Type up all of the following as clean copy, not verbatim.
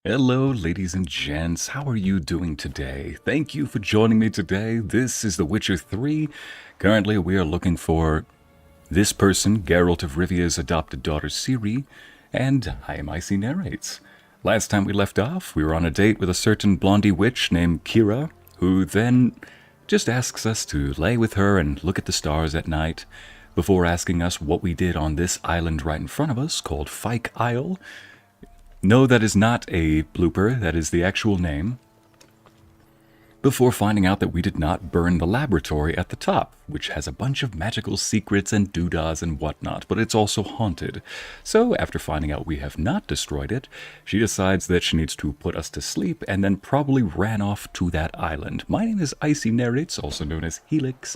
Hello, ladies and gents. How are you doing today? Thank you for joining me today. This is The Witcher 3. Currently, we are looking for this person, Geralt of Rivia's adopted daughter, Ciri, and I'm Ycey narrates. Last time we left off, we were on a date with a certain blondie witch named Keira, who then just asks us to lay with her and look at the stars at night, before asking us what we did on this island right in front of us, called Fyke Isle. No, that is not a blooper, that is the actual name. Before finding out that we did not burn the laboratory at the top, which has a bunch of magical secrets and doodahs and whatnot, but it's also haunted. So, after finding out we have not destroyed it, she decides that she needs to put us to sleep and then probably ran off to that island. My name is Ycey narrates, also known as Helix,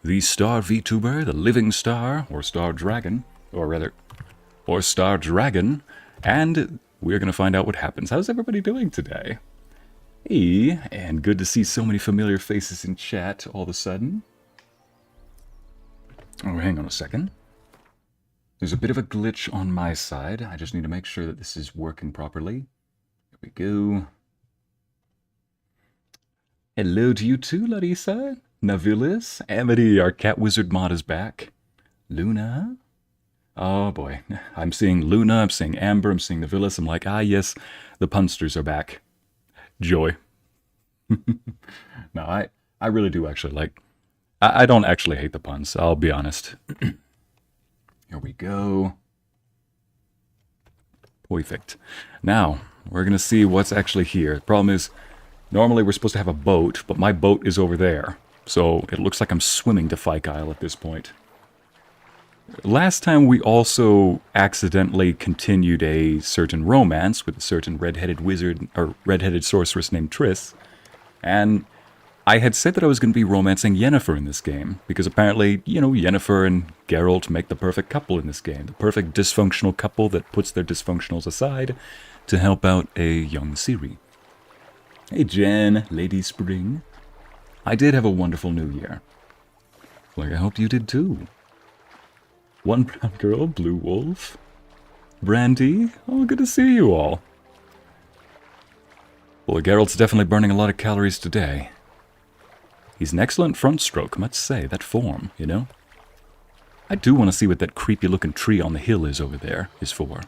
the Star VTuber, the living star, or Star Dragon, or Star Dragon, and we're going to find out what happens. How's everybody doing today? Hey, and good to see so many familiar faces in chat all of a sudden. Oh, hang on a second. There's a bit of a glitch on my side. I just need to make sure that this is working properly. Here we go. Hello to you too, Larissa. Navilis. Amity, our cat wizard mod is back. Luna. Oh boy, I'm seeing Luna, I'm seeing Amber, I'm seeing Navilis. I'm like, ah yes, the punsters are back. Joy. No, I really do actually like, I don't actually hate the puns, I'll be honest. Here we go. Perfect. Now, we're going to see what's actually here. The problem is, normally we're supposed to have a boat, but my boat is over there. So it looks like I'm swimming to Fyke Isle at this point. Last time we also accidentally continued a certain romance with a certain red-headed wizard, or red-headed sorceress named Triss, and I had said that I was going to be romancing Yennefer in this game, because apparently, you know, Yennefer and Geralt make the perfect couple in this game, the perfect dysfunctional couple that puts their dysfunctionals aside to help out a young Ciri. Hey Jen, Lady Spring. I did have a wonderful new year. Like, I hope you did too. One brown girl, blue wolf. Brandy, oh, good to see you all. Well, Geralt's definitely burning a lot of calories today. He's an excellent front stroke, I must say, that form, you know? I do want to see what that creepy-looking tree on the hill is over there is for.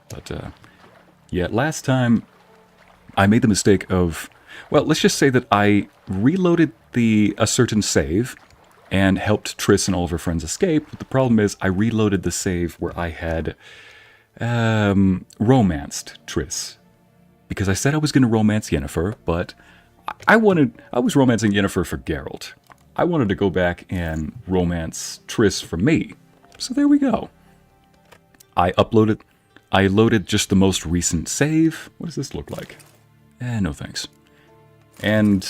But, yeah, last time I made the mistake of, well, let's just say that I reloaded a certain save and helped Triss and all of her friends escape. But the problem is I reloaded the save where I had romanced Triss. Because I said I was going to romance Yennefer, but I was romancing Yennefer for Geralt. I wanted to go back and romance Triss for me. So there we go. I loaded just the most recent save. What does this look like? No thanks. And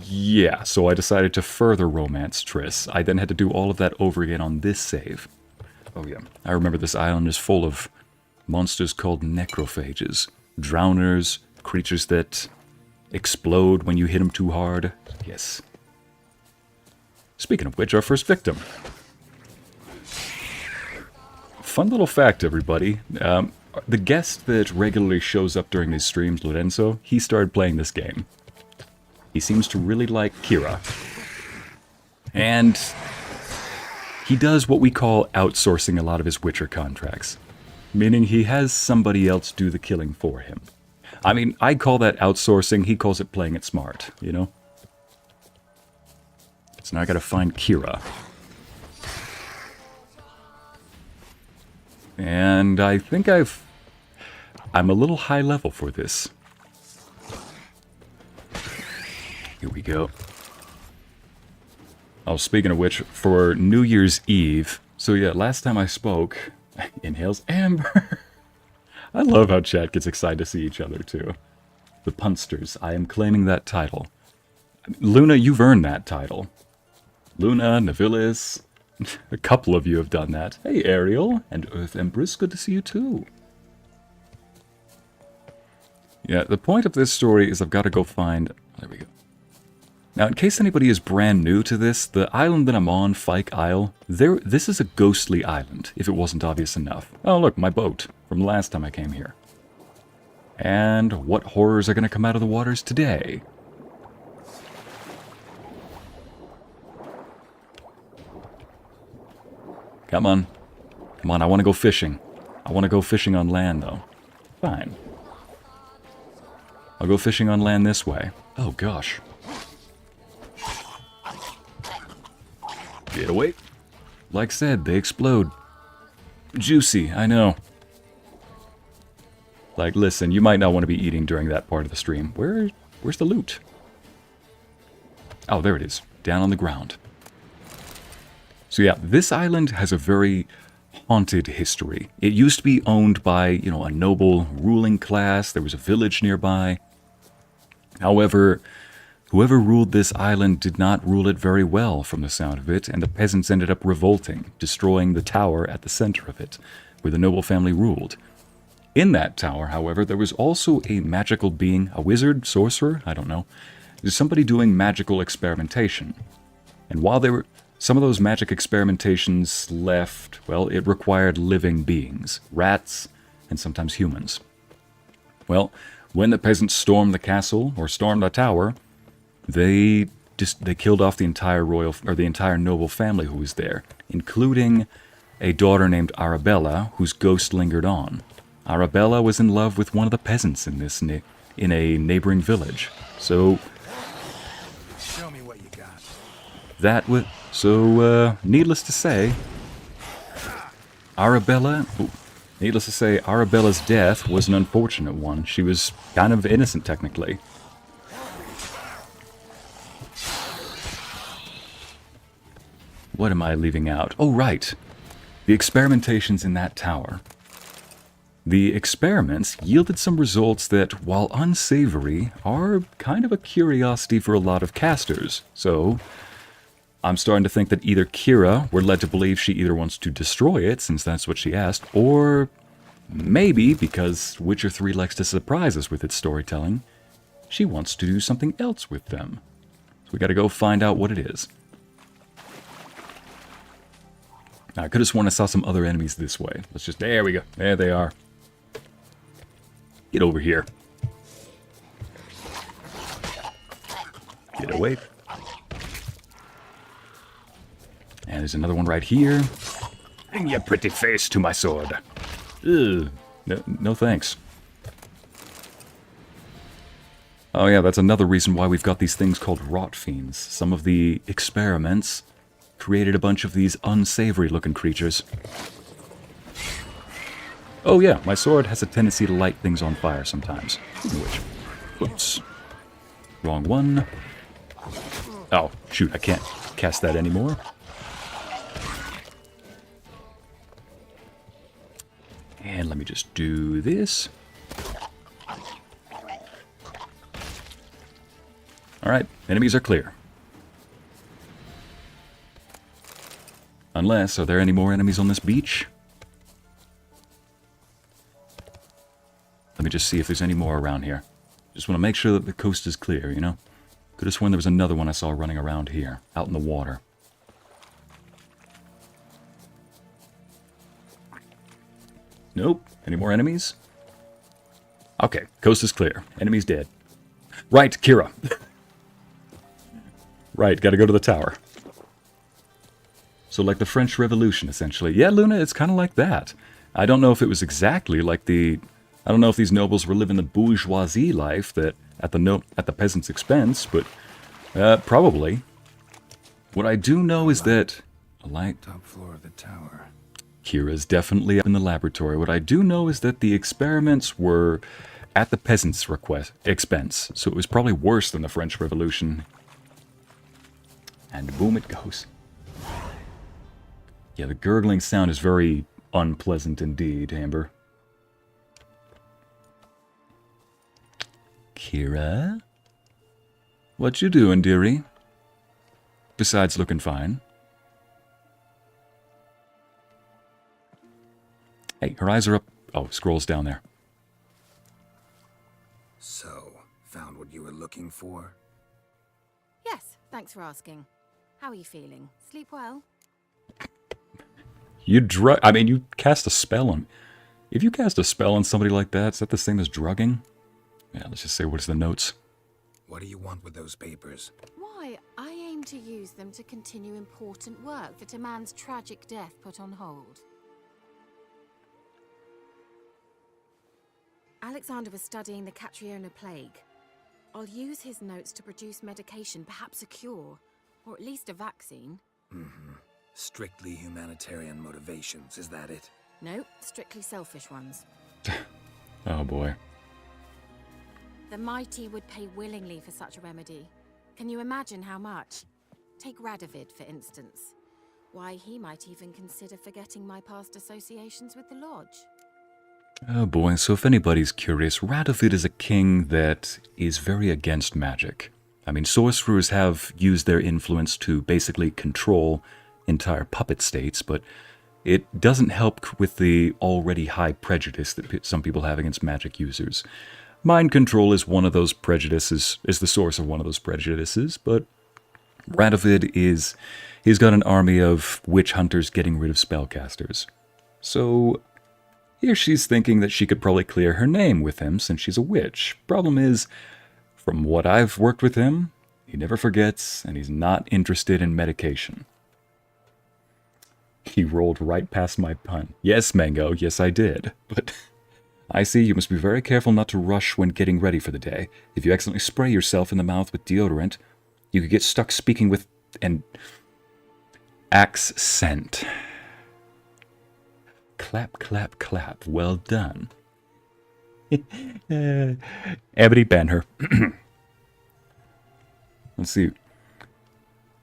yeah, so I decided to further romance Triss. I then had to do all of that over again on this save. Oh yeah, I remember this island is full of monsters called necrophages. Drowners, creatures that explode when you hit them too hard. Yes. Speaking of which, our first victim. Fun little fact, everybody. The guest that regularly shows up during these streams, Lorenzo, he started playing this game. He seems to really like Keira. And he does what we call outsourcing a lot of his Witcher contracts. Meaning he has somebody else do the killing for him. I mean, I call that outsourcing, he calls it playing it smart, you know? So now I gotta find Keira. And I think I'm a little high level for this. Here we go. Oh, speaking of which, for New Year's Eve, so yeah, last time I spoke, inhales Amber. I love how chat gets excited to see each other, too. The Punsters, I am claiming that title. Luna, you've earned that title. Luna, Navilis, a couple of you have done that. Hey, Ariel, and Earth Empress, good to see you, too. Yeah, the point of this story is I've got to go find... There we go. Now, in case anybody is brand new to this, the island that I'm on, Fyke Isle, this is a ghostly island, if it wasn't obvious enough. Oh, look, my boat, from the last time I came here. And what horrors are going to come out of the waters today? Come on. Come on, I want to go fishing. I want to go fishing on land, though. Fine. I'll go fishing on land this way. Oh, gosh. Get away. Like said, they explode. Juicy, I know. Like, listen, you might not want to be eating during that part of the stream. Where's the loot? Oh, there it is. Down on the ground. So yeah, this island has a very haunted history. It used to be owned by, you know, a noble ruling class. There was a village nearby. However, whoever ruled this island did not rule it very well from the sound of it, and the peasants ended up revolting, destroying the tower at the center of it, where the noble family ruled. In that tower, however, there was also a magical being, a wizard, sorcerer, I don't know. There's somebody doing magical experimentation. And while there were some of those magic experimentations left, well, it required living beings, rats, and sometimes humans. Well, when the peasants stormed the castle, or stormed the tower, they killed off the entire the entire noble family who was there, including a daughter named Arabella, whose ghost lingered on. Arabella was in love with one of the peasants in a neighboring village. So show me what you got. Needless to say, Arabella's death was an unfortunate one. She was kind of innocent, technically. What am I leaving out? Oh, right. The experimentations in that tower. The experiments yielded some results that, while unsavory, are kind of a curiosity for a lot of casters. So, I'm starting to think that either Keira, we're led to believe she either wants to destroy it, since that's what she asked, or maybe, because Witcher 3 likes to surprise us with its storytelling, she wants to do something else with them. So we gotta go find out what it is. Now, I could have sworn I saw some other enemies this way. There we go. There they are. Get over here. Get away. And there's another one right here. Bring your pretty face to my sword. Ugh. No thanks. Oh yeah, that's another reason why we've got these things called rot fiends. Some of the experiments created a bunch of these unsavory looking creatures. Oh yeah, my sword has a tendency to light things on fire sometimes. Which, whoops. Wrong one. Oh, shoot, I can't cast that anymore. And let me just do this. Alright, enemies are clear. Unless, are there any more enemies on this beach? Let me just see if there's any more around here. Just want to make sure that the coast is clear, you know? Could have sworn there was another one I saw running around here, out in the water. Nope. Any more enemies? Okay, coast is clear. Enemies dead. Right, Keira. Right, gotta go to the tower. So like the French Revolution, essentially. Yeah, Luna, it's kind of like that. I don't know if it was exactly like the... I don't know if these nobles were living the bourgeoisie life that at the peasant's expense, but probably. What I do know is that... A light... Top floor of the tower. Keira's definitely up in the laboratory. What I do know is that the experiments were at the peasant's expense, so it was probably worse than the French Revolution. And boom it goes. Yeah, the gurgling sound is very unpleasant indeed, Amber. Keira? What you doing, dearie? Besides looking fine. Hey, her eyes are up. Oh, scrolls down there. So, found what you were looking for? Yes, thanks for asking. How are you feeling? Sleep well? You cast a spell on me. If you cast a spell on somebody like that, is that the same as drugging? Yeah, let's just say, what's the notes? What do you want with those papers? Why, I aim to use them to continue important work that a man's tragic death put on hold. Alexander was studying the Catriona plague. I'll use his notes to produce medication, perhaps a cure, or at least a vaccine. Mm-hmm. Strictly humanitarian motivations, is that it? No, strictly selfish ones. Oh boy. The mighty would pay willingly for such a remedy. Can you imagine how much? Take Radovid, for instance. Why, he might even consider forgetting my past associations with the Lodge. Oh boy, so if anybody's curious, Radovid is a king that is very against magic. I mean, sorcerers have used their influence to basically control entire puppet states, but it doesn't help with the already high prejudice that some people have against magic users. Mind control is one of those prejudices, is the source of one of those prejudices, but Radovid he's got an army of witch hunters getting rid of spellcasters. So here she's thinking that she could probably clear her name with him since she's a witch. Problem is, from what I've worked with him, he never forgets and he's not interested in medication. He rolled right past my pun. Yes, Mango, yes I did. But I see you must be very careful not to rush when getting ready for the day. If you accidentally spray yourself in the mouth with deodorant, you could get stuck speaking with an accent. Clap, clap, clap. Well done. Ebony, ban her. Let's see.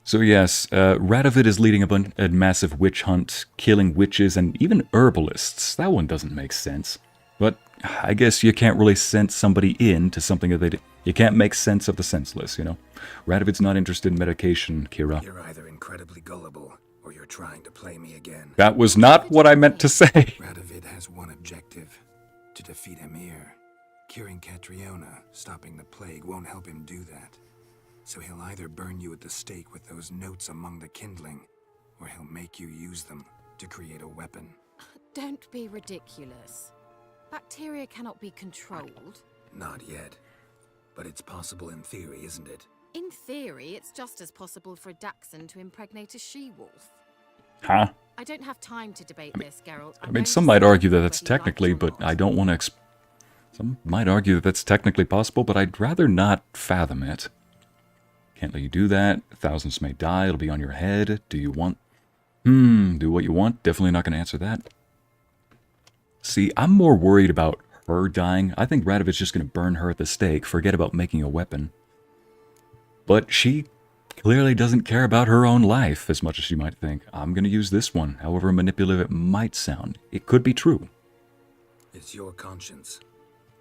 So yes, Radovid is leading a massive witch hunt, killing witches and even herbalists. That one doesn't make sense. But I guess you can't really send somebody into something that they do. You can't make sense of the senseless, you know. Radovid's not interested in medication, Keira. You're either incredibly gullible, or you're trying to play me again. That was not what I meant to say. Radovid has one objective: to defeat Emir. Curing Catriona, stopping the plague, won't help him do that. So he'll either burn you at the stake with those notes among the kindling, or he'll make you use them to create a weapon. Don't be ridiculous. Bacteria cannot be controlled. Not yet. But it's possible in theory, isn't it? In theory, it's just as possible for a dachshund to impregnate a she-wolf. Huh? I don't have time to debate this, Geralt. I mean, some might argue that that's technically, but I don't want to... Some might argue that that's technically possible, but I'd rather not fathom it. Can't let you do that. Thousands may die. It'll be on your head. Do you want... do what you want. Definitely not going to answer that. See, I'm more worried about her dying. I think Radovid's just going to burn her at the stake. Forget about making a weapon. But she clearly doesn't care about her own life as much as she might think. I'm going to use this one, however manipulative it might sound. It could be true. It's your conscience.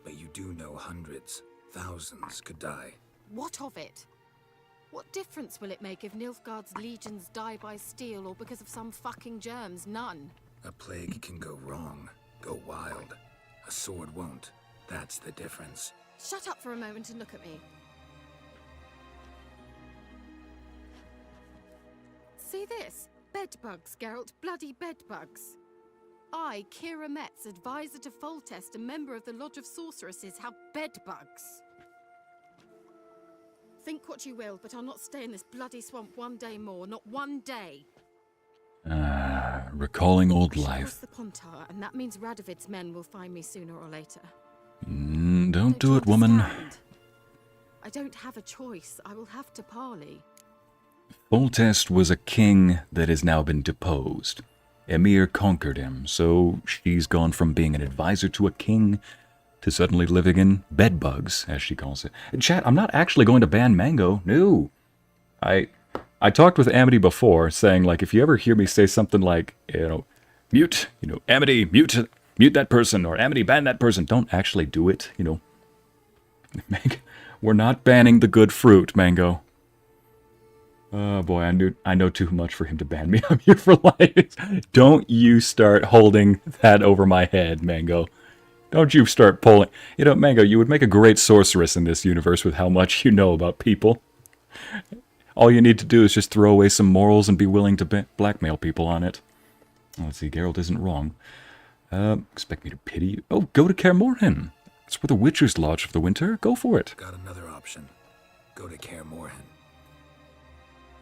But you do know hundreds, thousands could die. What of it? What difference will it make if Nilfgaard's legions die by steel or because of some fucking germs? None. A plague can go wrong, go wild. A sword won't. That's the difference. Shut up for a moment and look at me. See this? Bedbugs, Geralt. Bloody bedbugs. I, Keira Metz, advisor to Foltest, a member of the Lodge of Sorceresses, have bedbugs. Think what you will, but I'll not stay in this bloody swamp one day more. Not one day. Recalling old Cross life. the Pontar, and that means Radovid's men will find me sooner or later. Don't do it, woman. Understand? I don't have a choice. I will have to parley. Foltest was a king that has now been deposed. Emir conquered him, so she's gone from being an advisor to a king to suddenly living in bedbugs, as she calls it. Chat, I'm not actually going to ban Mango. No. I talked with Amity before, saying, like, if you ever hear me say something like, mute, Amity, mute that person, or Amity, ban that person, don't actually do it, We're not banning the good fruit, Mango. Oh boy, I know too much for him to ban me. I'm here for life. Don't you start holding that over my head, Mango. Don't you start pulling. Mango, you would make a great sorceress in this universe with how much you know about people. All you need to do is just throw away some morals and be willing to blackmail people on it. Let's see, Geralt isn't wrong. Expect me to pity you? Oh, go to Kaer Morhen. It's where the Witchers lodge for the winter. Go for it. Got another option. Go to Kaer Morhen.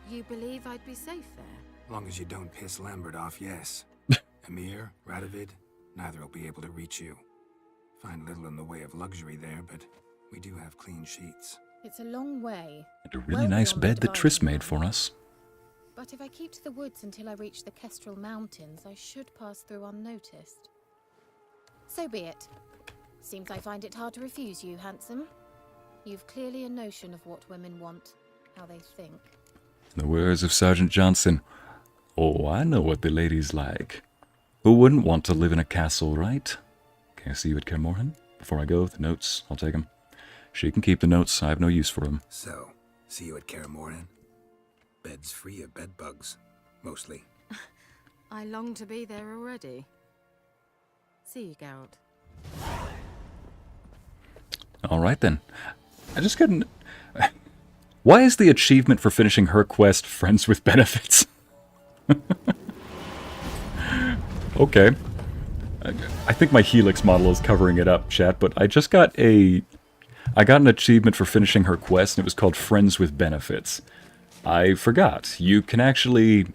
You believe I'd be safe there? Long as you don't piss Lambert off, yes. Emir, Radovid, neither will be able to reach you. Find little in the way of luxury there, but we do have clean sheets. It's a long way. And a really nice bed that Triss made for us. But if I keep to the woods until I reach the Kestrel Mountains, I should pass through unnoticed. So be it. Seems I find it hard to refuse you, handsome. You've clearly a notion of what women want, how they think. The words of Sergeant Johnson. Oh, I know what the ladies like. Who wouldn't want to live in a castle, right? Can I see you at Kaer Morhen? Before I go, the notes, I'll take them. She can keep the notes, I have no use for them. So, see you at Kaer Morhen? Beds free of bed bugs, mostly. I long to be there already. See you, Geralt. Alright then. I just couldn't... Why is the achievement for finishing her quest friends with benefits? Okay. I think my Helix model is covering it up, chat, but I just got an achievement for finishing her quest, and it was called Friends with Benefits. I forgot. You can actually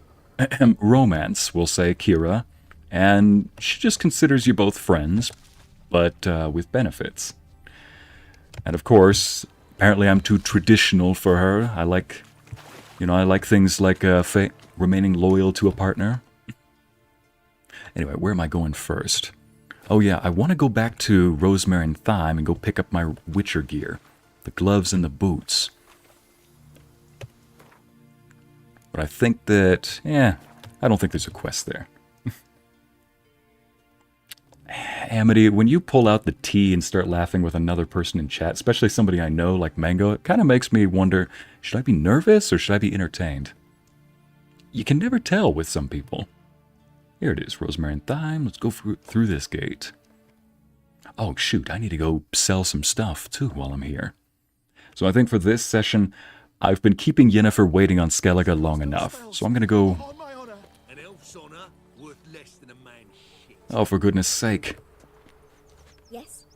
romance, we'll say, Keira, and she just considers you both friends, but with benefits. And of course, apparently I'm too traditional for her. I like things like remaining loyal to a partner. Anyway, where am I going first? Oh yeah, I want to go back to Rosemary and Thyme and go pick up my Witcher gear. The gloves and the boots. But I think that... I don't think there's a quest there. Amity, when you pull out the tea and start laughing with another person in chat, especially somebody I know like Mango, it kind of makes me wonder, should I be nervous or should I be entertained? You can never tell with some people. Here it is, Rosemary and Thyme. Let's go through this gate. Oh, shoot, I need to go sell some stuff, too, while I'm here. So I think for this session, I've been keeping Yennefer waiting on Skellige long enough. So I'm going to go... Oh, for goodness sake. Yes.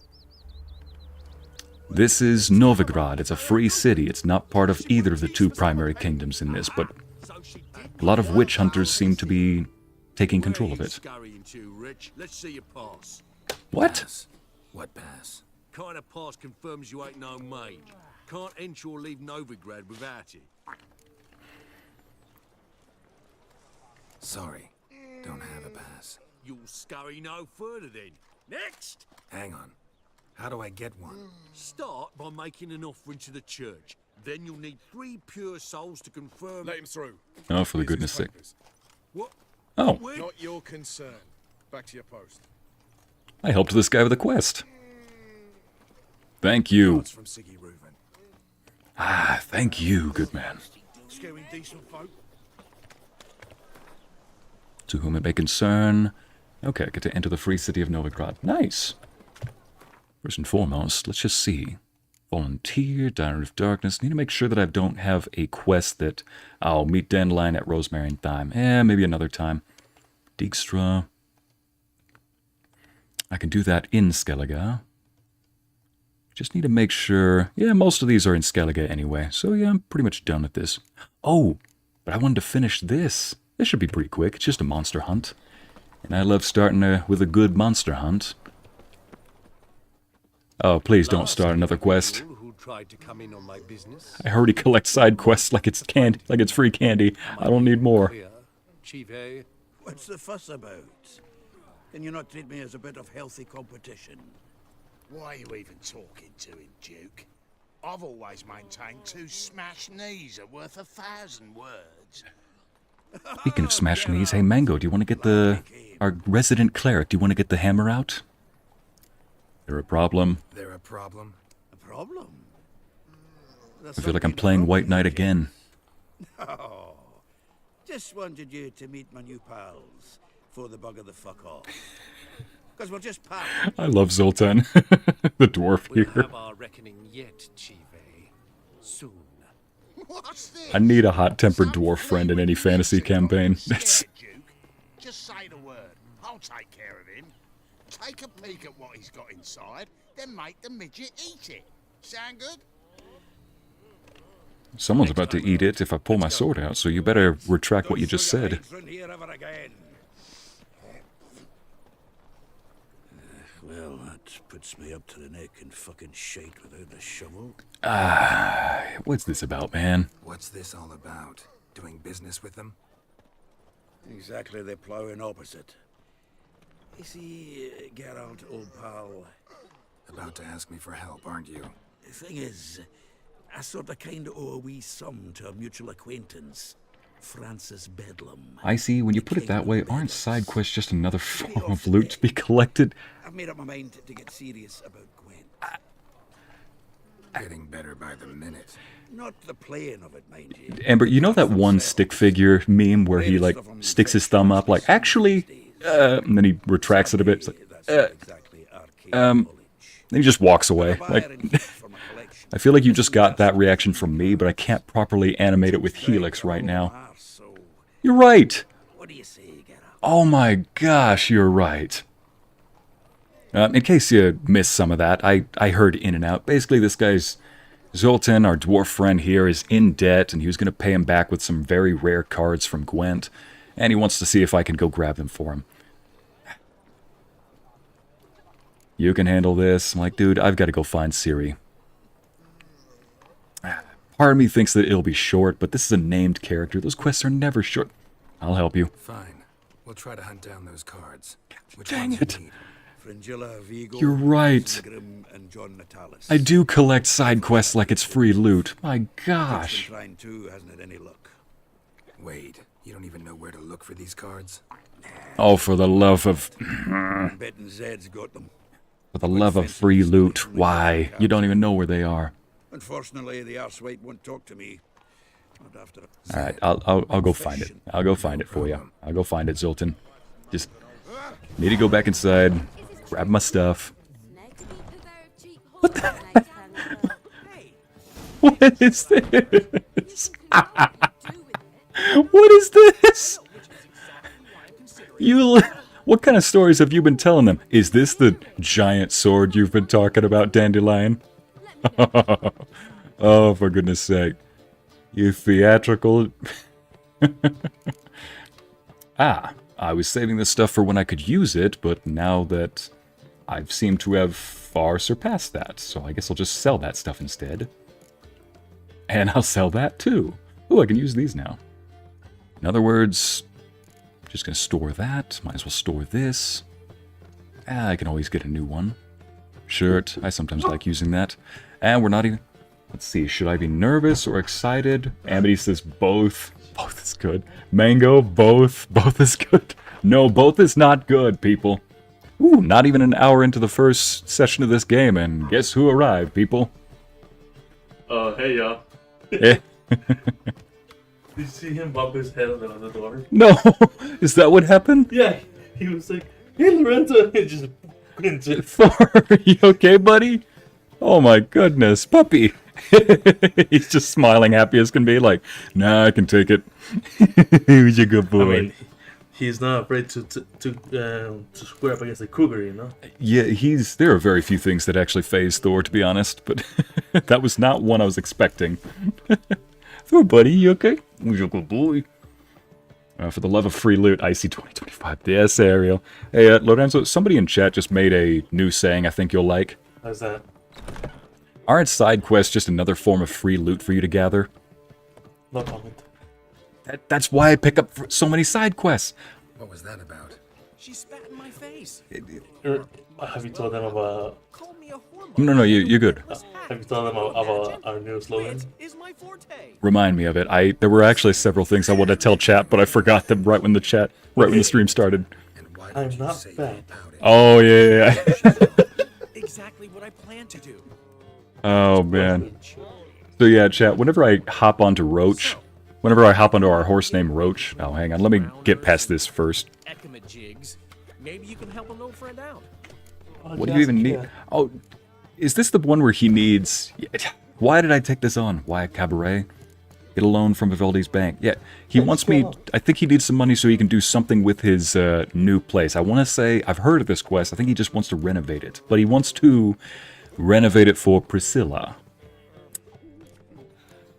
This is Novigrad. It's a free city. It's not part of either of the two primary kingdoms in this, but a lot of witch hunters seem to be taking control of it. What? Pass. What pass? Kind of pass confirms you ain't no maid. Can't enter or leave Novigrad without it. Sorry, don't have a pass. You'll scurry no further then. Next! Hang on. How do I get one? Start by making an offering to the church. Then you'll need 3 pure souls to confirm... Let him through. Oh, for the goodness sake. What? Oh. Where? Not your concern. Back to your post. I helped this guy with a quest. Thank you. From Siggy Reuven. Ah, thank you, good man. Scaring decent folk? To whom it may concern... Okay, I get to enter the free city of Novigrad. Nice. First and foremost, let's just see. Volunteer, Diner of Darkness. Need to make sure that I don't have a quest that... I'll meet Dandelion at Rosemary and Thyme. Maybe another time. Dijkstra. I can do that in Skellige. Just need to make sure... Yeah, most of these are in Skellige anyway. So yeah, I'm pretty much done with this. Oh, but I wanted to finish this. This should be pretty quick. It's just a monster hunt. And I love starting with a good monster hunt. Oh, please don't start another quest. I already collect side quests like it's candy, like it's free candy. I don't need more. What's the fuss about? Can you not treat me as a bit of healthy competition? Why are you even talking to him, Duke? I've always maintained 2 smashed knees are worth 1,000 words. Speaking of smashed knees, hey Mango, do you want to get our resident cleric, do you want to get the hammer out? They're a problem. They're a problem? A problem? I feel like I'm playing White Knight again. Oh, just wanted you to meet my new pals before the bugger the fuck off. Because we'll just pass. I love Zoltan, the dwarf here. We'll have our reckoning yet, Chive. Soon. What's this? I need a hot-tempered dwarf friend in any fantasy campaign. Duke. Just say the word. I'll take care of him. take a peek at what he's got inside, then make the midget eat it. Sound good? Someone's about to eat it if I pull my sword out, so you better retract what you just said. Well, that puts me up to the neck in fucking shite without a shovel. What's this about, man? What's this all about? Doing business with them? Exactly the ploughing opposite. You see, Geralt, old pal. About to ask me for help, aren't you? The thing is, I sort of kind of owe a wee sum to a mutual acquaintance, Francis Bedlam. I see, when you put it that way, aren't side quests just another form of loot to be collected? I've made up my mind to get serious about Gwent. Getting better by the minute. Not the playing of it, mind you. Amber, you know that one stick figure meme where he, like, sticks his thumb up, like, actually, and then he retracts it a bit, it's like, then he just walks away. Like, I feel like you just got that reaction from me, but I can't properly animate it with Helix right now. You're right! What do you say, Geralt? Oh my gosh, you're right. In case you missed some of that, I heard in and out. Basically, this guy's Zoltan, our dwarf friend here, is in debt, and he was going to pay him back with some very rare cards from Gwent, and he wants to see if I can go grab them for him. You can handle this. I'm like, dude, I've got to go find Ciri. Part of me thinks that it'll be short, but this is a named character. Those quests are never short. I'll help you. Fine. We'll try to hunt down those cards. Which Dang ones it. you need? Fringilla, Vigo, You're right. Grim, and John Natalis. I do collect side quests like it's free loot. My Been gosh. trying too, hasn't had any luck. Wait, you don't even know where to look for these cards? Oh, for the love of... I'm betting Zed's got them. For the love of free loot. Why? You don't even know where they are. Unfortunately, the arsewite won't talk to me. Not after. Alright, I'll go find it. I'll go find it for you. I'll go find it, Zoltan. Just need to go back inside, grab my stuff. What the heck? What is this? What is this? What kind of stories have you been telling them? Is this the giant sword you've been talking about, Dandelion? Oh, for goodness sake. You theatrical... I was saving this stuff for when I could use it, but now that I've seemed to have far surpassed that, so I guess I'll just sell that stuff instead. And I'll sell that too. Ooh, I can use these now. In other words, just gonna store that. Might as well store this. I can always get a new one. Shirt, I sometimes like using that. And we're not even... Let's see, should I be nervous or excited? Amity says both. Both is good. Mango, both. Both is good. No, both is not good, people. Ooh, not even an hour into the first session of this game, and guess who arrived, people? Hey, y'all. Eh. Did you see him bump his head on the door? No! Is that what happened? Yeah, he was like, hey, Lorenzo! He just into it. Thor, are you okay, buddy? Oh my goodness, puppy! He's just smiling, happy as can be, like, nah, I can take it. He was a good boy. I mean, he's not afraid to square up against a cougar, you know? Yeah, there are very few things that actually phase Thor, to be honest, but that was not one I was expecting. Thor, buddy, you okay? He's a good boy. For the love of free loot, Ycey 2025. Yes, Ariel. Hey, Lorenzo, somebody in chat just made a new saying I think you'll like. How's that? Aren't side quests just another form of free loot for you to gather? No comment. That's why I pick up so many side quests. What was that about? She spat in my face. Have you told them about... No, you're good. Have you told them about our new slogan? Remind me of it. There were actually several things I wanted to tell chat, but I forgot them right when the stream started. I'm not fat. Oh, yeah. Exactly what I plan to do. Oh, man. So yeah, chat, whenever I hop onto our horse named Roach... Oh, hang on, let me get past this first. Maybe you can help an old friend out. What do you even need? Oh, is this the one where he needs... Why did I take this on? Why a cabaret? Get a loan from Vivaldi's bank. Yeah, he wants me... I think he needs some money so he can do something with his new place. I want to say... I've heard of this quest. I think he just wants to renovate it. But he wants to renovate it for Priscilla.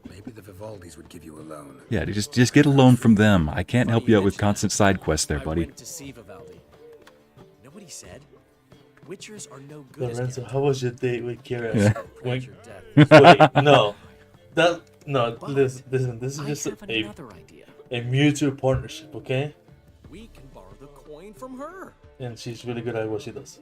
Maybe the Vivaldis would give you a loan. Yeah, just get a loan from them. I can't help you out with constant side quests there, buddy. I went to see Vivaldi. Know what he said? Witchers are no good as Lorenzo, how was your date with Kira? Yeah. Wait, your death. Wait, no. Listen, this is just another idea. a mutual partnership, okay? We can borrow the coin from her. And she's really good at what she does.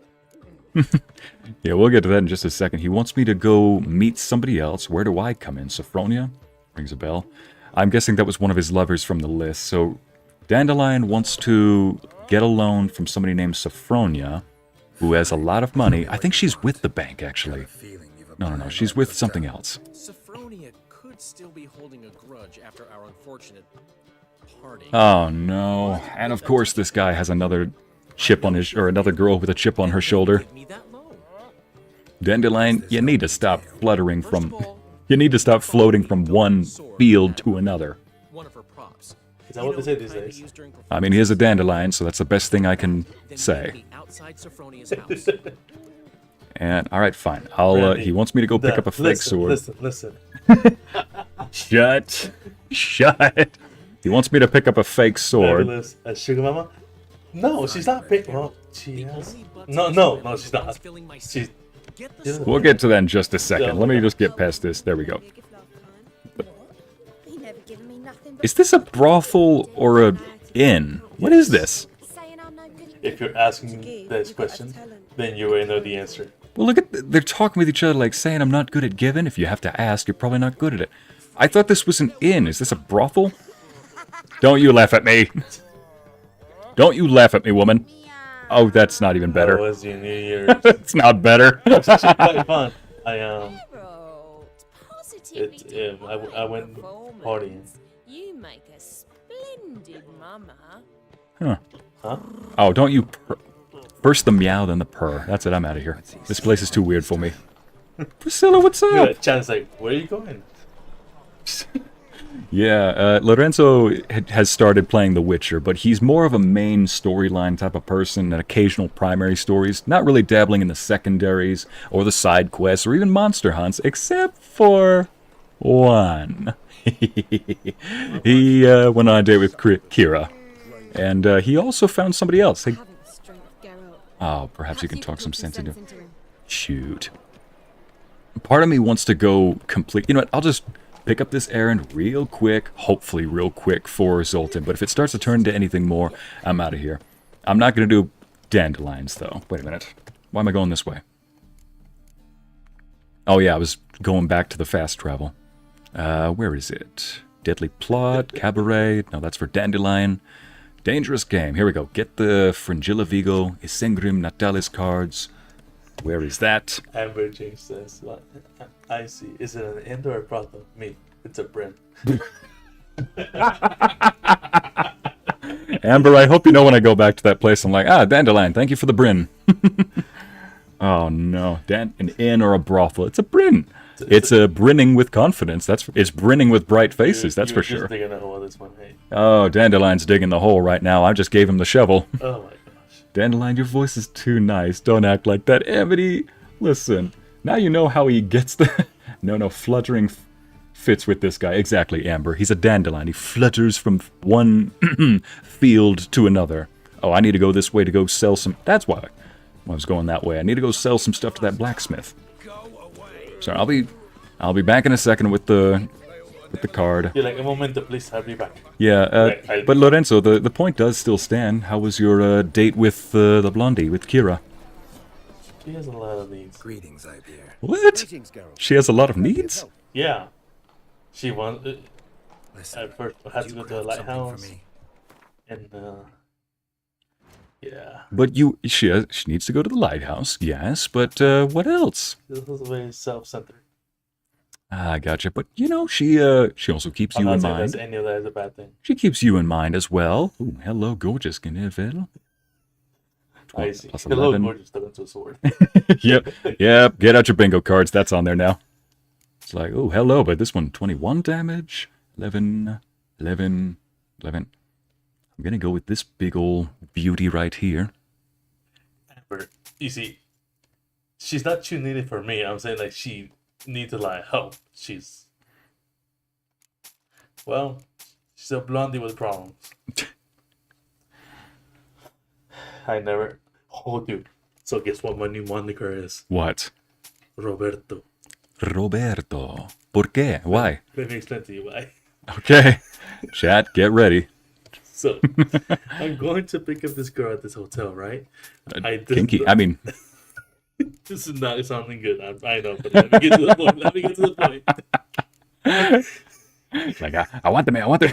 Yeah, we'll get to that in just a second. He wants me to go meet somebody else. Where do I come in? Sophronia? Rings a bell. I'm guessing that was one of his lovers from the list. So, Dandelion wants to get a loan from somebody named Sophronia, who has a lot of money. I think she's with the bank, actually. No. She's with something else. Sophronia could still be holding a grudge after our unfortunate party. Oh, no. And of course, this guy has another chip on his... or another girl with a chip on her shoulder. Give me that loan. Dandelion, you need to stop fluttering from... You need to stop floating from one field to another. One of her props. Is that what they say these days? I mean, he is a dandelion, so that's the best thing I can say. Outside Sophronia's house. And, alright, fine. I'll, he wants me to go pick up a fake sword. Listen. Shut. He wants me to pick up a fake sword. Fabulous. Sugar Mama? No, she's not fake. Well, she has... No, she's not. She's... We'll get to that in just a second. Let me just get past this. There we go. Is this a brothel or a inn? What is this? If you're asking this question, then you already know the answer. Well, look at... They're talking with each other like saying I'm not good at giving. If you have to ask, you're probably not good at it. I thought this was an inn. Is this a brothel? Don't you laugh at me. Don't you laugh at me, woman. Oh, that's not even better. That was your New Year's. It's not better. It's actually quite fun. I went partying. You make a splendid mama. Huh? Oh, don't you... First the meow, then the purr. That's it, I'm out of here. This place is too weird for me. Priscilla, what's up? Yeah, Chan's like, where are you going? Yeah, Lorenzo has started playing The Witcher, but he's more of a main storyline type of person and occasional primary stories, not really dabbling in the secondaries or the side quests or even monster hunts, except for one. He went on a date with Keira, and he also found somebody else. Oh, perhaps you can talk some sense into him. Shoot. Part of me wants to go complete... You know what, I'll just pick up this errand real quick, hopefully real quick for Zoltan, but if it starts to turn into anything more, I'm out of here. I'm not going to do dandelions, though. Wait a minute. Why am I going this way? Oh, yeah, I was going back to the fast travel. Where is it? Deadly Plot, Cabaret. No, that's for Dandelion. Dangerous Game. Here we go. Get the Fringilla Vigo, Isengrim Natalis cards. Where is that? Amber James says, I see. Is it an indoor or brothel? Me. It's a Bren. Amber, I hope you know when I go back to that place, I'm like, Dandelion, thank you for the Bryn. Oh, no. An inn or a brothel. It's a Bryn. It's a brinning with confidence. It's brinning with bright faces, that's for sure. Digging a hole this one, hey. Oh, Dandelion's digging the hole right now. I just gave him the shovel. Oh, my gosh. Dandelion, your voice is too nice. Don't act like that. Amity, listen. Now you know how he gets the... No, fluttering fits with this guy. Exactly, Amber. He's a dandelion. He flutters from one field to another. Oh, I need to go this way to go sell some... That's why I was going that way. I need to go sell some stuff to that blacksmith. So I'll be back in a second with the card. You're like, a moment, please, I'll be back. Yeah, but Lorenzo, the point does still stand. How was your date with the blondie, with Keira? She has a lot of needs. Greetings, I hear. What? She has a lot of needs? Yeah. She wants... at first, had to go to the lighthouse. And, yeah. But she needs to go to the lighthouse, yes, but what else? This is very self-centered. I gotcha, but you know, she also keeps you in mind. I'm not saying any of that is a bad thing. She keeps you in mind as well. Ooh, hello, gorgeous Yennefer. I see. Hello, gorgeous, stuck into a sword. Yep, get out your bingo cards, that's on there now. It's like, oh, hello, but this one, 21 damage. 11, 11, 11. I'm gonna go with this big old beauty right here. Amber, you see, she's not too needed for me. I'm saying like she needs a lot of help. She's a blondie with problems. I never. Oh, dude. So guess what my new moniker is? What? Roberto. Roberto. ¿Por qué? Why? Let me explain to you why. Okay. Chat, get ready. So, I'm going to pick up this girl at this hotel, right? Kinky. I mean... This is not sounding good. I know, but let me get to the point. Like, I want the man. I want the...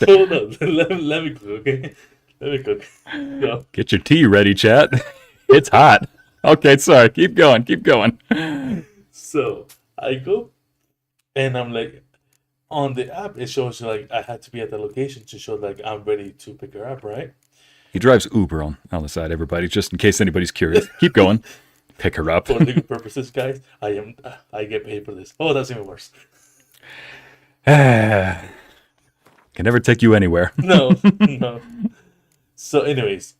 Hold on. Let me cook, okay? Let me cook. So. Get your tea ready, chat. It's hot. Okay, sorry. Keep going. Keep going. So, I go, and I'm like... On the app, it shows like I had to be at the location to show like I'm ready to pick her up, right? He drives Uber on the side, everybody, just in case anybody's curious. Keep going. Pick her up. For legal purposes, guys, I get paid for this. Oh, that's even worse. Can never take you anywhere. No. So anyways,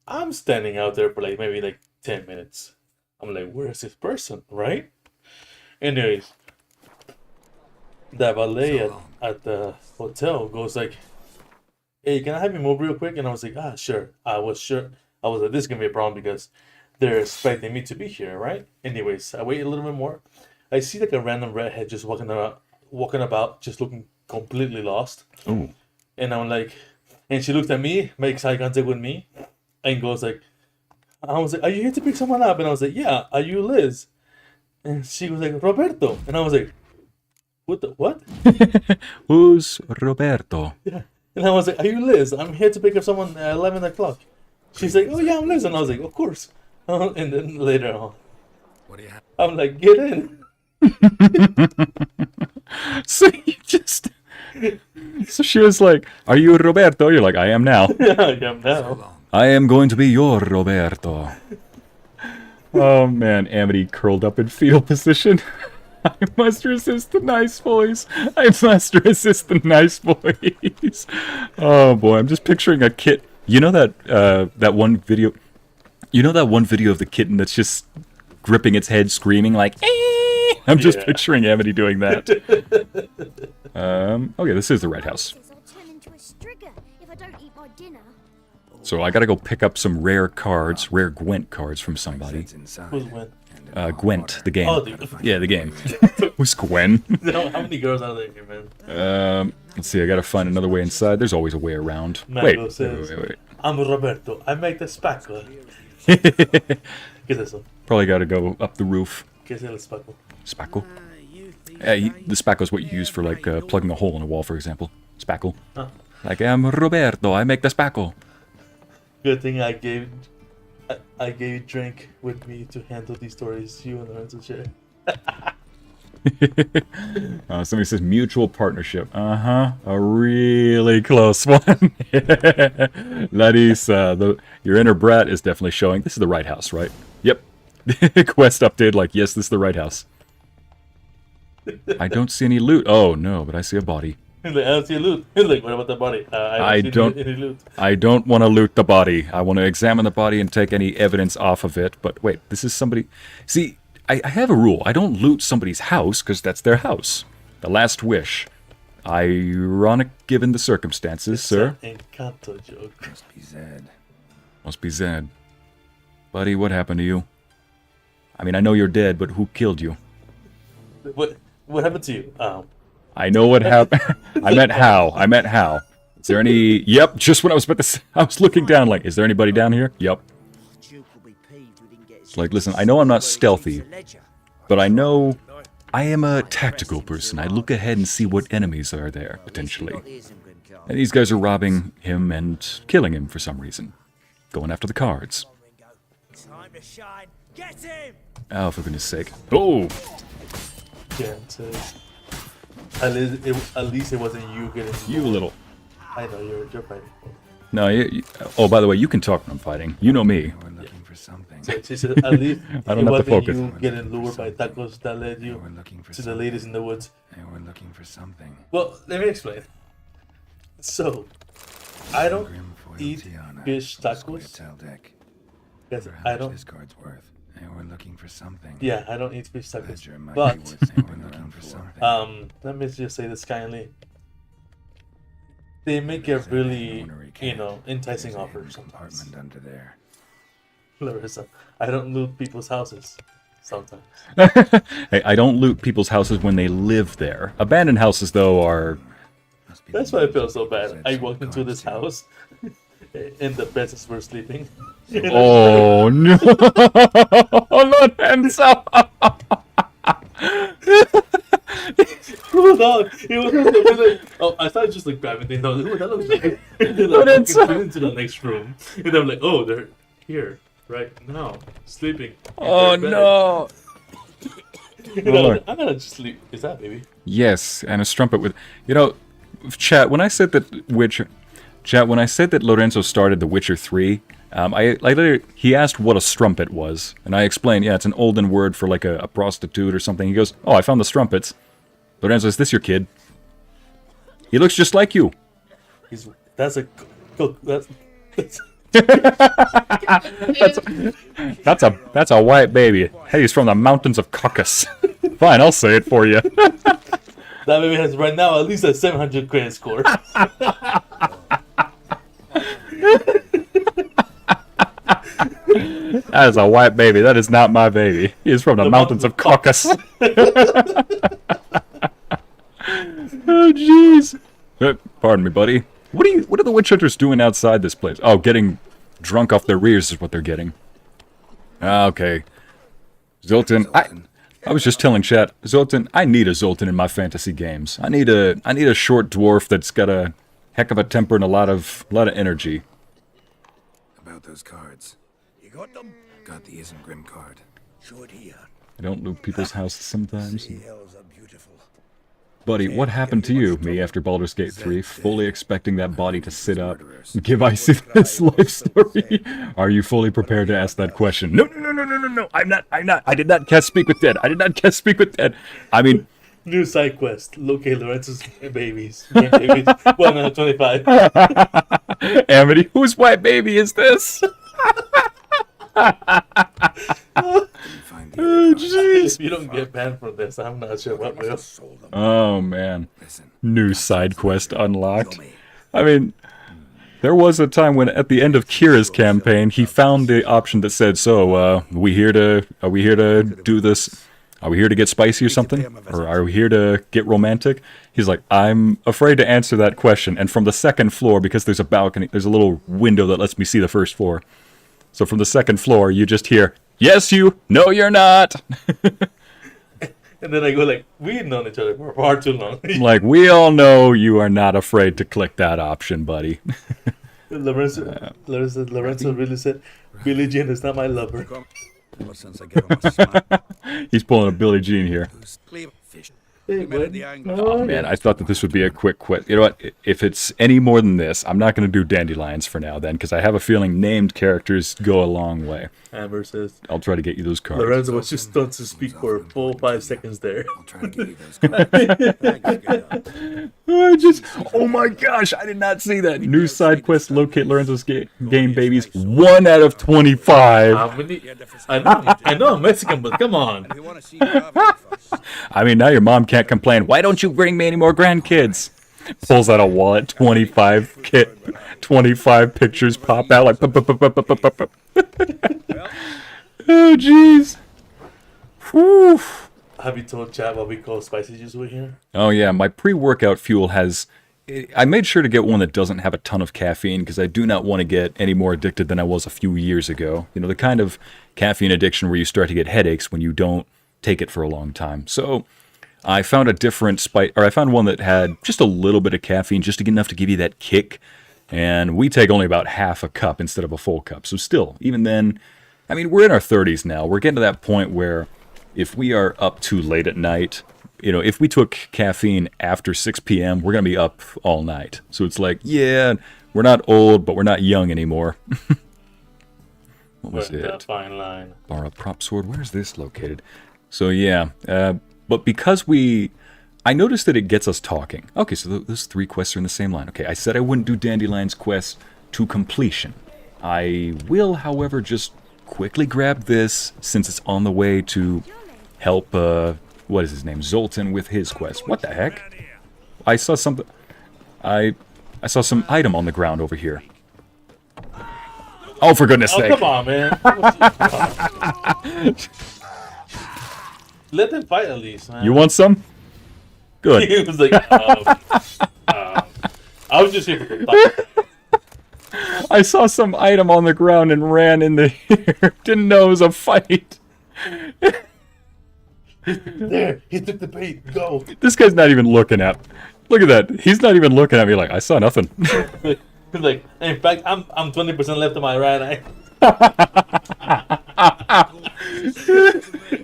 I'm standing out there for like maybe like 10 minutes. I'm like, where's this person, right? Anyways, the valet at the hotel goes like, hey, can I have you move real quick? And I was like, sure. I was like, this is going to be a problem because they're expecting me to be here, right? Anyways, I wait a little bit more. I see like a random redhead just walking about, just looking completely lost. Ooh. And I'm like, and she looks at me, makes eye contact with me, and goes like, I was like, are you here to pick someone up? And I was like, yeah, are you Liz? And she was like, Roberto. And I was like, what? Who's Roberto? Yeah. And I was like, are you Liz? I'm here to pick up someone at 11 o'clock. She's like, oh yeah, I'm Liz. And I was like, of course. And then later on, what do you have? I'm like, get in. So you just... So she was like, are you Roberto? You're like, I am now. Yeah, I am now. I am going to be your Roberto. Oh man, Amity curled up in fetal position. I must resist the nice voice. I must resist the nice voice. Oh boy, I'm just picturing a kit. You know that one video? You know that one video of the kitten that's just gripping its head, screaming like, eh! I'm just picturing Amity doing that. Okay, this is the right house. So I gotta go pick up some rare cards, rare Gwent cards from somebody. Who's Gwent? Gwent, the game. Oh, yeah, the game. Who's Gwen? No, how many girls are there here, man? Let's see, I gotta find another way inside. There's always a way around. Mango says, wait. I'm Roberto. I make the spackle. ¿Qué es eso? Probably gotta go up the roof. ¿Qué es el spackle? Spackle? The spackle is what you use for, like, plugging a hole in a wall, for example. Spackle. Huh. Like, I'm Roberto, I make the spackle. Good thing I gave you drink with me to handle these stories. You and Lorenzo share. Somebody says mutual partnership. A really close one. Larissa, your inner brat is definitely showing. This is the right house, right? Yep. Quest update, like, yes, this is the right house. I don't see any loot. Oh, no, but I see a body. He's like, I don't see a loot. He's like, what about the body? I don't see any loot. I don't want to loot the body. I want to examine the body and take any evidence off of it. But wait, this is somebody... See, I have a rule. I don't loot somebody's house because that's their house. The last wish. Ironic given the circumstances, sir. An Encanto joke. Must be Zed. Must be Zed. Buddy, what happened to you? I mean, I know you're dead, but who killed you? What happened to you? I know what happened. I meant how. Is there any... Yep, just when I was about to say... I was looking down like, is there anybody down here? Yep. It's like, listen, I know I'm not stealthy, but I know I am a tactical person. I look ahead and see what enemies are there, potentially. And these guys are robbing him and killing him for some reason. Going after the cards. Oh, for goodness sake. Oh! Yeah, at least it wasn't you getting... You little... I know, you're fighting. No, oh, by the way, you can talk when I'm fighting. You know me. We're looking for something. So she said, at least I it don't have to wasn't focus. you getting lured by tacos that led you to the ladies in the woods. They were looking for something. Well, let me explain. So, I don't eat fish tacos. Yes, I don't. This card's worth. They were looking for something. Yeah, I don't eat fish tacos. Ledger might But be worth they were looking for something. let me just say this kindly. They make a really, enticing offer sometimes. Apartment under there. Larissa, I don't loot people's houses sometimes. Hey, I don't loot people's houses when they live there. Abandoned houses, though, are... That's why I feel so bad. I walked into this house and the peasants were sleeping. Oh, no! Lorenzo! Hold on. It was like, oh, I started just like grabbing things. I was like, oh, that looks like. And then like, walking into the next room. And I'm like, oh, they're here right now, sleeping. Oh, no! I'm gonna just sleep. Is that baby? Yes, and a strumpet with... chat, when I said that Lorenzo started The Witcher 3, he asked what a strumpet was, and I explained, yeah, it's an olden word for like a prostitute or something. He goes, oh, I found the strumpets. Lorenzo, is this your kid? He looks just like you. That's a white baby. Hey, he's from the mountains of Caucasus. Fine, I'll say it for you. That baby has right now at least a 700 credit score. That is a white baby. That is not my baby. He is from the mountains of Caucasus. Oh, jeez. Pardon me, buddy. What are the witch hunters doing outside this place? Oh, getting drunk off their rears is what they're getting. Okay. Zoltan, I was just telling chat, Zoltan, I need a Zoltan in my fantasy games. I need a short dwarf that's got a heck of a temper and a lot of energy. About those cards. You got them? Got the Isengrim card. Show it here. I don't loot people's houses sometimes. Sea hills are beautiful. Buddy, what happened to you, me, after Baldur's Gate 3, fully expecting that body to sit up and give Ycey this life story? Are you fully prepared to ask that question? No, I'm not. I did not cast Speak with Dead. I mean... New side quest. Locate Lorenzo's babies. 125. Amity, whose white baby is this? Oh, jeez. If you don't get banned from this, I'm not sure what will. Oh, man. New side quest unlocked. I mean, there was a time when at the end of Kira's campaign, he found the option that said, so, are we here to do this? Are we here to get spicy or something? Or are we here to get romantic? He's like, I'm afraid to answer that question. And from the second floor, because there's a balcony, there's a little window that lets me see the first floor. So from the second floor, you just hear, yes, you. No, you're not. And then I go like, we've known each other for far too long. I'm like, we all know you are not afraid to click that option, buddy. Lorenzo really said, Billie Jean is not my lover. He's pulling a Billie Jean here. Hey, Oh man, I thought that this would be a quick quit. You know what? If it's any more than this, I'm not going to do dandelions for now then, because I have a feeling named characters go a long way. Amber says, I'll try to get you those cards. Lorenzo was just stunned to speak for a full 5 seconds there. I'll try to get you those cards. Oh my gosh, I did not see that. New side quest, locate Lorenzo's game babies. 1 out of 25. I know I'm Mexican, but come on. I mean, now your mom can't complain. Why don't you bring me any more grandkids? Pulls out a wallet, 25 pictures pop out like. Oh jeez. Whew. Have you told chat what we call spicy juice over here? Oh yeah, my pre-workout fuel has... I made sure to get one that doesn't have a ton of caffeine because I do not want to get any more addicted than I was a few years ago. You know, the kind of caffeine addiction where you start to get headaches when you don't take it for a long time. So I found a different I found one that had just a little bit of caffeine just to get enough to give you that kick. And we take only about half a cup instead of a full cup. So still, even then, I mean, we're in our 30s now. We're getting to that point where if we are up too late at night, you know, if we took caffeine after 6 p.m., we're going to be up all night. So it's like, yeah, we're not old, but we're not young anymore. What was it? Fine line. Borrow prop sword. Where's this located? So yeah, but because I noticed that it gets us talking. Okay, so those 3 quests are in the same line. Okay, I said I wouldn't do Dandelion's quest to completion. I will, however, just quickly grab this since it's on the way to help, what is his name? Zoltan with his quest. What the heck? I saw something. I saw some item on the ground over here. Oh, for goodness sake. Come on, man. Let them fight at least, man. You want some? Good. He was like, I was just here for the fight. I saw some item on the ground and ran in the here. Didn't know it was a fight. There, he took the bait. Go. This guy's not even looking at. Look at that. He's not even looking at me like I saw nothing. He's like, in fact, I'm 20% left to my right eye.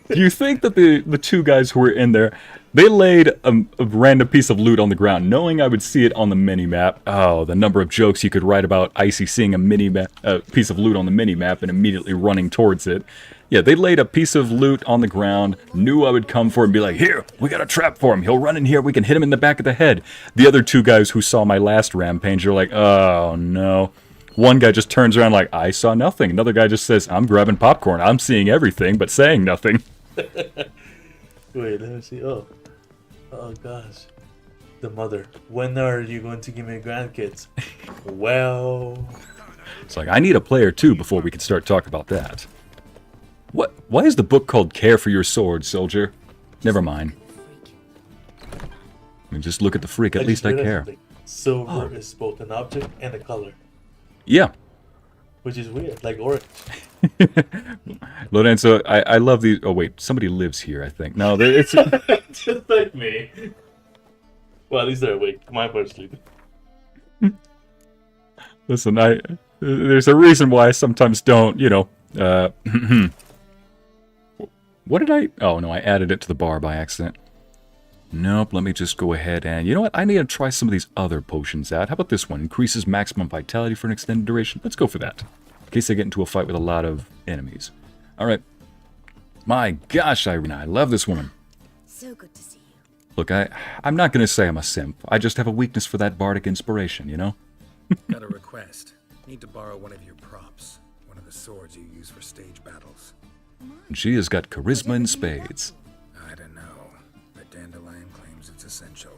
Do you think that the 2 guys who were in there, they laid a random piece of loot on the ground, knowing I would see it on the mini-map? Oh, the number of jokes you could write about Ycey seeing a piece of loot on the mini-map and immediately running towards it. Yeah, they laid a piece of loot on the ground, knew I would come for it and be like, here, we got a trap for him. He'll run in here, we can hit him in the back of the head. The other 2 guys who saw my last rampage are like, oh no. One guy just turns around like, I saw nothing. Another guy just says, I'm grabbing popcorn. I'm seeing everything, but saying nothing. Wait, let me see. Oh gosh. The mother. When are you going to give me grandkids? Well... It's like, I need a player too before we can start talking about that. What? Why is the book called Care for Your Sword, Soldier? Never mind. I mean, just look at the freak. At least I care. Silver is both an object and a color. Yeah. Which is weird, like orange. Lorenzo, I love these. Oh wait, somebody lives here, I think. No, it's just like me. Well, at least they're awake. My part's sleeping. Listen, there's a reason why I sometimes don't, you know. What did I? Oh no, I added it to the bar by accident. Nope, let me just go ahead and... You know what? I need to try some of these other potions out. How about this one? Increases maximum vitality for an extended duration. Let's go for that. In case I get into a fight with a lot of enemies. Alright. My gosh, Irene, I love this woman. So good to see you. Look, I'm not going to say I'm a simp. I just have a weakness for that bardic inspiration, you know? Got a request. Need to borrow one of your props. One of the swords you use for stage battles. And she has got charisma in spades. I don't know, but Dandelion claims it's essential.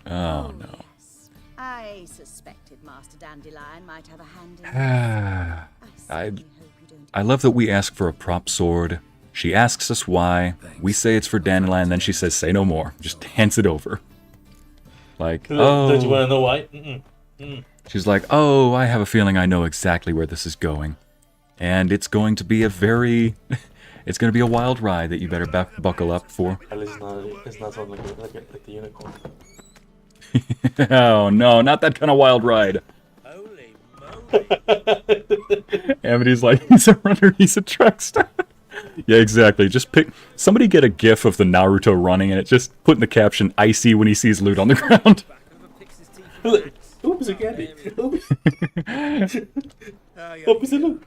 Oh, no. Yes. I suspected Master Dandelion might have a hand in I love that we ask for a prop sword. She asks us why. Thanks. We say it's for Dandelion, then she says, say no more. Just hands it over. Like, oh... Don't you want to know why? She's like, oh, I have a feeling I know exactly where this is going. And it's going to be a very... It's going to be a wild ride that you better buckle up for. At least it's not something like the unicorn. Oh, no, not that kind of wild ride. Holy moly. Amity's like, he's a runner, he's a truckster. Yeah, exactly. Just pick... Somebody get a gif of the Naruto running and it just put in the caption, Ycey when he sees loot on the ground. Oops, a candy. Oh, piece of loot.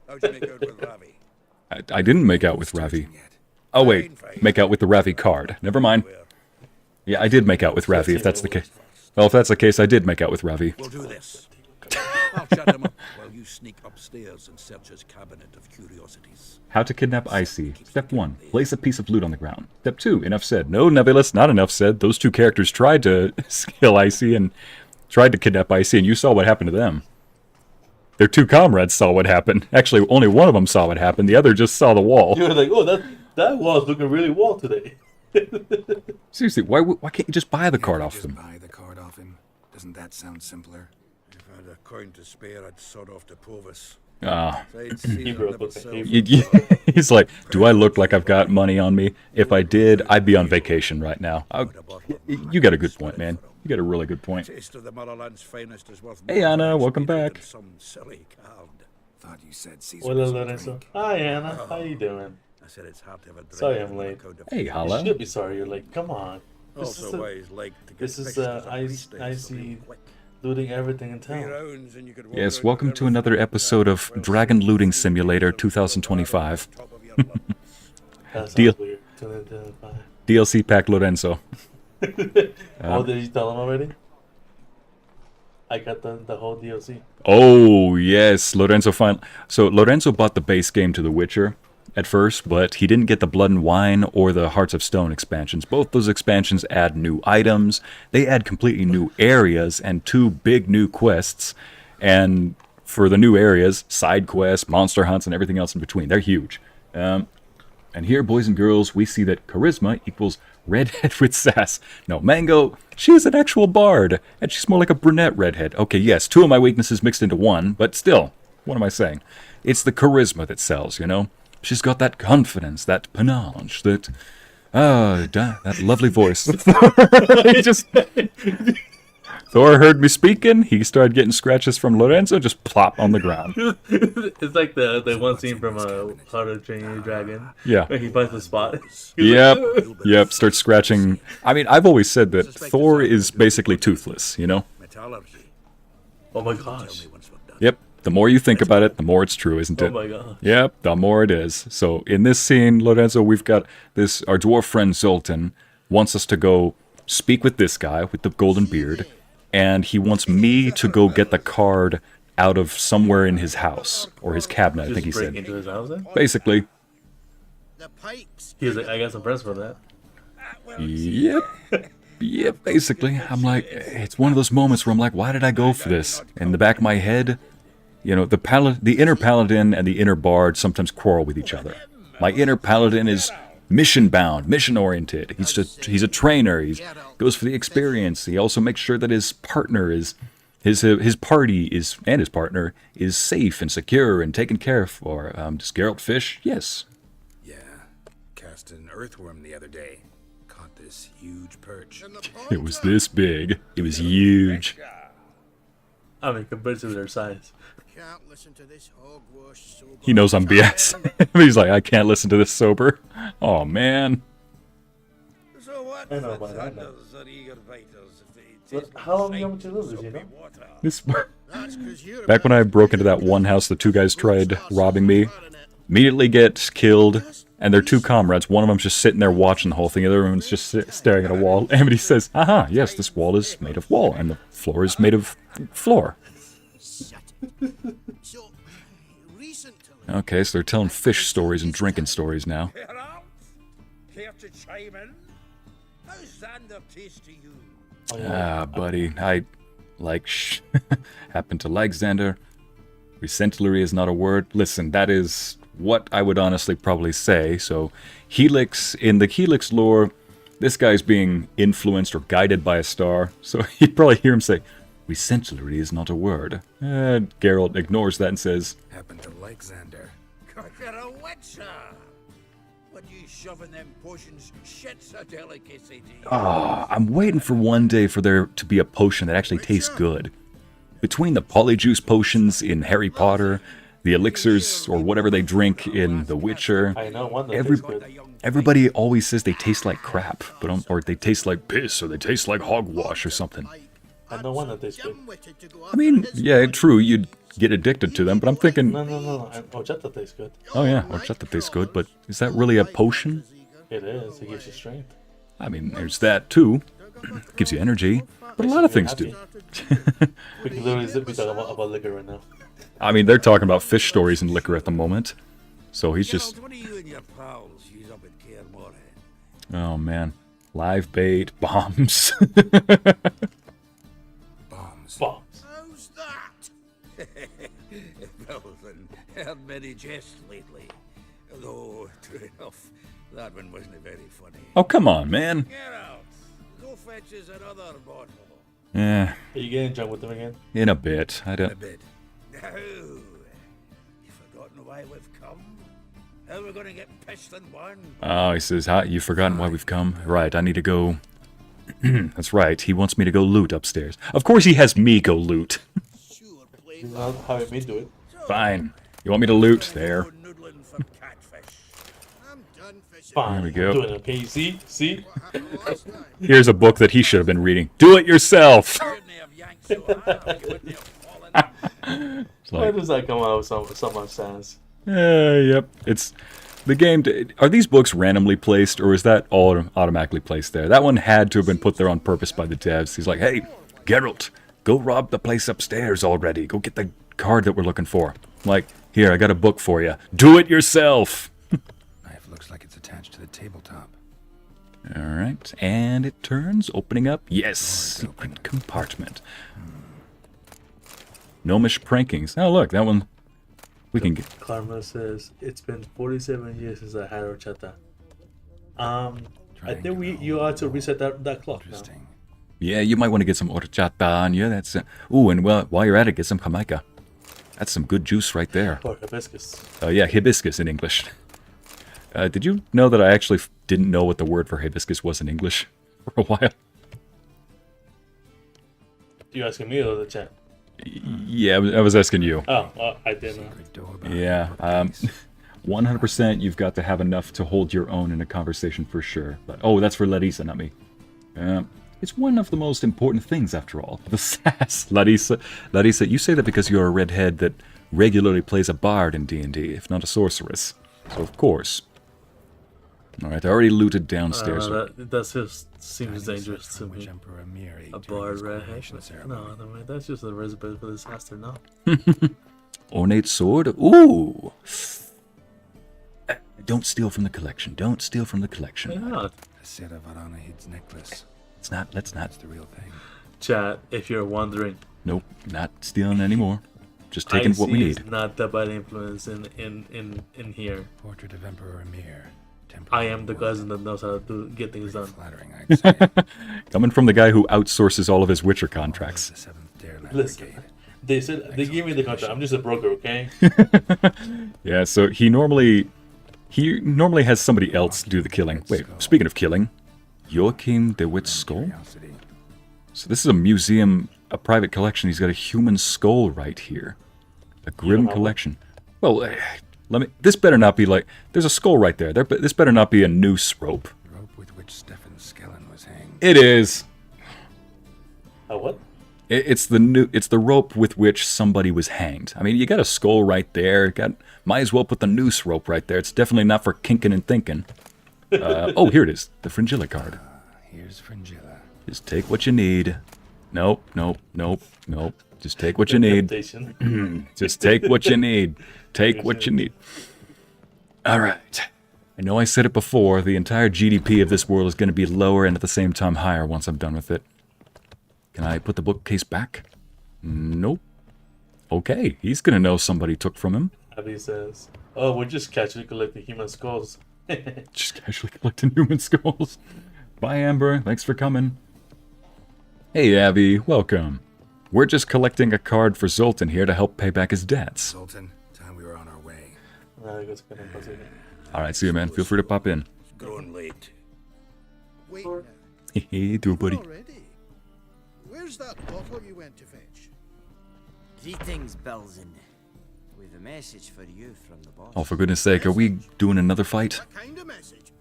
How'd you make out with Ravi? I didn't make out with Ravi. Oh, wait. Make out with the Ravi card. Never mind. Yeah, I did make out with Ravi, if that's the case. Well, if that's the case, I did make out with Ravi. We'll do this. I'll shut him up while you sneak upstairs and search his cabinet of curiosities. How to kidnap Ycey. Step 1. Place a piece of loot on the ground. Step 2. Enough said. No, Nebulous, not enough said. Those 2 characters tried to kill Ycey and tried to kidnap Ycey, and you saw what happened to them. Their 2 comrades saw what happened. Actually, only one of them saw what happened. The other just saw the wall. You were like, oh, that wall's looking really wall today. Seriously, why can't you just buy the card off them? Buy the card off him? Doesn't that sound simpler? If I had a coin to spare, I'd sod off to Provis. Ah. He's He's like, do I look like I've got money on me? If I did, I'd be on vacation right now. You got a good point, man. You got a really good point. Hey, Anna, welcome back. Some silly card. Thought you said Caesar Hola, was a Lorenzo. drink. Hi, Anna. How you doing? I said it's hard to have a drink. Sorry I'm late. Hey, You Hala. should be sorry. You're like, come on. Also, why he's like to get This is pictures of priest days Ycey, quick. looting everything in town. Rounds and you could walk Yes, around welcome with to another everything episode of well Dragon sealed, Looting sealed, Simulator sealed, 2025. top of your lungs. That sounds Deal. weird. 2025. DLC pack Lorenzo. Oh, did you tell him already? I got the whole DLC. Oh, yes, Lorenzo So Lorenzo bought the base game to The Witcher at first, but he didn't get the Blood and Wine or the Hearts of Stone expansions. Both those expansions add new items. They add completely new areas and 2 big new quests. And for the new areas, side quests, monster hunts, and everything else in between. They're huge. And here, boys and girls, we see that charisma equals redhead with sass. No, Mango, she's an actual bard, and she's more like a brunette redhead. Okay, yes, 2 of my weaknesses mixed into one, but still, what am I saying? It's the charisma that sells, you know? She's got that confidence, that panache, that... that lovely voice. He just... Thor heard me speaking, he started getting scratches from Lorenzo, just plop on the ground. It's like the one scene from How to Train Your Dragon. Yeah. Where he finds the spot. Yep, starts scratching. I mean, I've always said that Thor is basically toothless, you know? Metallurgy. Oh my gosh. Yep, the more you think about it, the more it's true, isn't it? Oh my god. Yep, the more it is. So in this scene, Lorenzo, we've got our dwarf friend Zoltan wants us to go speak with this guy with the golden beard, and he wants me to go get the card out of somewhere in his house, or his cabinet, I think he Just break said. into his house then? Basically. He's like, I got some press for that. Yep, basically. I'm like, it's one of those moments where I'm like, why did I go for this? In the back of my head, you know, the inner paladin and the inner bard sometimes quarrel with each other. My inner paladin is mission-bound, mission-oriented. He's a trainer. He goes for the experience. He also makes sure that his partner is... His party is, and his partner, is safe and secure and taken care of. Or, does Geralt fish? Yes. Yeah, cast an earthworm the other day. Caught this huge perch. It was this big. It was huge. I mean, compared to their size. Can't listen to this hogwash sober. He knows I'm BS. He's like, I can't listen to this sober. Oh, man. So what? I know about that. Sanders are eager biters if they But taste how long like you want to live, soapy you know? water. This... That's 'cause you're Back when I broke into that one house, the 2 guys tried robbing me. Immediately get killed, and their 2 comrades, one of them's just sitting there watching the whole thing, the other one's just staring at a wall. And he says, aha, yes, this wall is made of wall, and the floor is made of floor. So, recently, Okay, so they're telling fish stories and drinking stories now. Geralt, care to chime in? How's Xander taste to you? Ah, buddy, I happen to like Xander. Recentlery is not a word. Listen, that is what I would honestly probably say. So, Helix, in the Helix lore, this guy's being influenced or guided by a star. So you'd probably hear him say, Recentlery is not a word. Geralt ignores that and says, Happen to like Xander. Cause you're a witcher. When you shoving them potions, shit's a delicacy to you. I'm waiting for one day for there to be a potion that actually tastes good. Between the polyjuice potions in Harry Potter, the elixirs or whatever they drink in The Witcher, I know one that tastes good. everybody always says they taste like crap, or they taste like piss, or they taste like hogwash or something. I know one that tastes good. I mean, yeah, true, you'd get addicted to them, but I'm thinking, No. Horchata tastes good. oh yeah, horchata tastes good, but is that really a potion? It is. It gives you strength. I mean, there's that too. Gives you energy, but a lot of things do. We can literally be talking about liquor right now. I mean, they're talking about fish stories and liquor at the moment. So he's just, Geralt, what do you and your pals use up at Kaer Morhen? oh man, live bait, bombs. Bombs. Bombs. How's that? Well, then, heard many jests lately. Though, true enough, that one wasn't very funny. Oh, come on, man. Geralt, go fetch us another bottle. Yeah, Are you getting drunk with them again? in a bit. I A don't. bit. No. You forgotten why we've come? How we're gonna get pissed in one? Oh, he says, "Hi, you've forgotten why we've come? Right, I need to go." That's right. He wants me to go loot upstairs. Of course, he has me go loot. Sure, play This is how me do it. Fine. You want me to loot? There. Noodling for catfish. I'm done fishing. Fine. There we go. I'm doing it. Okay, you see? See? What happened last time? Here's a book that he should have been reading. Do it yourself. Shouldn't have yank so hard you wouldn't have fallen. Why does that come out with so much sense? Yep. It's the game. Are these books randomly placed, or is that all automatically placed there? That one had to have been put there on purpose by the devs. He's like, hey, Geralt, go rob the place upstairs already. Go get the card that we're looking for. Like, here, I got a book for you. Do it yourself. Knife looks like it's attached to the tabletop. All right, and it turns, opening up. Yes, secret compartment. Gnomish prankings. Oh, look, that one. We can get. Karma says it's been 47 years since I had horchata. I think you ought to reset that clock now. Yeah, you might want to get some horchata on you. That's ooh, and while you're at it, get some Jamaica. That's some good juice right there. Or hibiscus. Oh yeah, hibiscus in English. Did you know that I actually didn't know what the word for hibiscus was in English for a while? You asking me or the chat? Yeah, I was asking you. Oh, I didn't know. Yeah, 100% you've got to have enough to hold your own in a conversation for sure. But oh, that's for Larissa, not me. It's one of the most important things, after all. The sass. Larissa, you say that because you're a redhead that regularly plays a bard in D&D, if not a sorceress. So, of course. Alright, I already looted downstairs. That just seems dangerous to me. A bard redhead? No, that's just a recipe for disaster, no. Ornate sword? Ooh! Don't steal from the collection. Don't steal from the collection. Why not? A set of Aranahid's necklace. Let's not. That's the real thing. Chat, if you're wondering. Nope, not stealing anymore. Just taking what we need. Is not the bad influence in here. Portrait of Emperor Emir. I am the cousin that knows how to get things done. Flattering, I'd say. Coming from the guy who outsources all of his Witcher contracts. Listen, they said they gave me the contract. I'm just a broker, okay? Yeah, so he normally has somebody else do the killing. Wait, speaking of killing, Joachim de Witt's skull? So this is a museum, a private collection. He's got a human skull right here. A grim collection. Well, this better not be like, there's a skull right there. This better not be a noose rope. The rope with which Stefan Skellen was hanged. It is. A what? It's the rope with which somebody was hanged. I mean, you got a skull right there. Might as well put the noose rope right there. It's definitely not for kinking and thinking. Oh, here it is. The Fringilla card. Here's Fringilla. Just take what you need. Nope. Just take what you need. Just take what you need. Take what you need. All right. I know I said it before. The entire GDP of this world is going to be lower and at the same time higher once I'm done with it. Can I put the bookcase back? Nope. Okay, he's going to know somebody took from him. Abby says, oh, we're just casually collecting human skulls. Just casually collecting human skulls. Bye, Amber. Thanks for coming. Hey, Abby. Welcome. We're just collecting a card for Zoltan here to help pay back his debts. Zoltan, time we were on our way. All right, see you, man. Feel free to pop in. It's growing late. Wait now. Hey, do it, buddy. Already? Where's that bottle you went to fetch? Greetings, Belzen. We've a message for you from the boss. Oh, for goodness sake, are we doing another fight? What kind of message?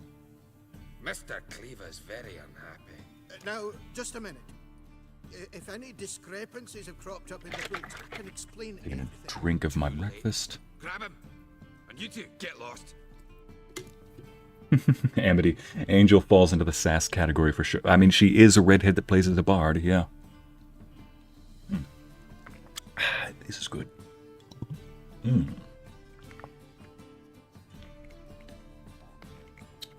Mr. Cleaver's very unhappy. Now, just a minute. If any discrepancies have cropped up in the books, I can explain Taking everything. a drink of my breakfast. Grab him, and you two get lost. Amity. Angel falls into the sass category for sure. I mean, she is a redhead that plays as a bard, yeah. This is good.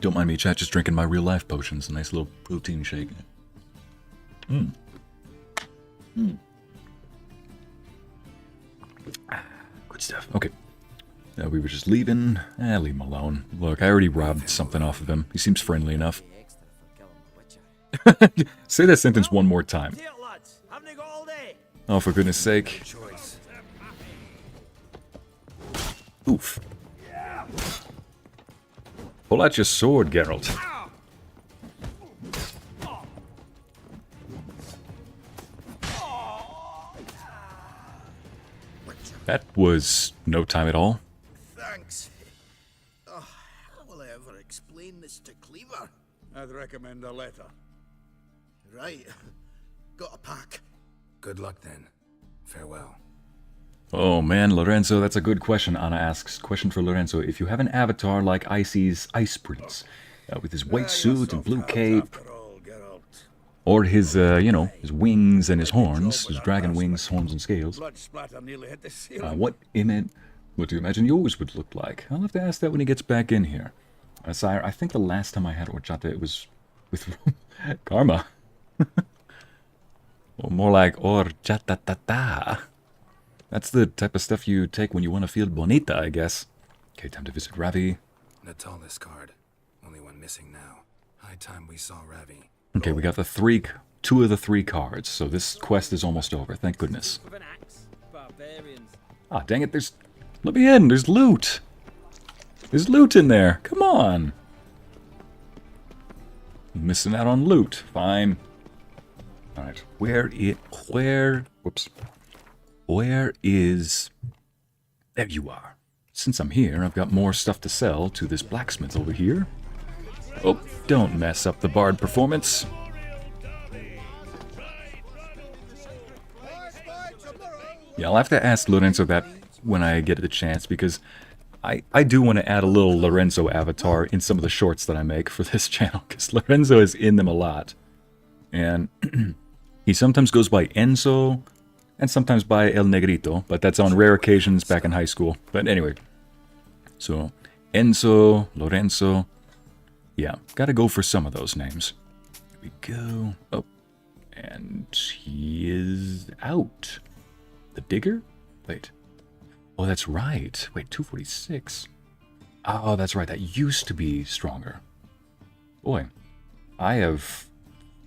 Don't mind me, chat, just drinking my real life potions. A nice little protein shake. Good stuff. Okay. We were just leaving. Leave him alone. Look, I already robbed something off of him. He seems friendly enough. Say that sentence one more time. Oh, for goodness sake. Oof. Pull out your sword, Geralt. That was no time at all. Thanks. Oh, how will I ever explain this to Cleaver? I'd recommend a letter. Right. Got a pack. Good luck then. Farewell. Oh man, Lorenzo, that's a good question. Anna asks, question for Lorenzo. If you have an avatar like Ycey's Ice Prince, with his white suit and blue cape, or his, you know, his wings and his horns, his dragon wings, horns and scales, what do you imagine yours would look like? I'll have to ask that when he gets back in here. Sire, I think the last time I had horchata, it was with Karma. Or more like horchata. That's the type of stuff you take when you want to feel bonita, I guess. Okay, time to visit Ravi. Natalis card. Only one missing now. High time we saw Ravi. Okay, we got two of the three cards, so this quest is almost over, thank goodness. Ah, dang it, let me in, there's loot! There's loot in there, come on! Missing out on loot, fine. Alright, where is... There you are. Since I'm here, I've got more stuff to sell to this blacksmith over here. Oh, don't mess up the bard performance. Yeah, I'll have to ask Lorenzo that when I get the chance, because I do want to add a little Lorenzo avatar in some of the shorts that I make for this channel, because Lorenzo is in them a lot. And he sometimes goes by Enzo, and sometimes by El Negrito, but that's on rare occasions back in high school. But anyway, so Enzo, Lorenzo, yeah, gotta go for some of those names. Here we go. Oh, and he is out. The digger? Wait. Oh, that's right. Wait, 246. Oh, that's right. That used to be stronger. Boy, I have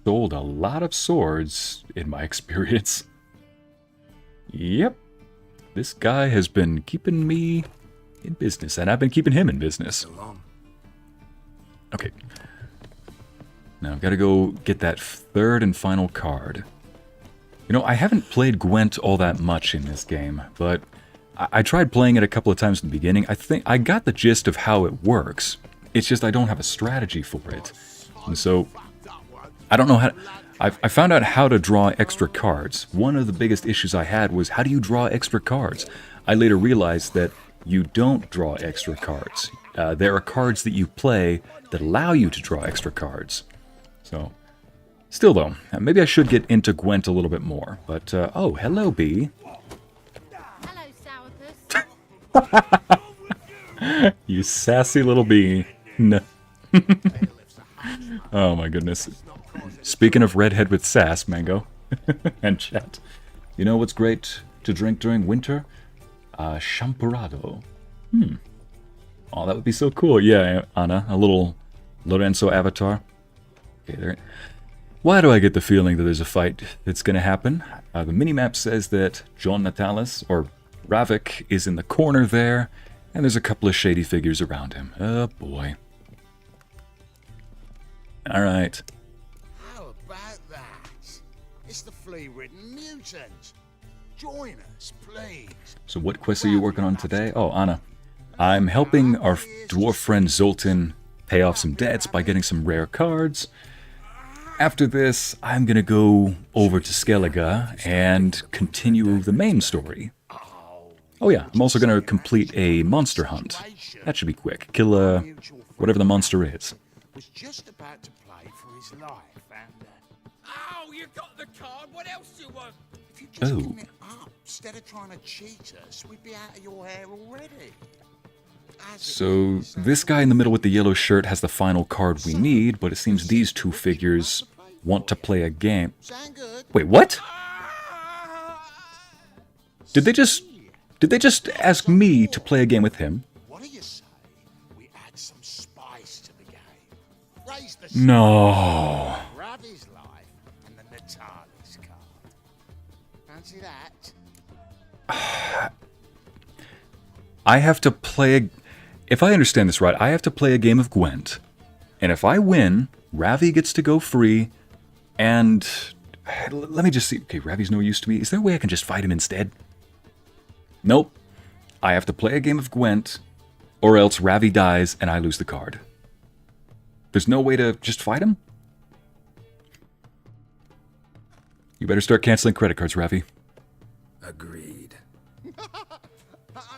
sold a lot of swords in my experience. Yep. This guy has been keeping me in business, and I've been keeping him in business. Okay. Now I've got to go get that third and final card. You know, I haven't played Gwent all that much in this game, but I tried playing it a couple of times in the beginning. I think I got the gist of how it works. It's just I don't have a strategy for it. And so, I don't know how... I found out how to draw extra cards. One of the biggest issues I had was, how do you draw extra cards? I later realized that you don't draw extra cards. There are cards that you play that allow you to draw extra cards. So, still though, maybe I should get into Gwent a little bit more. But, oh, hello, Bee. You sassy little bee. No. Oh my goodness. Speaking of redhead with sass, Mango, and chat, you know what's great to drink during winter? Champurrado. Oh, that would be so cool. Yeah, Anna, a little Lorenzo avatar. Okay, there. Why do I get the feeling that there's a fight that's going to happen? The minimap says that John Natalis, or Ravik, is in the corner there, and there's a couple of shady figures around him. Oh boy. Alright. How about that? It's the flea-ridden mutant. Join us, please. So what quest are you working on today? Oh, Anna. I'm helping our dwarf friend Zoltan pay off some debts by getting some rare cards. After this, I'm gonna go over to Skellige and continue the main story. Oh yeah, I'm also gonna complete a monster hunt. That should be quick. Kill, whatever the monster is. Was just about to play for his life, and Oh, you got the card. What else do you want? if you just give it up instead of trying to cheat us, we'd be out of your hair already. So, this guy in the middle with the yellow shirt has the final card we need, but it seems these two figures want to play a game. Wait, what? Did they just ask me to play a game with him? What do you say? We add some spice to the game. Raise the No. Ravi's life and the Natalis card. Fancy that? I have to play if I understand this right, I have to play a game of Gwent. And if I win, Ravi gets to go free, and let me just see. Okay, Ravi's no use to me. Is there a way I can just fight him instead? Nope. I have to play a game of Gwent, or else Ravi dies and I lose the card. There's no way to just fight him? You better start canceling credit cards, Ravi. Agreed. And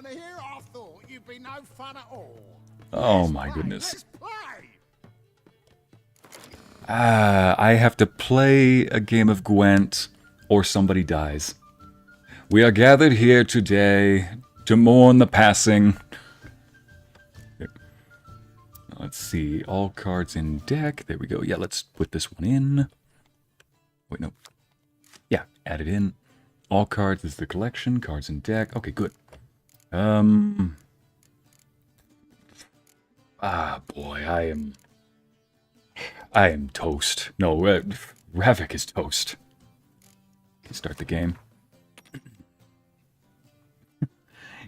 here I thought you'd be no fun at all. Oh my goodness. Let's play. I have to play a game of Gwent or somebody dies. We are gathered here today to mourn the passing. Let's see, all cards in deck. There we go. Yeah, let's put this one in. Wait, no. Yeah, add it in. All cards is the collection. Cards in deck. Okay, good. Ah, boy, I am toast. No, Ravik is toast. Can start the game.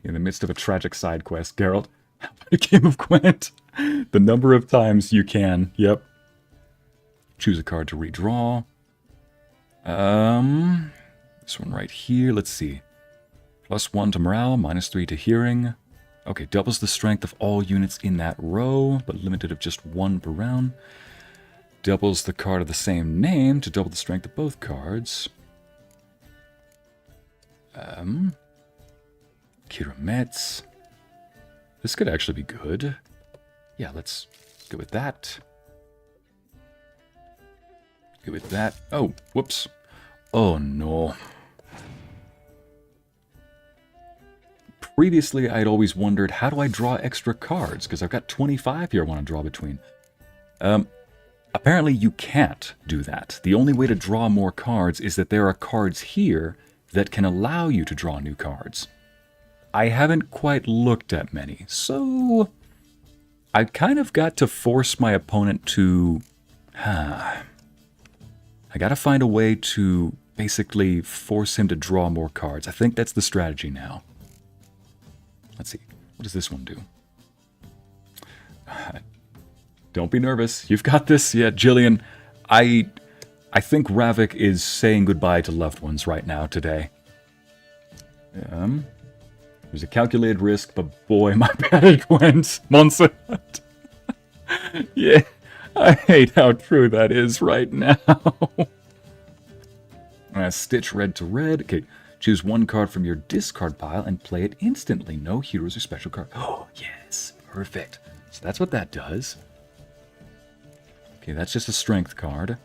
In the midst of a tragic side quest, Geralt, how about a game of Gwent? The number of times you can. Yep. Choose a card to redraw. This one right here. Let's see. +1 to morale, -3 to hearing. Okay, doubles the strength of all units in that row, but limited of just 1 per round. Doubles the card of the same name to double the strength of both cards. Keira Metz. This could actually be good. Yeah, let's go with that. Go with that. Oh, whoops. Oh, no. Previously, I'd always wondered, how do I draw extra cards? Because I've got 25 here I want to draw between. Apparently, you can't do that. The only way to draw more cards is that there are cards here that can allow you to draw new cards. I haven't quite looked at many, so I kind of got to force my opponent to... I gotta find a way to basically force him to draw more cards. I think that's the strategy now. Let's see. What does this one do? Don't be nervous. You've got this. Yeah, Jillian. I think Ravik is saying goodbye to loved ones right now today. There's a calculated risk, but boy, my bad it went. Montserrat. Yeah, I hate how true that is right now. Stitch red to red. Okay, choose one card from your discard pile and play it instantly. No heroes or special card. Oh, yes. Perfect. So that's what that does. Okay, that's just a strength card.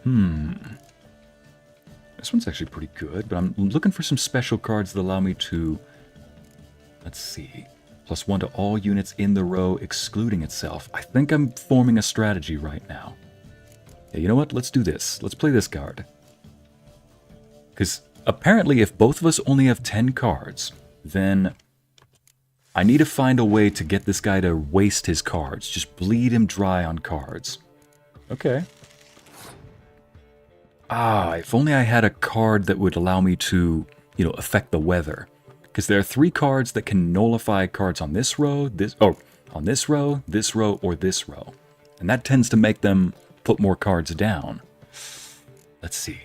This one's actually pretty good, but I'm looking for some special cards that allow me to... Let's see. +1 to all units in the row, excluding itself. I think I'm forming a strategy right now. Yeah, you know what? Let's do this. Let's play this card. Because apparently if both of us only have 10 cards, then I need to find a way to get this guy to waste his cards. Just bleed him dry on cards. Okay. If only I had a card that would allow me to, affect the weather. Because there are 3 cards that can nullify cards on this row, on this row, this row, or this row. And that tends to make them put more cards down. Let's see.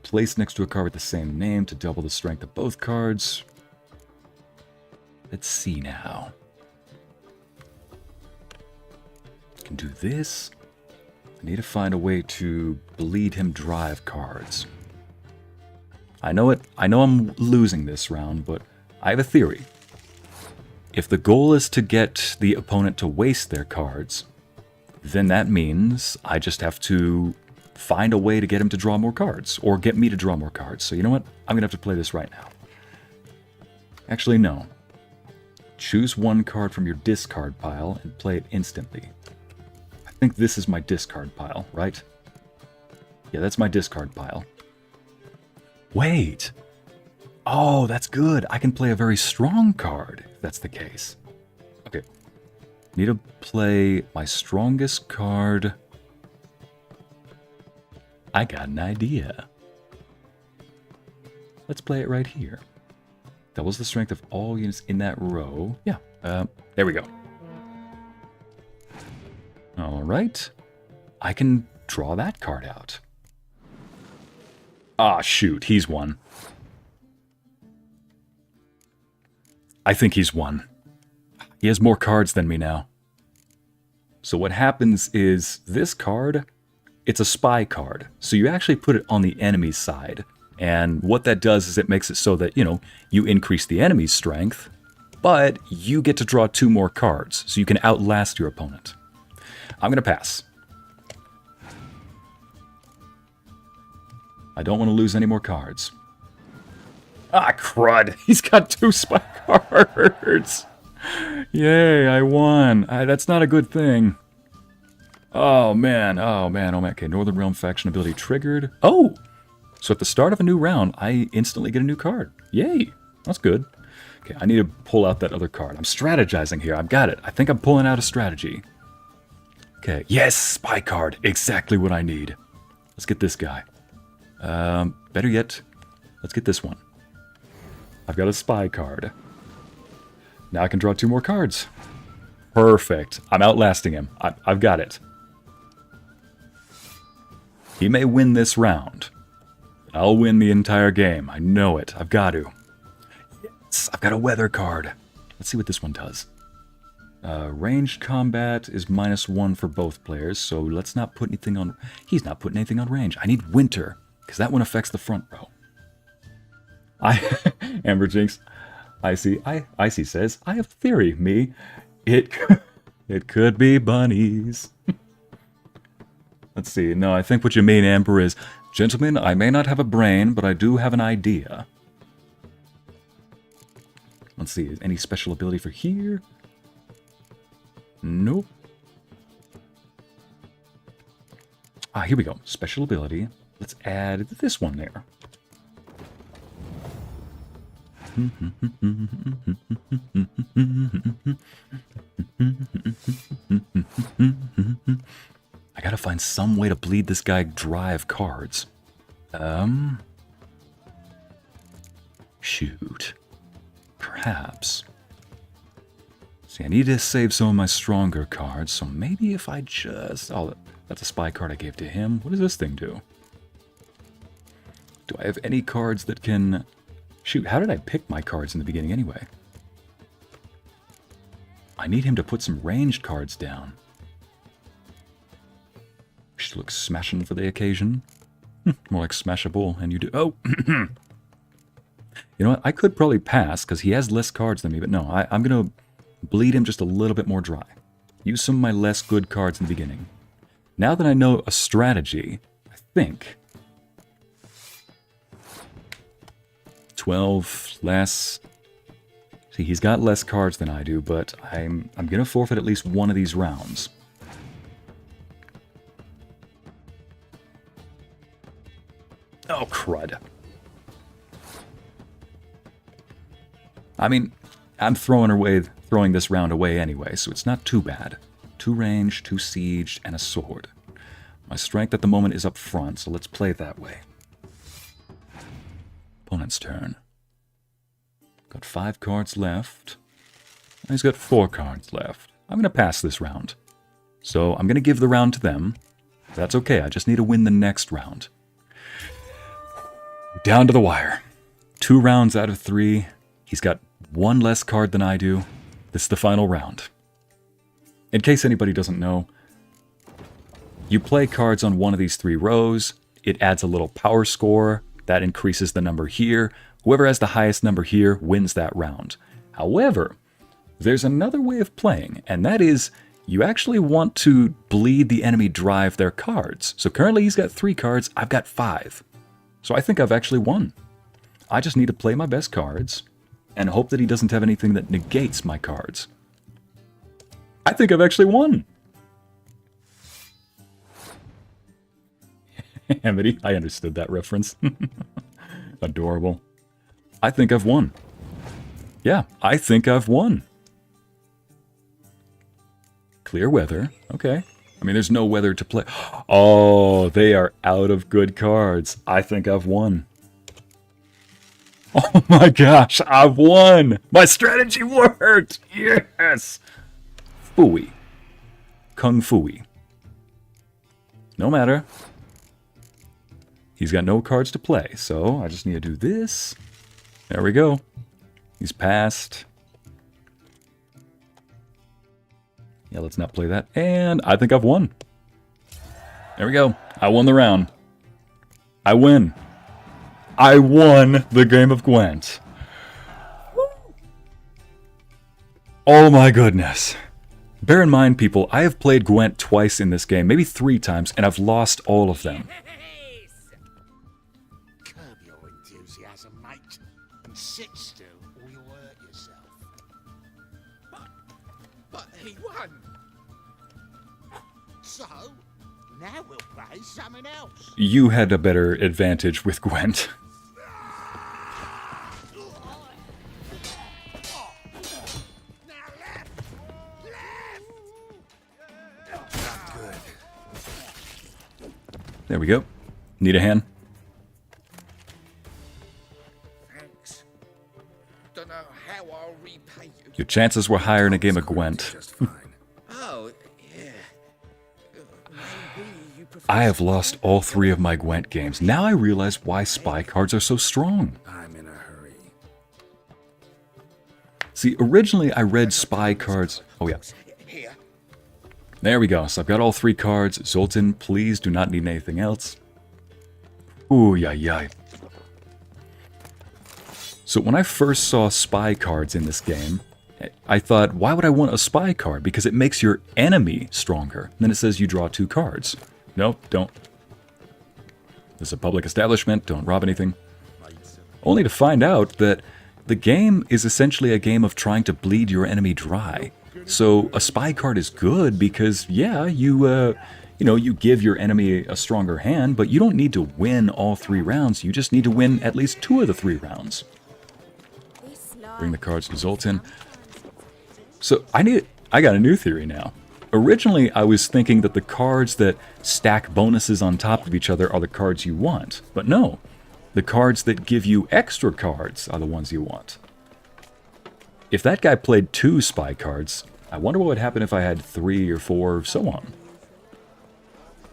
Place next to a card with the same name to double the strength of both cards. Let's see now. Can do this. I need to find a way to bleed him dry of cards. I know I'm losing this round, but I have a theory. If the goal is to get the opponent to waste their cards, then that means I just have to find a way to get him to draw more cards, or get me to draw more cards. So you know what? I'm going to have to play this right now. Actually, no. Choose one card from your discard pile and play it instantly. I think this is my discard pile, right? Yeah, that's my discard pile. Wait! Oh, that's good. I can play a very strong card, if that's the case. Okay. Need to play my strongest card. I got an idea. Let's play it right here. Doubles the strength of all units in that row. Yeah, there we go. Alright. I can draw that card out. Ah, shoot, he's won. I think he's won. He has more cards than me now. So what happens is this card it's a spy card. So you actually put it on the enemy's side. And what that does is it makes it so that, you increase the enemy's strength, but you get to draw 2 more cards, so you can outlast your opponent. I'm going to pass. I don't want to lose any more cards. Ah, crud. He's got 2 spy cards. Yay, I won. That's not a good thing. Oh, man. Oh, man. Okay, Northern Realm faction ability triggered. Oh! So at the start of a new round, I instantly get a new card. Yay! That's good. Okay, I need to pull out that other card. I'm strategizing here. I've got it. I think I'm pulling out a strategy. Okay, yes! Spy card. Exactly what I need. Let's get this guy. Better yet, let's get this one. I've got a spy card. Now I can draw 2 more cards. Perfect. I'm outlasting him. I've got it. He may win this round. I'll win the entire game. I know it. I've got to. Yes, I've got a weather card. Let's see what this one does. Ranged combat is -1 for both players, so let's not put anything on... He's not putting anything on range. I need winter, because that one affects the front row. Amber Jinx, Ycey says, I have a theory, me. It could be bunnies. Let's see. No, I think what you mean, Amber, is, gentlemen, I may not have a brain, but I do have an idea. Let's see. Any special ability for here? Nope. Ah, here we go. Special ability. Let's add this one there. I gotta find some way to bleed this guy drive cards. Shoot. Perhaps. See, I need to save some of my stronger cards, so maybe if I just... Oh, that's a spy card I gave to him. What does this thing do? Do I have any cards that can... Shoot, how did I pick my cards in the beginning anyway? I need him to put some ranged cards down. She looks smashing for the occasion. More like smashable, and you do... Oh! You know what? I could probably pass, because he has less cards than me, but no, I'm going to bleed him just a little bit more dry. Use some of my less good cards in the beginning. Now that I know a strategy, I think... 12 less... See, he's got less cards than I do, but I'm going to forfeit at least one of these rounds. Oh, crud. I mean, I'm throwing this round away anyway, so it's not too bad. 2 range, 2 siege, and a sword. My strength at the moment is up front, so let's play it that way. Opponent's turn. Got 5 cards left. He's got 4 cards left. I'm going to pass this round. So I'm going to give the round to them. That's okay, I just need to win the next round. Down to the wire. 2 rounds out of 3. He's got 1 less card than I do. This is the final round. In case anybody doesn't know, you play cards on one of these 3 rows. It adds a little power score. That increases the number here. Whoever has the highest number here wins that round. However, there's another way of playing, and that is you actually want to bleed the enemy drive their cards. So currently he's got 3 cards, I've got 5. So I think I've actually won. I just need to play my best cards and hope that he doesn't have anything that negates my cards. I think I've actually won. Amity, I understood that reference. Adorable. I think I've won. Yeah, I think I've won. Clear weather. Okay. I mean, there's no weather to play. Oh, they are out of good cards. I think I've won. Oh my gosh, I've won! My strategy worked! Yes! Fooey. Kung Fooey. No matter. He's got no cards to play, so I just need to do this. There we go. He's passed. Yeah, let's not play that. And I think I've won. There we go. I won the round. I win. I won the game of Gwent. Oh my goodness. Bear in mind, people, I have played Gwent twice in this game, maybe 3 times, and I've lost all of them. Curb your enthusiasm, mate, and sit still or you'll hurt yourself. But he won. So, now we'll play something else. You had a better advantage with Gwent. There we go. Need a hand? Thanks. Don't know how I'll repay you. Your chances were higher in a game of Gwent. Oh, yeah. I have lost all 3 of my Gwent games. Now I realize why spy cards are so strong. I'm in a hurry. See, originally I read spy cards... Oh yeah. Here. There we go. So I've got all 3 cards. Zoltan, please do not need anything else. Ooh, yay. So when I first saw spy cards in this game, I thought, why would I want a spy card? Because it makes your enemy stronger. Then it says you draw 2 cards. Nope, don't. This is a public establishment. Don't rob anything. Only to find out that the game is essentially a game of trying to bleed your enemy dry. So a spy card is good because, yeah, you give your enemy a stronger hand, but you don't need to win all 3 rounds. You just need to win at least 2 of the 3 rounds. Bring the cards to Zoltan. So I got a new theory now. Originally, I was thinking that the cards that stack bonuses on top of each other are the cards you want. But no, the cards that give you extra cards are the ones you want. If that guy played 2 spy cards, I wonder what would happen if I had 3 or 4 or so on.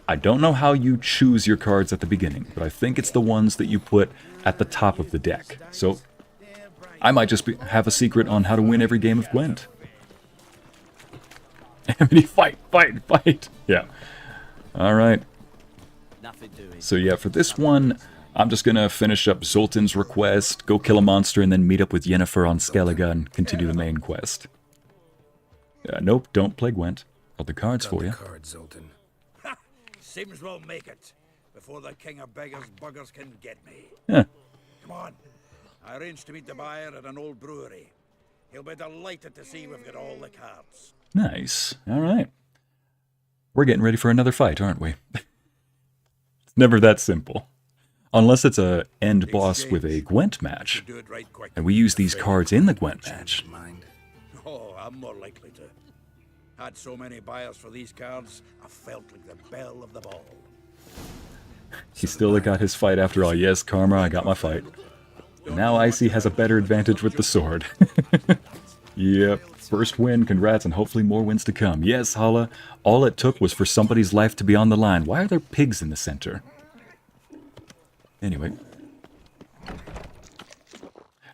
I don't know how you choose your cards at the beginning, but I think it's the ones that you put at the top of the deck. So I might just have a secret on how to win every game of Gwent. Amity, fight! Yeah. Alright. So yeah, for this one, I'm just gonna finish up Zoltan's request, go kill a monster, and then meet up with Yennefer on Skellige and continue the main quest. Nope, don't play Gwent. Got the cards for you. Zoltan. Seems we'll make it before the king of beggars buggers can get me. Yeah. Come on. I arranged to meet the buyer at an old brewery. He'll be delighted to see we've got all the cards. Nice. Alright. We're getting ready for another fight, aren't we? It's never that simple. Unless it's a end boss with a Gwent match. And we use these cards in the Gwent match. Oh, I'm more likely to. Had so many buyers for these cards, I felt like the belle of the ball. He still got his fight after all. Yes, Karma, I got my fight. Now Ycey has a better advantage with the sword. Yep. First win, congrats, and hopefully more wins to come. Yes, Hala, all it took was for somebody's life to be on the line. Why are there pigs in the center? Anyway.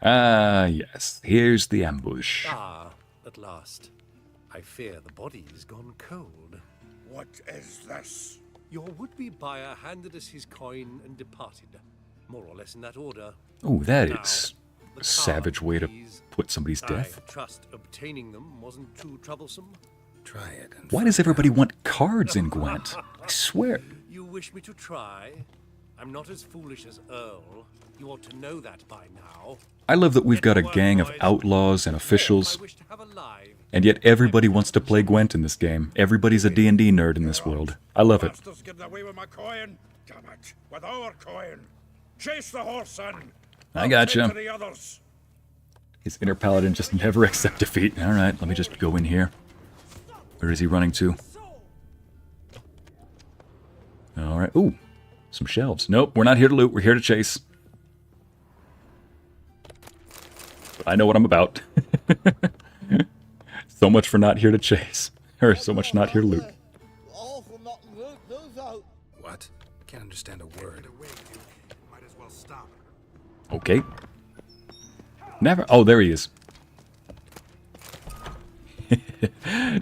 Yes. Here's the ambush. Ah, at last. I fear the body's gone cold. What is this? Your would-be buyer handed us his coin and departed. More or less in that order. Oh, that is a savage way to put somebody's death. I trust obtaining them wasn't too troublesome. Try it. Why does everybody want cards in Gwent? I swear. You wish me to try? I'm not as foolish as Earl. You ought to know that by now. I love that we've got a gang of outlaws and officials, and yet everybody wants to play Gwent in this game. Everybody's a D&D nerd in this world. I love it. Getting away with my coin. Damn it, with our coin. Chase the horse, son. I gotcha. The others. His inner paladin just never accept defeat. Alright, let me just go in here. Where is he running to? Alright, ooh. Some shelves. Nope, we're not here to loot, we're here to chase. But I know what I'm about. So much for not here to chase. Or so much not here to loot. What? Can't understand a word. Okay. Never. Oh, there he is.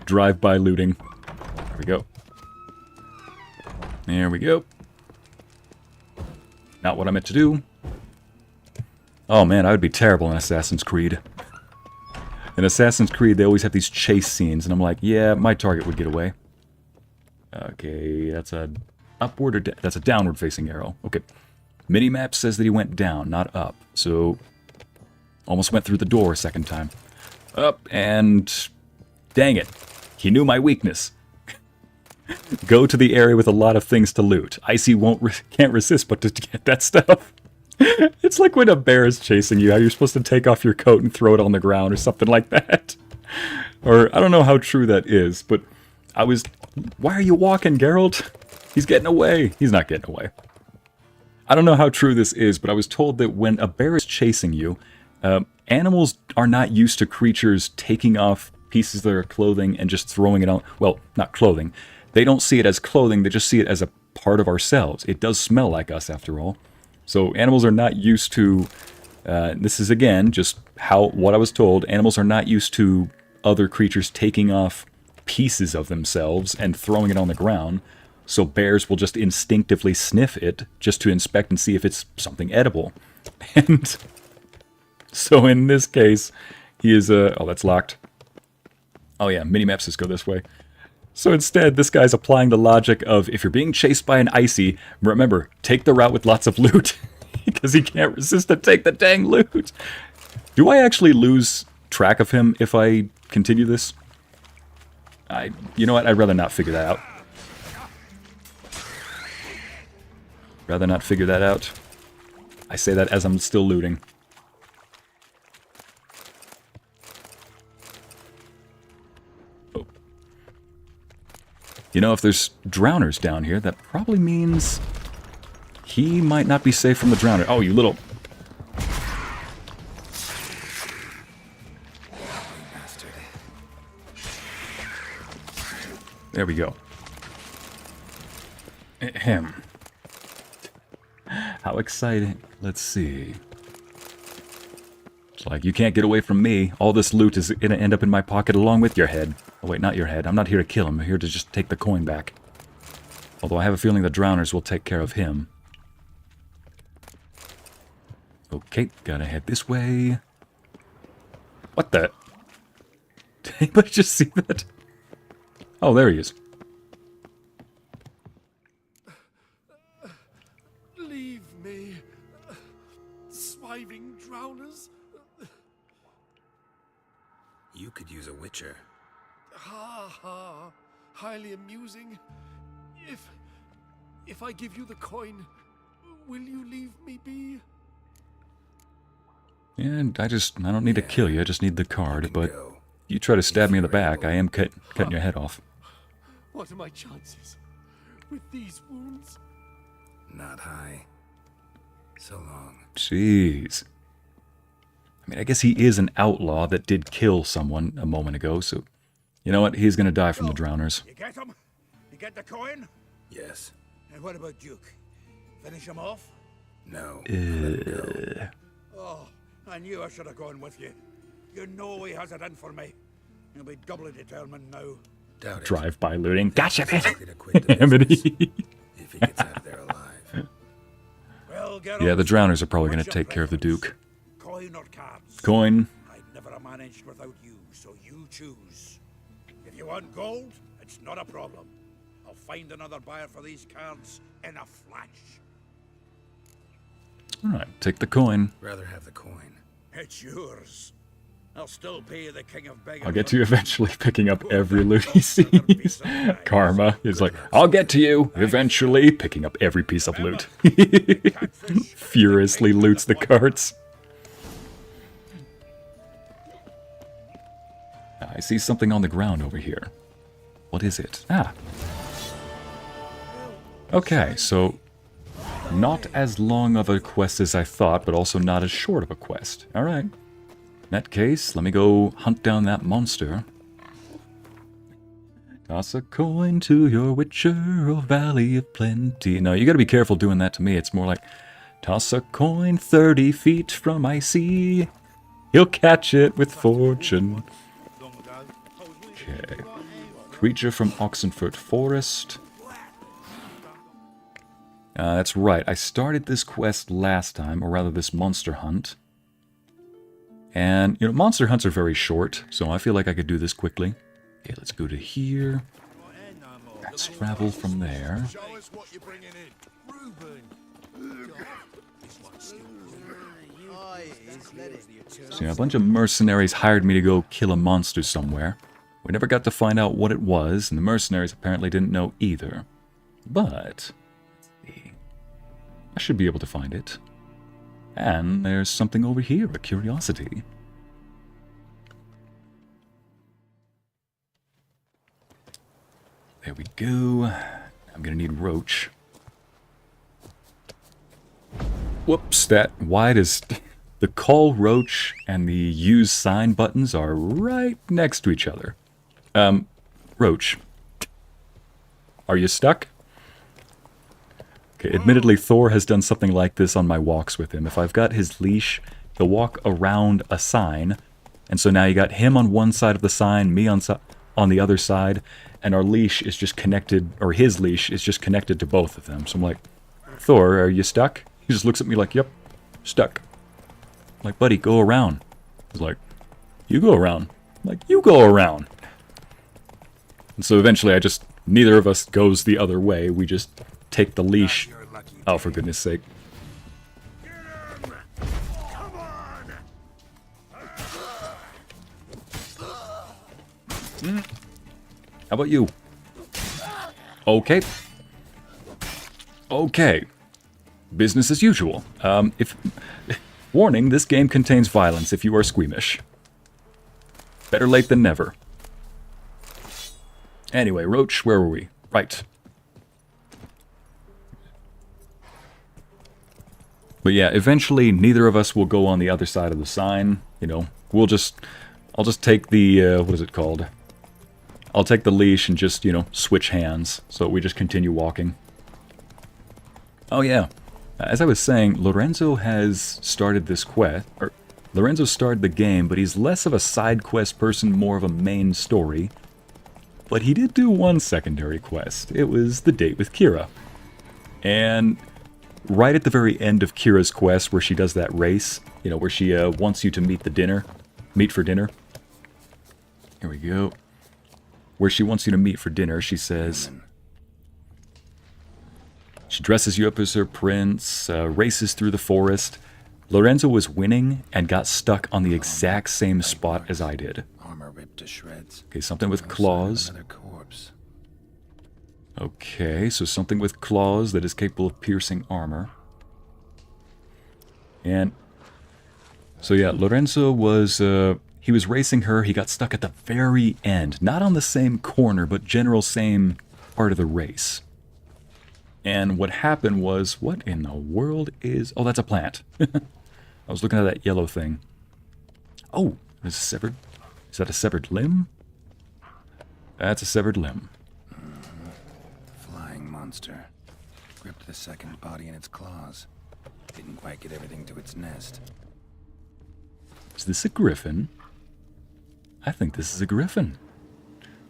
Drive-by looting. There we go. There we go. Not what I meant to do. Oh man, I would be terrible in Assassin's Creed. In Assassin's Creed, they always have these chase scenes, and I'm like, yeah, my target would get away. Okay, that's a upward or that's a downward facing arrow. Okay. Minimap says that he went down, not up. So, almost went through the door a second time. Up, and dang it. He knew my weakness. Go to the area with a lot of things to loot. Ycey can't resist but to get that stuff. It's like when a bear is chasing you, how you're supposed to take off your coat and throw it on the ground or something like that. Or, I don't know how true that is, but I was... Why are you walking, Geralt? He's getting away. He's not getting away. I don't know how true this is, but I was told that when a bear is chasing you, animals are not used to creatures taking off pieces of their clothing and just throwing it on... Well, not clothing. They don't see it as clothing, they just see it as a part of ourselves. It does smell like us, after all. So animals are not used to... this is, again, just what I was told. Animals are not used to other creatures taking off pieces of themselves and throwing it on the ground. So bears will just instinctively sniff it just to inspect and see if it's something edible. And so in this case, he is... oh, that's locked. Oh yeah, minimap says go this way. So instead, this guy's applying the logic of, if you're being chased by an Ycey, remember, take the route with lots of loot. Because he can't resist to take the dang loot. Do I actually lose track of him if I continue this? You know what, I'd rather not figure that out. Rather not figure that out. I say that as I'm still looting. You know, if there's drowners down here, that probably means he might not be safe from the drowner. Oh, you little... There we go. Ahem. How exciting. Let's see. It's like, you can't get away from me. All this loot is gonna end up in my pocket along with your head. Oh wait, not your head. I'm not here to kill him. I'm here to just take the coin back. Although I have a feeling the drowners will take care of him. Okay, gotta head this way. What the? Did anybody just see that? Oh, there he is. Leave me, swiving drowners. You could use a witcher. Ha ha, highly amusing. If I give you the coin, will you leave me be? And I don't need to kill you, I just need the card, but if you try to stab me in the back, I am cutting your head off. What are my chances with these wounds? Not high. So long. Jeez. I mean, I guess he is an outlaw that did kill someone a moment ago, so... You know what? He's gonna die from the drowners. You get him? You get the coin? Yes. And what about Duke? Finish him off? No. Oh, I knew I should have gone with you. You know he has it in for me. He'll be doubly determined now. Drive-by looting. Gotcha, bitch! If he gets out of there alive. Well, yeah, the drowners are probably gonna take care of the Duke. Coin or cards? Coin. I'd never have managed without you, so you choose. If you want gold, it's not a problem. I'll find another buyer for these cards in a flash. Alright, take the coin. Rather have the coin. It's yours. I'll still pay the king of beggars. I'll get to you eventually, picking up every loot he sees. Karma is like, I'll get to you eventually, picking up every piece of loot. Furiously loots the carts. I see something on the ground over here. What is it? Ah. Okay, so not as long of a quest as I thought, but also not as short of a quest. Alright. In that case, let me go hunt down that monster. Toss a coin to your witcher, or valley of plenty. No, you gotta be careful doing that to me. It's more like, toss a coin 30 feet from Ycey. He'll catch it with fortune. Okay. Creature from Oxenfurt Forest. That's right, I started this quest last time, or rather this monster hunt. And, you know, monster hunts are very short, so I feel like I could do this quickly. Okay, let's go to here. Let's travel from there. So, yeah, a bunch of mercenaries hired me to go kill a monster somewhere. We never got to find out what it was, and the mercenaries apparently didn't know either. But I should be able to find it. And there's something over here, a curiosity. There we go. I'm gonna need roach. Whoops, why does... The call roach and the use sign buttons are right next to each other. Roach. Are you stuck? Okay, admittedly, Thor has done something like this on my walks with him. If I've got his leash, he'll walk around a sign, and so now you got him on one side of the sign, me on the other side, and our leash is just connected, or his leash is just connected to both of them. So I'm like, Thor, are you stuck? He just looks at me like, yep, stuck. I'm like, buddy, go around. He's like, you go around. I'm like, you go around. And so eventually neither of us goes the other way. We just take the leash. Oh, for goodness sake. How about you? Okay. Okay. Business as usual. Warning, this game contains violence if you are squeamish. Better late than never. Anyway, Roach, where were we? Right. But yeah, eventually neither of us will go on the other side of the sign. You know, I'll just take the, what is it called? I'll take the leash and just, you know, switch hands. So we just continue walking. Oh yeah. As I was saying, Lorenzo has started this quest, or Lorenzo started the game, but he's less of a side quest person, more of a main story. But he did do one secondary quest. It was the date with Keira. And right at the very end of Kira's quest, where she does that race, you know, where she wants you to meet for dinner. Here we go. Where she wants you to meet for dinner, she says... She dresses you up as her prince, races through the forest. Lorenzo was winning and got stuck on the exact same spot as I did. Armor ripped to shreds. Okay, something with claws. Okay, so something with claws that is capable of piercing armor. And so yeah, Lorenzo was he was racing her. He got stuck at the very end, not on the same corner, but general same part of the race. And what happened was, what in the world is... Oh, that's a plant. I was looking at that yellow thing. Oh, is that a severed limb? That's a severed limb. Flying monster. Gripped the second body in its claws. Didn't quite get everything to its nest. Is this a griffin? I think this is a griffin.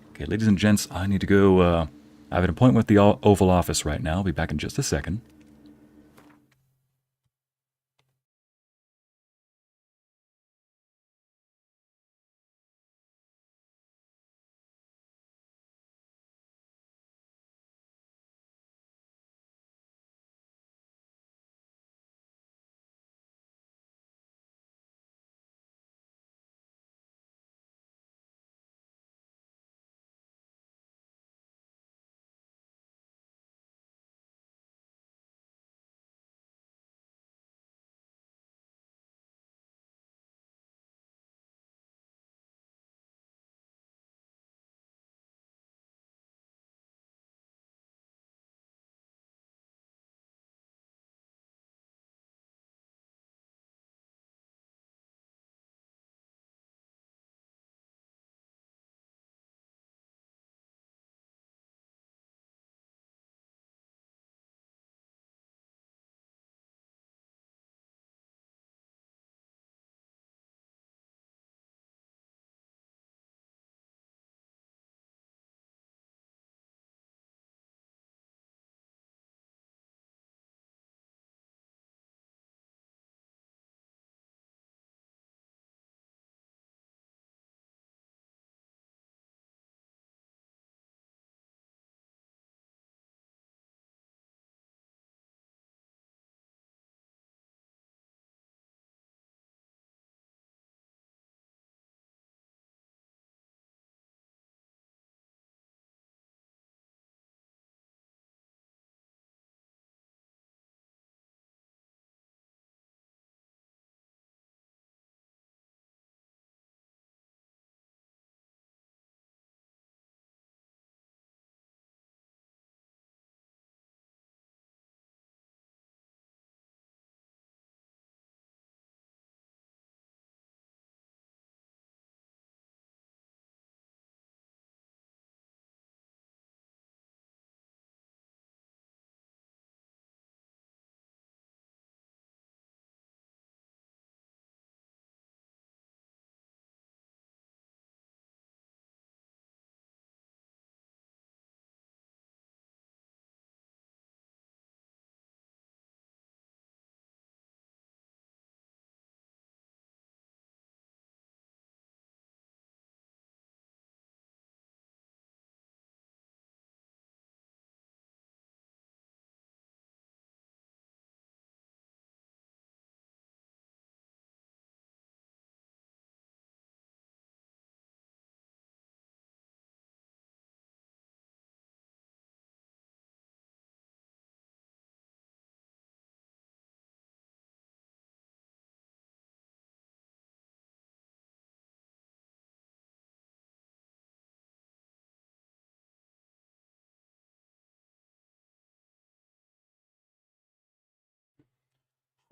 Okay, ladies and gents, I need to go... I have an appointment with the Oval Office right now. I'll be back in just a second.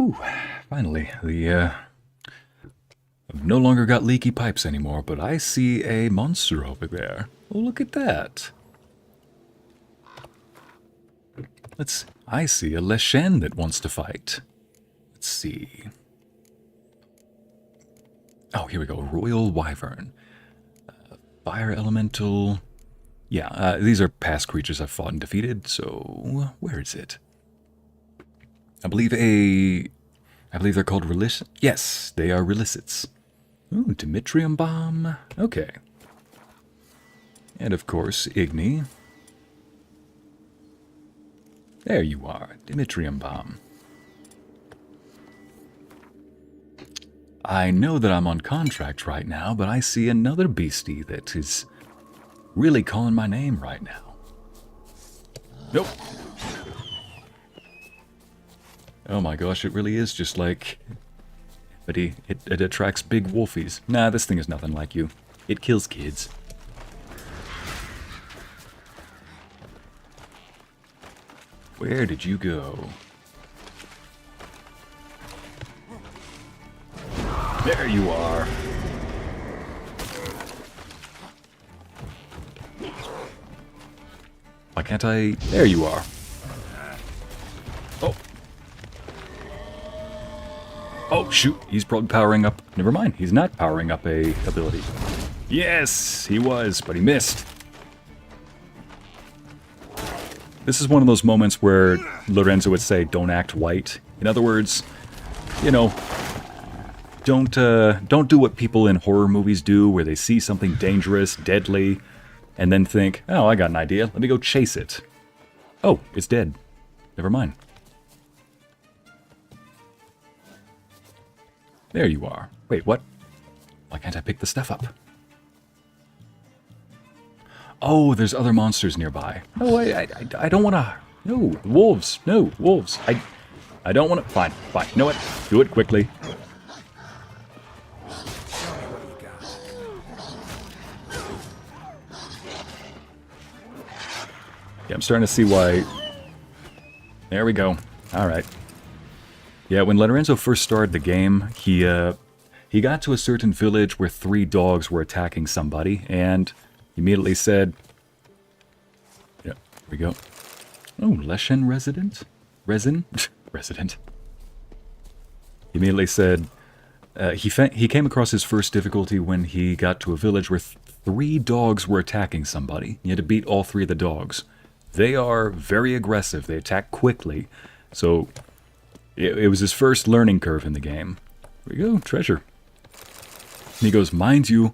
Whew, finally, I've no longer got leaky pipes anymore, but I see a monster over there. Oh, look at that. I see a Leshen that wants to fight. Let's see. Oh, here we go. Royal Wyvern. Fire Elemental. Yeah, these are past creatures I've fought and defeated, so where is it? I believe they're called Relicits. Yes, they are Relicits. Ooh, Dimitrium Bomb. Okay. And of course, Igni. There you are, Dimitrium Bomb. I know that I'm on contract right now, but I see another beastie that is really calling my name right now. Nope. Oh my gosh, it really is just like... But it attracts big wolfies. Nah, this thing is nothing like you. It kills kids. Where did you go? There you are. Why can't I... There you are. Oh. Oh, shoot. He's probably powering up... Never mind. He's not powering up a ability. Yes, he was, but he missed. This is one of those moments where Lorenzo would say, don't act white. In other words, you know, don't do what people in horror movies do, where they see something dangerous, deadly, and then think, oh, I got an idea. Let me go chase it. Oh, it's dead. Never mind. There you are. Wait, what? Why can't I pick the stuff up? Oh, there's other monsters nearby. No, I don't want to... No, wolves. No, wolves. I don't want to... Fine, fine. You know what? Do it quickly. Yeah, I'm starting to see why... There we go. Alright. Yeah, when Lorenzo first started the game, he got to a certain village where 3 dogs were attacking somebody, and he immediately said... Yeah, here we go. Oh, Leshen resident? Resin? Resident. He immediately said... he came across his first difficulty when he got to a village where 3 dogs were attacking somebody. He had to beat all 3 of the dogs. They are very aggressive. They attack quickly. So, it was his first learning curve in the game. Here we go, treasure. And he goes, mind you,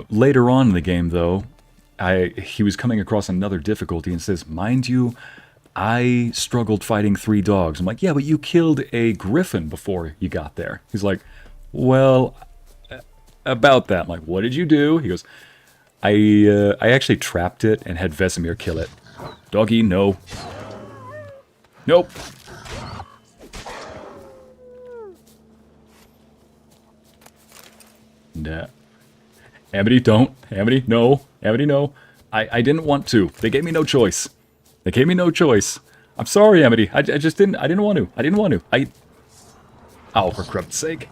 later on in the game, though, he was coming across another difficulty and says, mind you, I struggled fighting 3 dogs. I'm like, yeah, but you killed a griffin before you got there. He's like, well, about that. I'm like, what did you do? He goes, I actually trapped it and had Vesemir kill it. Doggy, no. Nope. Nah. Amity, don't. Amity, no. Amity, no. I didn't want to. They gave me no choice. They gave me no choice. I'm sorry, Amity. I just didn't. I didn't want to. I didn't want to. Oh, for crap's sake.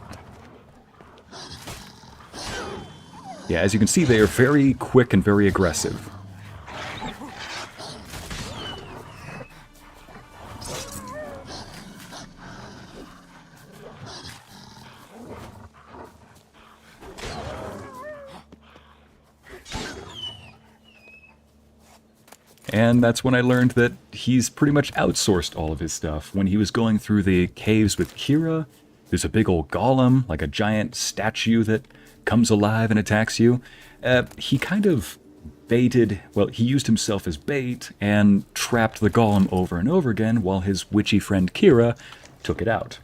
Yeah, as you can see, they are very quick and very aggressive. And that's when I learned that he's pretty much outsourced all of his stuff. When he was going through the caves with Keira, there's a big old golem, like a giant statue that comes alive and attacks you. He kind of baited, well, he used himself as bait and trapped the golem over and over again while his witchy friend Keira took it out.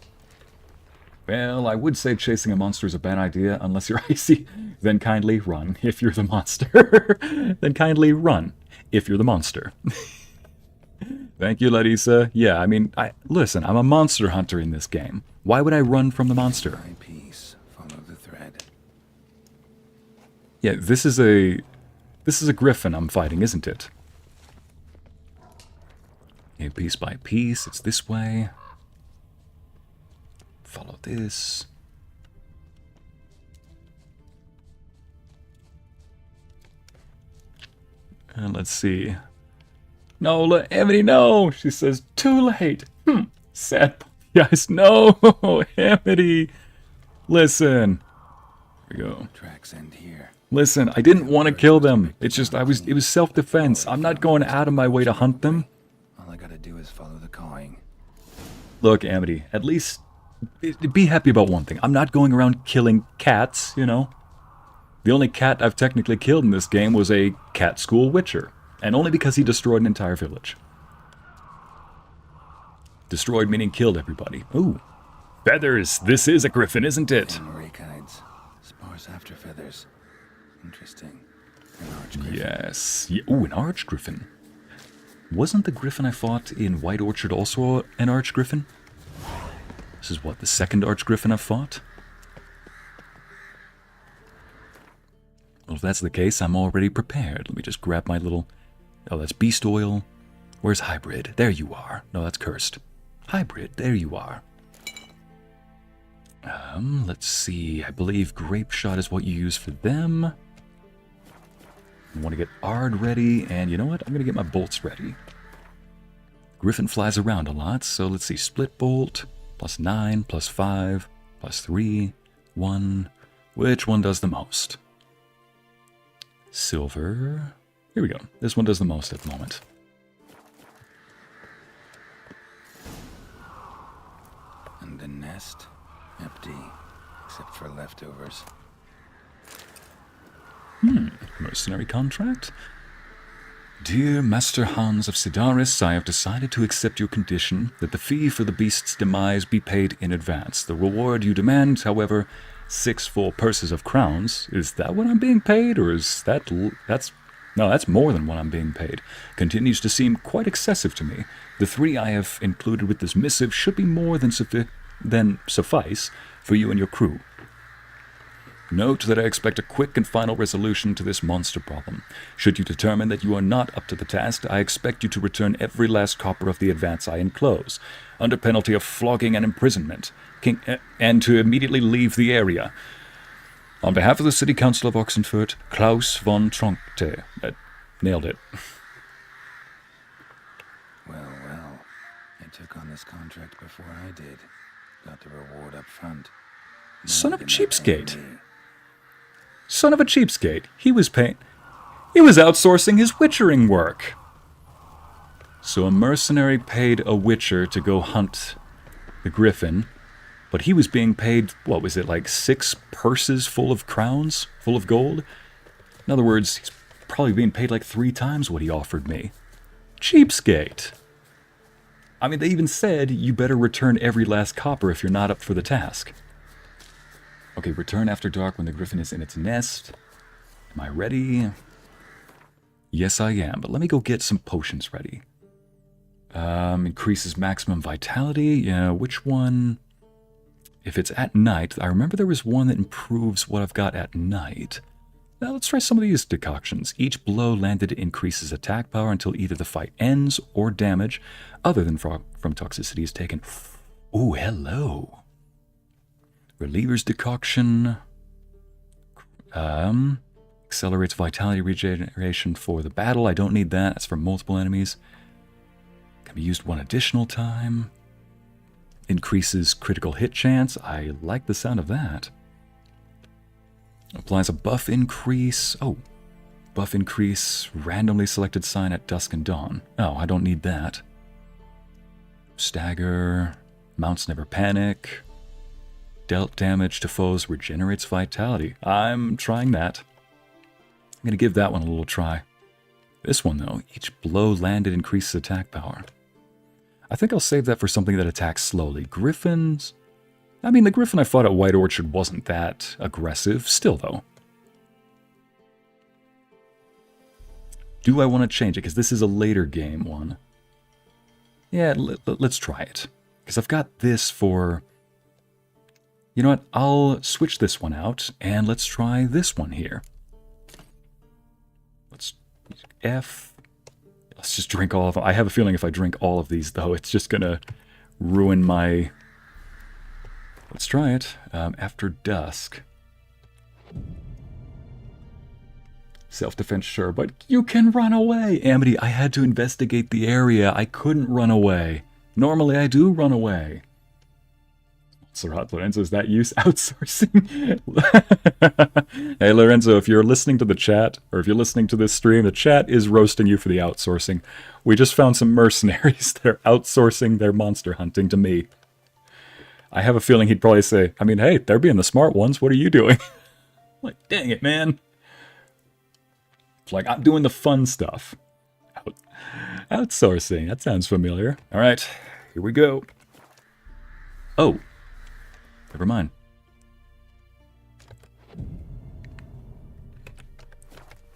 Well, I would say chasing a monster is a bad idea unless you're icy. Then kindly run if you're the monster. Then kindly run if you're the monster. Thank you, Larissa. Yeah, I mean, listen, I'm a monster hunter in this game. Why would I run from the monster? Follow the thread. Yeah, this is a griffin I'm fighting, isn't it? Okay, piece by piece, it's this way. follow this. And let's see. No, Amity, no! She says, too late! Sad. Yes, no! Amity! Listen. Here we go. Tracks end here. Listen, I didn't want to kill them. It's just, it was self-defense. I'm not going out of my way to hunt them. All I gotta do is follow the cawing. Look, Amity, at least be happy about one thing. I'm not going around killing cats, you know? The only cat I've technically killed in this game was a cat school witcher. And only because he destroyed an entire village. Destroyed meaning killed everybody. Ooh. Feathers! This is a griffin, isn't it? Rakides. Sparse after feathers. Interesting. An archgriffin. Yes. Ooh, an archgriffin. Wasn't the griffin I fought in White Orchard also an archgriffin? This is what, the second archgriffin I've fought? Well, if that's the case, I'm already prepared. Let me just grab my little... Oh, that's beast oil. Where's hybrid? There you are. No, that's cursed. Hybrid, there you are. Let's see. I believe grape shot is what you use for them. I want to get Ard ready, and you know what? I'm going to get my bolts ready. Griffin flies around a lot, so let's see. Split bolt, +9, +5, +3, 1. Which one does the most? Silver. Here we go. This one does the most at the moment. And the nest? Empty. Except for leftovers. Mercenary contract? Dear Master Hans of Sidaris, I have decided to accept your condition that the fee for the beast's demise be paid in advance. The reward you demand, however, 6 full purses of crowns. Is that what I'm being paid, or is that... No, that's more than what I'm being paid. Continues to seem quite excessive to me. The 3 I have included with this missive should be more than suffice for you and your crew. Note that I expect a quick and final resolution to this monster problem. Should you determine that you are not up to the task, I expect you to return every last copper of the advance I enclose, under penalty of flogging and imprisonment, and to immediately leave the area. On behalf of the City Council of Oxenfurt, Klaus von Tronkte. Nailed it. Well, well. I took on this contract before I did. Got the reward up front. Son of a cheapskate. Son of a cheapskate. He was outsourcing his witchering work. So a mercenary paid a witcher to go hunt the griffin, but he was being paid, what was it, like 6 purses full of crowns, full of gold? In other words, he's probably being paid like 3 times what he offered me. Cheapskate. I mean, they even said, you better return every last copper if you're not up for the task. Okay, return after dark when the griffin is in its nest. Am I ready? Yes, I am, but let me go get some potions ready. Increases maximum vitality. Yeah, which one? If it's at night, I remember there was one that improves what I've got at night. Now let's try some of these decoctions. Each blow landed increases attack power until either the fight ends or damage other than from toxicity is taken. Ooh, hello. Reliever's decoction. Accelerates vitality regeneration for the battle. I don't need that. That's for multiple enemies. Can be used 1 additional time. Increases critical hit chance. I like the sound of that. Applies a buff increase. Oh, buff increase. Randomly selected sign at dusk and dawn. Oh, I don't need that. Stagger. Mounts never panic. Dealt damage to foes regenerates vitality. I'm trying that. I'm going to give that one a little try. This one, though, each blow landed increases attack power. I think I'll save that for something that attacks slowly. Griffins? I mean, the griffin I fought at White Orchard wasn't that aggressive. Still, though. Do I want to change it? Because this is a later game one. Yeah, let's try it. Because I've got this for... You know what? I'll switch this one out, and let's try this one here. Let's... F... Let's just drink all of them. I have a feeling if I drink all of these, though, it's just going to ruin my Let's try it. After dusk. Self-defense, sure, but you can run away. Amity, I had to investigate the area. I couldn't run away. Normally, I do run away. Sir Lorenzo, is that use outsourcing? Hey, Lorenzo, if you're listening to the chat, or if you're listening to this stream, the chat is roasting you for the outsourcing. We just found some mercenaries that are outsourcing their monster hunting to me. I have a feeling he'd probably say, I mean, hey, they're being the smart ones. What are you doing? Like, dang it, man. It's like, I'm doing the fun stuff. Outsourcing. That sounds familiar. All right, here we go. Oh, never mind.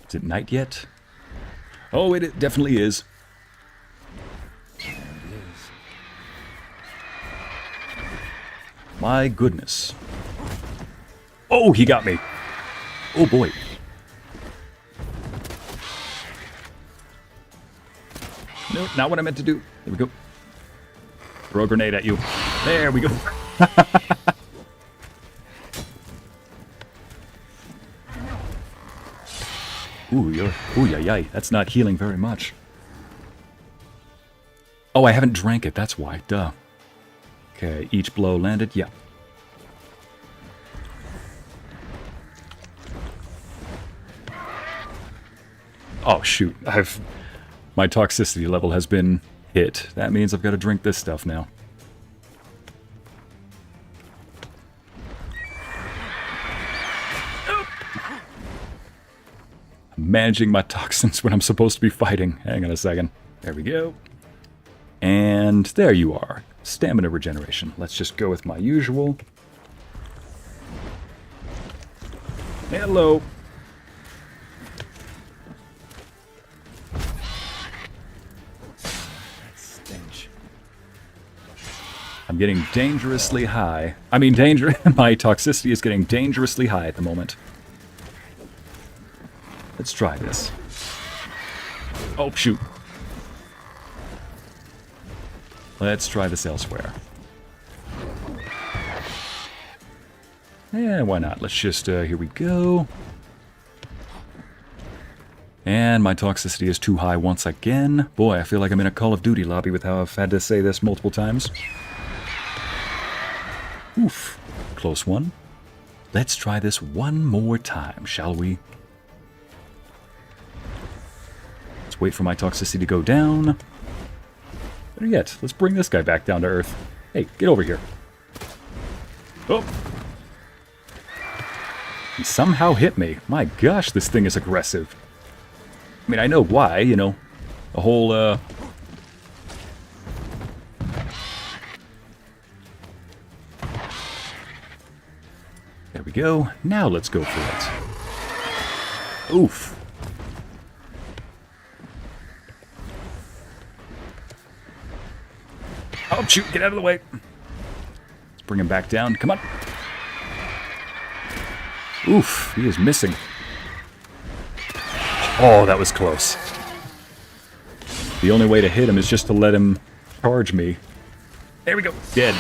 Is it night yet? Oh, it definitely is. My goodness. Oh, he got me. Oh, boy. No, not what I meant to do. There we go. Throw a grenade at you. There we go. Ooh, yay. That's not healing very much. Oh, I haven't drank it. That's why. Duh. Okay, each blow landed. Yeah. Oh, shoot. My toxicity level has been hit. That means I've got to drink this stuff now. I'm managing my toxins when I'm supposed to be fighting. Hang on a second. There we go. And there you are. Stamina regeneration. Let's just go with my usual. Hello. I'm getting dangerously high. I mean, my toxicity is getting dangerously high at the moment. Let's try this. Oh, shoot. Let's try this elsewhere. Yeah, why not? Let's just, here we go. And my toxicity is too high once again. Boy, I feel like I'm in a Call of Duty lobby with how I've had to say this multiple times. Oof, close one. Let's try this one more time, shall we? Let's wait for my toxicity to go down. Better yet, let's bring this guy back down to earth. Hey, get over here. Oh! He somehow hit me. My gosh, this thing is aggressive. I mean, I know why, you know. The whole, There we go. Now let's go for it. Oof. Oh, shoot. Get out of the way. Let's bring him back down. Come on. Oof. He is missing. Oh, that was close. The only way to hit him is just to let him charge me. There we go. Dead.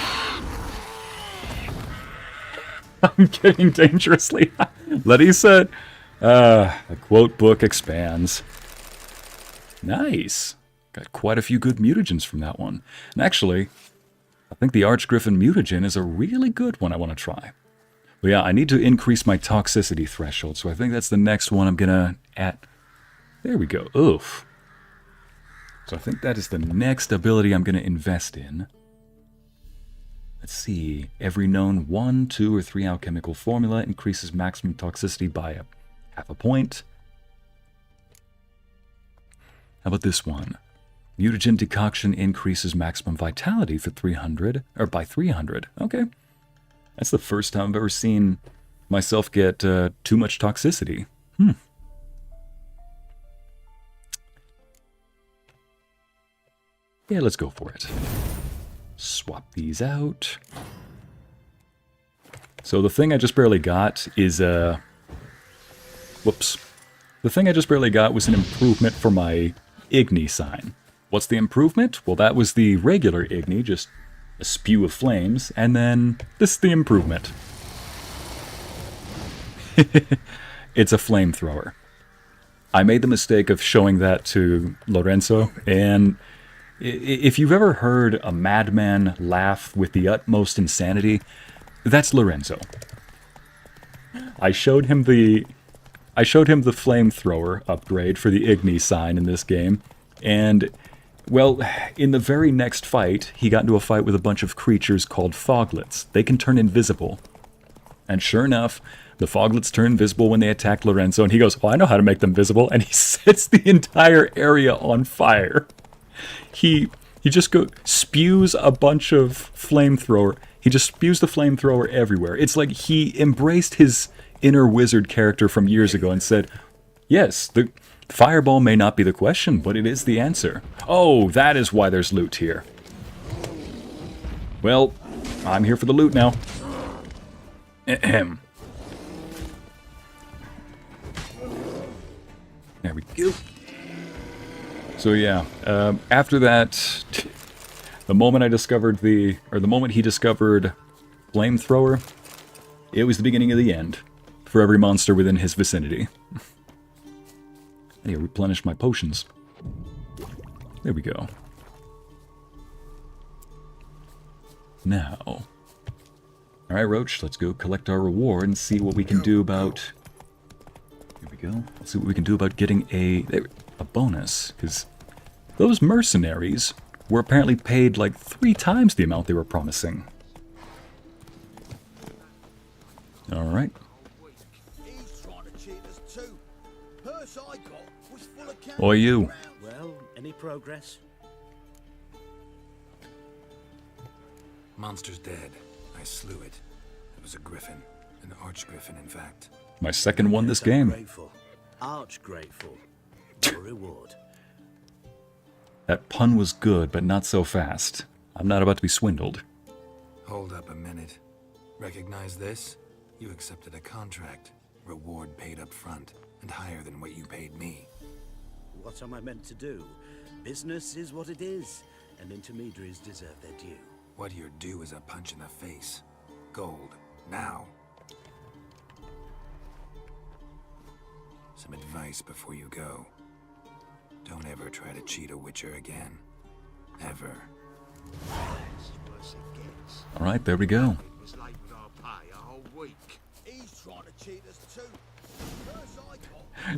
I'm getting dangerously high. Letty said, the quote book expands. Nice. Got quite a few good mutagens from that one. And actually, I think the Archgriffin mutagen is a really good one I want to try. But yeah, I need to increase my toxicity threshold, so I think that's the next one I'm gonna add. There we go. Oof. So I think that is the next ability I'm gonna invest in. Let's see. Every known 1, 2, or 3 alchemical formula increases maximum toxicity by half a point. How about this one? Mutagen decoction increases maximum vitality for 300, or by 300. Okay. That's the first time I've ever seen myself get too much toxicity. Yeah, let's go for it. Swap these out. So the thing I just barely got is whoops. The thing I just barely got was an improvement for my Igni sign. What's the improvement? Well, that was the regular Igni, just a spew of flames, and then this is the improvement. It's a flamethrower. I made the mistake of showing that to Lorenzo, and if you've ever heard a madman laugh with the utmost insanity, that's Lorenzo. I showed him the flamethrower upgrade for the Igni sign in this game, and, well, in the very next fight, he got into a fight with a bunch of creatures called foglets. They can turn invisible. And sure enough, the foglets turn invisible when they attack Lorenzo, and he goes, "Well, I know how to make them visible," and he sets the entire area on fire. He just spews a bunch of flamethrower. He just spews the flamethrower everywhere. It's like he embraced his inner wizard character from years ago and said, "Yes, the fireball may not be the question, but it is the answer." Oh, that is why there's loot here. Well, I'm here for the loot now. Ahem. There we go. So yeah, after that, the moment he discovered flamethrower, it was the beginning of the end for every monster within his vicinity. I need to replenish my potions. There we go. Now, alright, Roach, let's go collect our reward and see what we can do about... Here we go. Let's see what we can do about getting a bonus, because those mercenaries were apparently paid like 3 times the amount they were promising. Alright. Oi, you. Well, any progress? Monster's dead. I slew it. It was a griffin. An arch-griffin, in fact. My second one this game. Grateful. Arch grateful. Your reward. That pun was good, but not so fast. I'm not about to be swindled. Hold up a minute. Recognize this? You accepted a contract. Reward paid up front, and higher than what you paid me. What am I meant to do? Business is what it is, and intermediaries deserve their due. What you're due is a punch in the face. Gold. Now. Some advice before you go. Don't ever try to cheat a witcher again. Ever. Alright, there we go.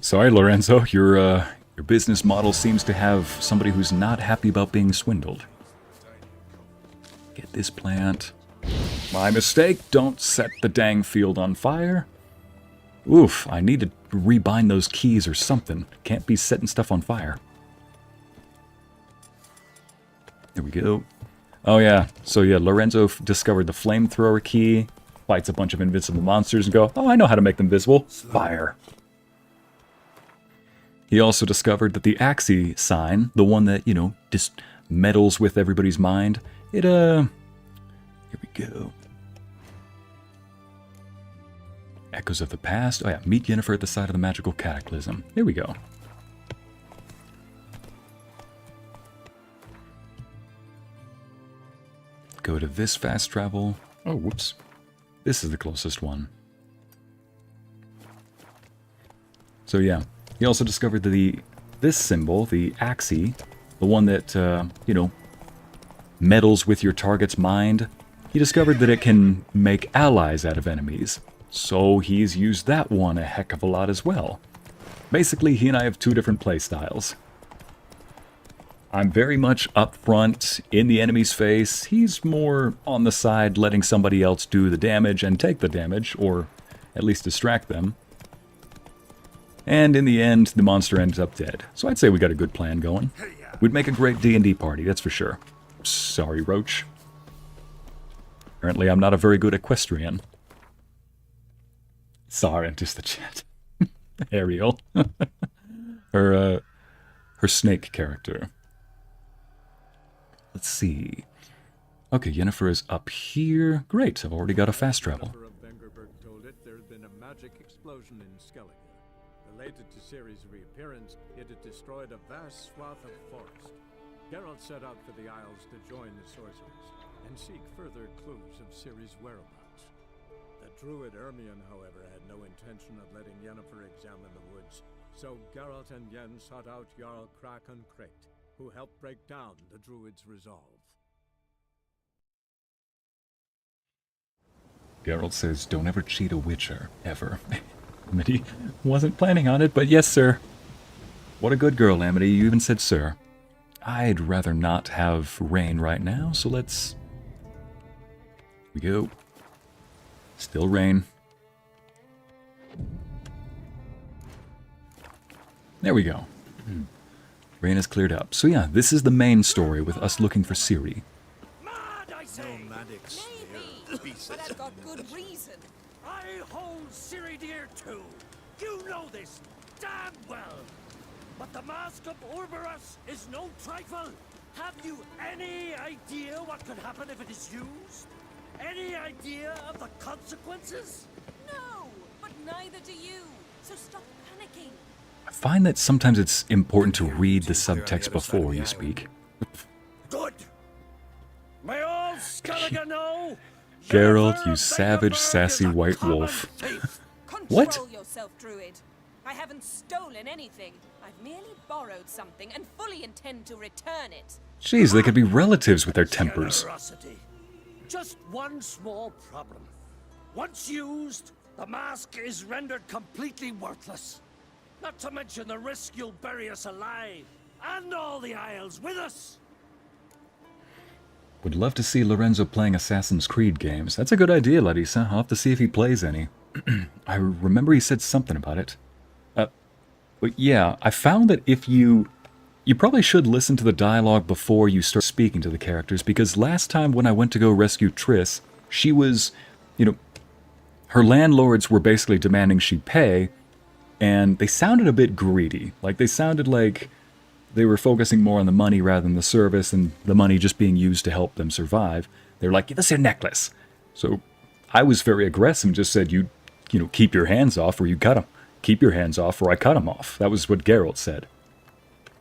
Sorry, Lorenzo, your business model seems to have somebody who's not happy about being swindled. Get this plant. My mistake, don't set the dang field on fire. Oof, I need to rebind those keys or something. Can't be setting stuff on fire. There we go. Oh yeah, so yeah, Lorenzo discovered the flamethrower key, fights a bunch of invincible monsters and go, "Oh, I know how to make them visible. Fire." He also discovered that the Ycey sign, the one that, you know, just meddles with everybody's mind, it, here we go. Echoes of the past. Oh yeah, meet Yennefer at the site of the magical cataclysm. Here we go. Go to this fast travel. Oh, whoops. This is the closest one. So yeah, he also discovered this symbol, the Ycey, the one that, you know, meddles with your target's mind. He discovered that it can make allies out of enemies. So he's used that one a heck of a lot as well. Basically, he and I have 2 different playstyles. I'm very much up front, in the enemy's face. He's more on the side, letting somebody else do the damage and take the damage, or at least distract them. And in the end, the monster ends up dead. So I'd say we got a good plan going. We'd make a great D&D party, that's for sure. Sorry, Roach. Apparently I'm not a very good equestrian. Sorry, just the chat. Ariel. her snake character. Let's see. Okay, Yennefer is up here. Great, I've already got a fast travel. Told it there had been a magic explosion in Skellige. Related to Ciri's reappearance, it had destroyed a vast swath of forest. Geralt set out for the Isles to join the sorcerers. and seek further clues of Ciri's whereabouts. The druid Ermion, however, had no intention of letting Yennefer examine the woods, so Geralt and Yen sought out Jarl Kraken Crate, who helped break down the druid's resolve. Geralt says, don't ever cheat a witcher, ever. Amity wasn't planning on it, but yes, sir. What a good girl, Amity. You even said sir. I'd rather not have rain right now, so let's... Here we go. Still rain. There we go. Rain has cleared up. So yeah, this is the main story with us looking for Ciri. Nomadics. Maybe, but I've got good reason. I hold Ciri dear too. You know this damn well. But the mask of Uroboros is no trifle. Have you any idea what could happen if it is used? Any idea of the consequences? No, but neither do you. So stop panicking. I find that sometimes it's important to read the subtext before you speak. Good. May all Skellige know. Geralt, you savage, sassy white wolf. What? Control yourself, druid. I haven't stolen anything. I've merely borrowed something and fully intend to return it. Jeez, they could be relatives with their tempers. Generosity. Just one small problem. Once used, the mask is rendered completely worthless. Not to mention the risk you'll bury us alive, and all the Isles with us. Would love to see Lorenzo playing Assassin's Creed games. That's a good idea, Larissa. I'll have to see if he plays any. I remember he said something about it. But yeah, I found that if you probably should listen to the dialogue before you start speaking to the characters, because last time when I went to go rescue Triss, she was, her landlords were basically demanding she pay, and they sounded a bit greedy. Like, they sounded like they were focusing more on the money rather than the service, and the money just being used to help them survive. They were like, give us your necklace. So I was very aggressive and just said, you keep your hands off or you cut them. Keep your hands off or I cut them off. That was what Geralt said.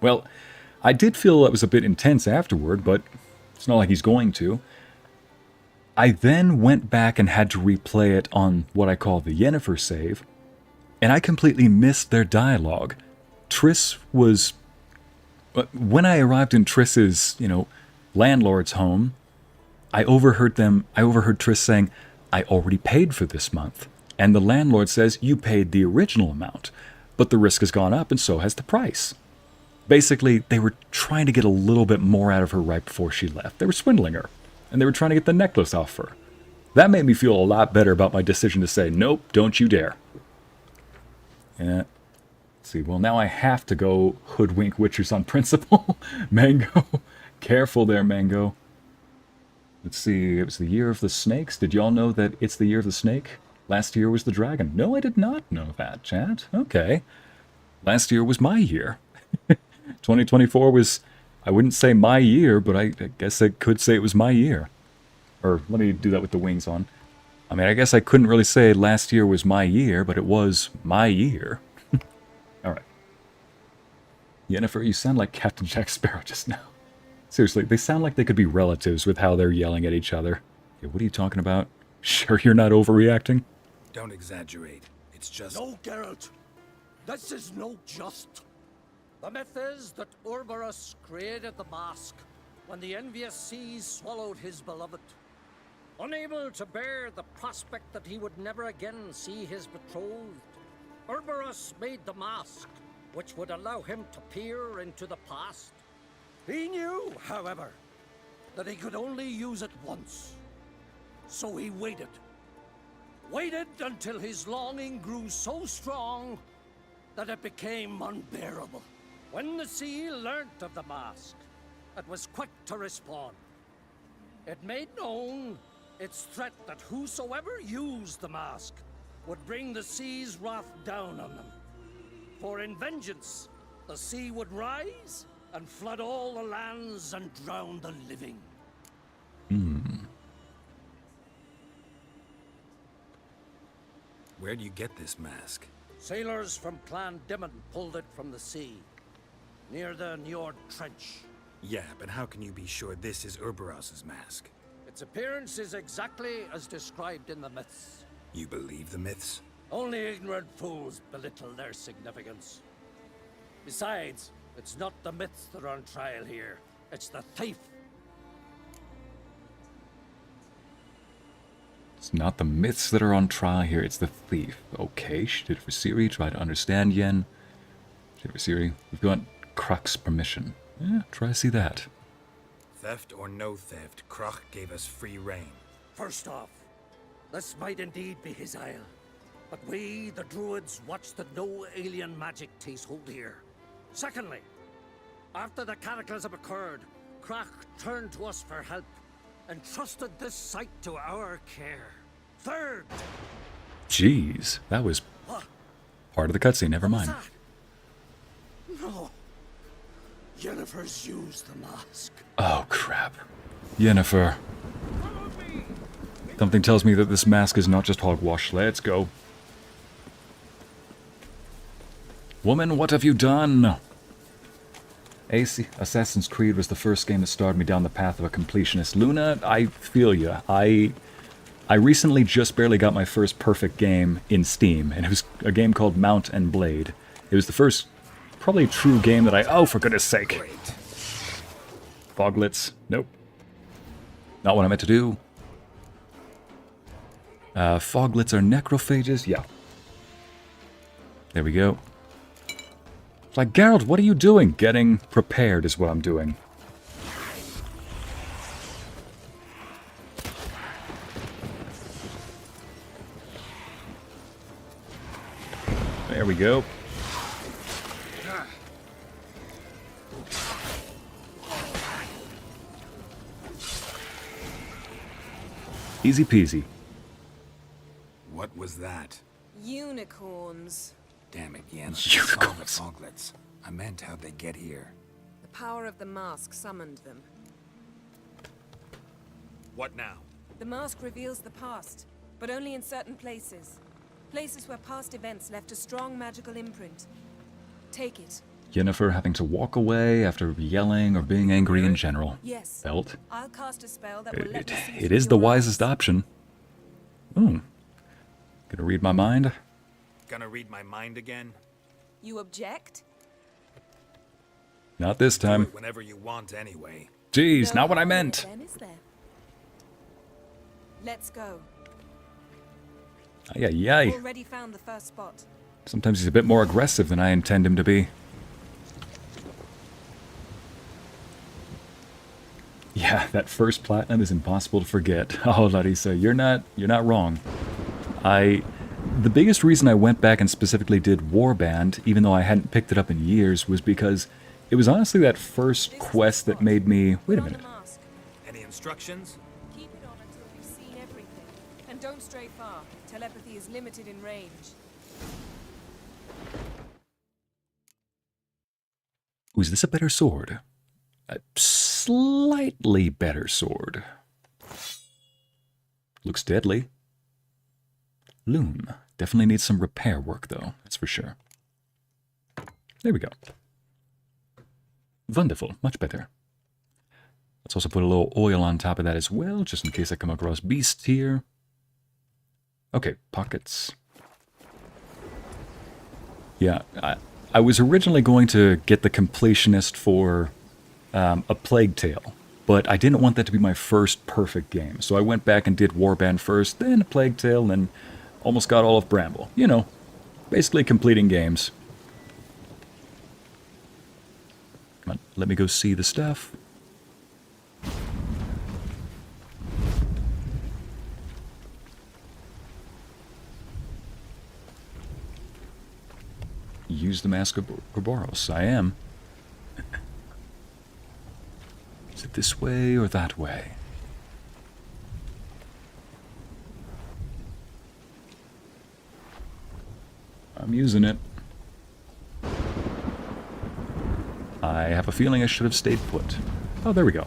Well, I did feel that was a bit intense afterward, but it's not like he's going to. I then went back and had to replay it on what I call the Yennefer save, and I completely missed their dialogue. Triss was... When I arrived in Triss's, landlord's home, I overheard Triss saying, I already paid for this month. And the landlord says, you paid the original amount, but the risk has gone up and so has the price. Basically, they were trying to get a little bit more out of her right before she left. They were swindling her, and they were trying to get the necklace off her. That made me feel a lot better about my decision to say, nope, don't you dare. Yeah. Let's see, well, now I have to go hoodwink witchers on principle. Mango. Careful there, Mango. Let's see, it was the year of the snakes. Did y'all know that it's the year of the snake? Last year was the dragon. No, I did not know that, chat. Okay. Last year was my year. 2024 was, I wouldn't say my year, but I guess I could say it was my year. Or let me do that with the wings on. I mean, I guess I couldn't really say last year was my year, but it was my year. Alright. Yennefer, you sound like Captain Jack Sparrow just now. Seriously, they sound like they could be relatives with how they're yelling at each other. Okay, what are you talking about? Sure you're not overreacting? Don't exaggerate. It's just... No, Geralt. This is no just. The myth is that Uroboros created the mask when the envious seas swallowed his beloved. Unable to bear the prospect that he would never again see his betrothed, Uroboros made the mask, which would allow him to peer into the past. He knew, however, that he could only use it once. So he waited. Waited until his longing grew so strong that it became unbearable. When the sea learnt of the mask, it was quick to respond. It made known its threat that whosoever used the mask would bring the sea's wrath down on them. For in vengeance, the sea would rise and flood all the lands and drown the living. Where do you get this mask? Sailors from Clan Dimon pulled it from the sea, near the Njord Trench. Yeah, but how can you be sure this is Uroboros' mask? Its appearance is exactly as described in the myths. You believe the myths? Only ignorant fools belittle their significance. Besides, it's not the myths that are on trial here. It's the thief. It's not the myths that are on trial here, it's the thief. Okay, she did it for Ciri, try to understand Yen. She did it for Ciri. We've got Kruk's permission. Yeah, try to see that. Theft or no theft, Kruk gave us free rein. First off, this might indeed be his isle. But we, the druids, watch that no alien magic takes hold here. Secondly, after the cataclysm occurred, Kruk turned to us for help and trusted this site to our care. Third... Jeez, that was part of the cutscene, never mind. No. Yennefer's used the mask. Oh, crap. Yennefer. Something tells me that this mask is not just hogwash. Let's go. Woman, what have you done? Assassin's Creed was the first game that started me down the path of a completionist. Luna, I feel ya. I recently just barely got my first perfect game in Steam, and it was a game called Mount and Blade. It was the first, probably true game that oh, for goodness sake. Foglets, nope. Not what I meant to do. Foglets are necrophages, yeah. There we go. It's like, Geralt, what are you doing? Getting prepared is what I'm doing. There we go. Easy peasy. What was that? Unicorns. Damn it, Yen. Unicorns. Saw the foglets. I meant how'd they get here. The power of the mask summoned them. What now? The mask reveals the past, but only in certain places. Places where past events left a strong magical imprint. Take it. Yennefer having to walk away after yelling or being angry in general. Yes. Felt. I'll cast a spell that will let me see It is the wisest option. Ooh. Gonna read my mind? Gonna read my mind again? You object? Not this time. Do it whenever you want anyway. Jeez, not what I meant. Then is there? Let's go. Ay. Already found the first spot. Sometimes he's a bit more aggressive than I intend him to be. Yeah, that first platinum is impossible to forget. Oh, Larissa, you're not wrong. The biggest reason I went back and specifically did Warband, even though I hadn't picked it up in years, was because it was honestly that first quest that made me... Wait a minute. Any instructions? Keep it on until you've seen everything. And don't stray far. Telepathy is limited in range. Ooh, is this a better sword? A slightly better sword. Looks deadly. Loom. Definitely needs some repair work, though. That's for sure. There we go. Wonderful. Much better. Let's also put a little oil on top of that as well, just in case I come across beasts here. Okay, pockets. Yeah, I was originally going to get the completionist for a Plague Tale, but I didn't want that to be my first perfect game, so I went back and did Warband first, then a Plague Tale, and almost got all of Bramble. You know, basically completing games. Come on, let me go see the stuff. Use the Mask of Uroboros. I am. Is it this way or that way? I'm using it. I have a feeling I should have stayed put. Oh, there we go.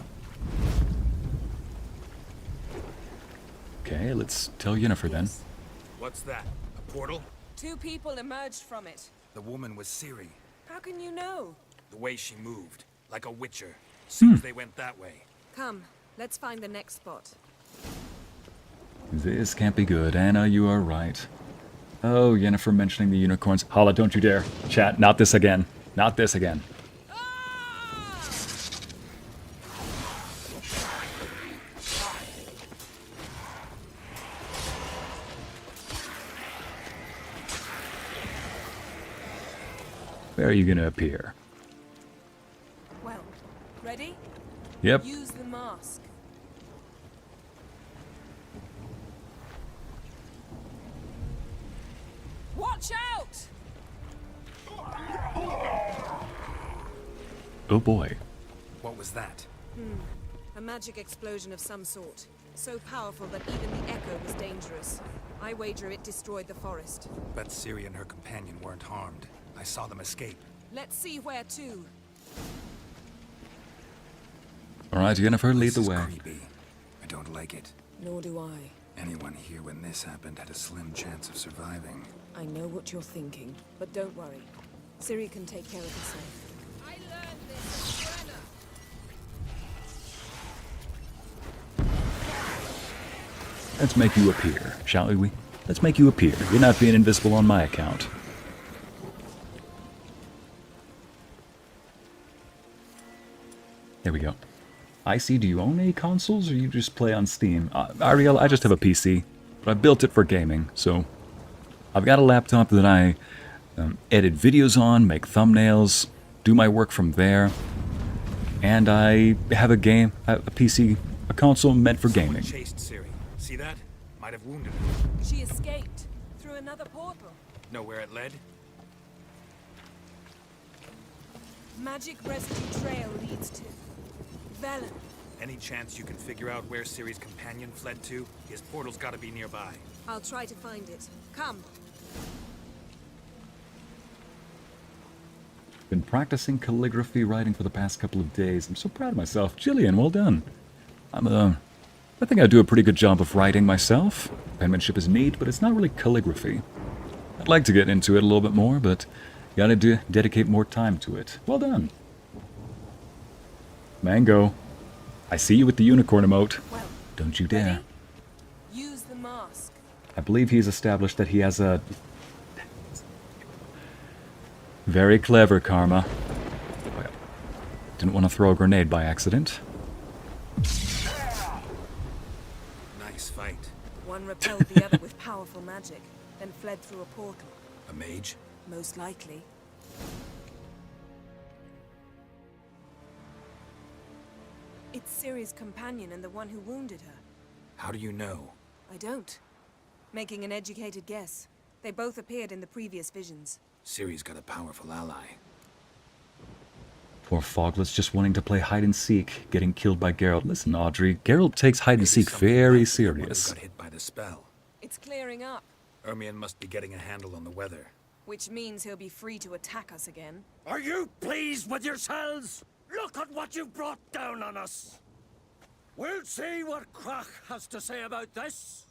Okay, let's tell Yennefer then. What's that? A portal? 2 people emerged from it. The woman was Ciri. How can you know? The way she moved, like a witcher. Seems they went that way. Come, let's find the next spot. This can't be good. Anna, you are right. Oh, Yennefer mentioning the unicorns. Hala, don't you dare. Chat, not this again. Not this again. Where are you going to appear? Well, ready? Yep. Use the mask. Watch out! Oh boy. What was that? A magic explosion of some sort. So powerful that even the echo was dangerous. I wager it destroyed the forest. Bet Ciri and her companion weren't harmed. I saw them escape. Let's see where to. Alright, Yennefer, lead the This is way. creepy. I don't like it. Nor do I. Anyone here when this happened had a slim chance of surviving. I know what you're thinking, but don't worry. Ciri can take care of herself. I learned this from Brenna. Let's make you appear, shall we? Let's make you appear. You're not being invisible on my account. There we go. Ycey, do you own any consoles, or you just play on Steam? Ariel, I just have a PC, but I built it for gaming, so... I've got a laptop that I edit videos on, make thumbnails, do my work from there, and I have a PC, a console meant for gaming. Someone chased Ciri. See that? Might have wounded her. She escaped through another portal. Know where it led? Magic residue trail leads to Velen. Any chance you can figure out where Ciri's companion fled to? His portal's gotta be nearby. I'll try to find it. Come. Been practicing calligraphy writing for the past couple of days. I'm so proud of myself. Jillian, well done. I think I do a pretty good job of writing myself. Penmanship is neat, but it's not really calligraphy. I'd like to get into it a little bit more, but gotta dedicate more time to it. Well done. Mango, I see you with the unicorn emote. Well, don't you dare. ready? Use the mask. I believe he's established that he has a... Very clever, Karma. Well, didn't want to throw a grenade by accident. Nice fight. One repelled the other with powerful magic, then fled through a portal. A mage? Most likely. It's Ciri's companion and the one who wounded her. How do you know? I don't. Making an educated guess. They both appeared in the previous visions. Ciri's got a powerful ally. Poor Foglet's just wanting to play hide-and-seek, getting killed by Geralt. Listen, Audrey, Geralt takes hide-and-seek very serious. Got hit by the spell. It's clearing up, Ermion must be getting a handle on the weather. which means he'll be free to attack us again. Are you pleased with yourselves? Look at what you've brought down on us. We'll see what Krach has to say about this.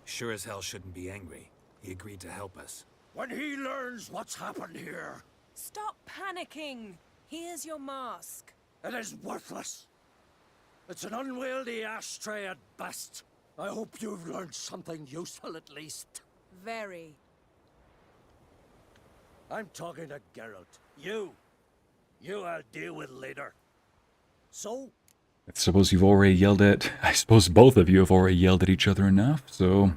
Sure as hell shouldn't be angry. He agreed to help us. When he learns what's happened here, Stop panicking! Here's your mask. it is worthless. It's an unwieldy ashtray at best. I hope you've learned something useful at least. Very. I'm talking to Geralt. You I'll deal with later. So, I suppose you've already yelled at... I suppose both of you have already yelled at each other enough, so...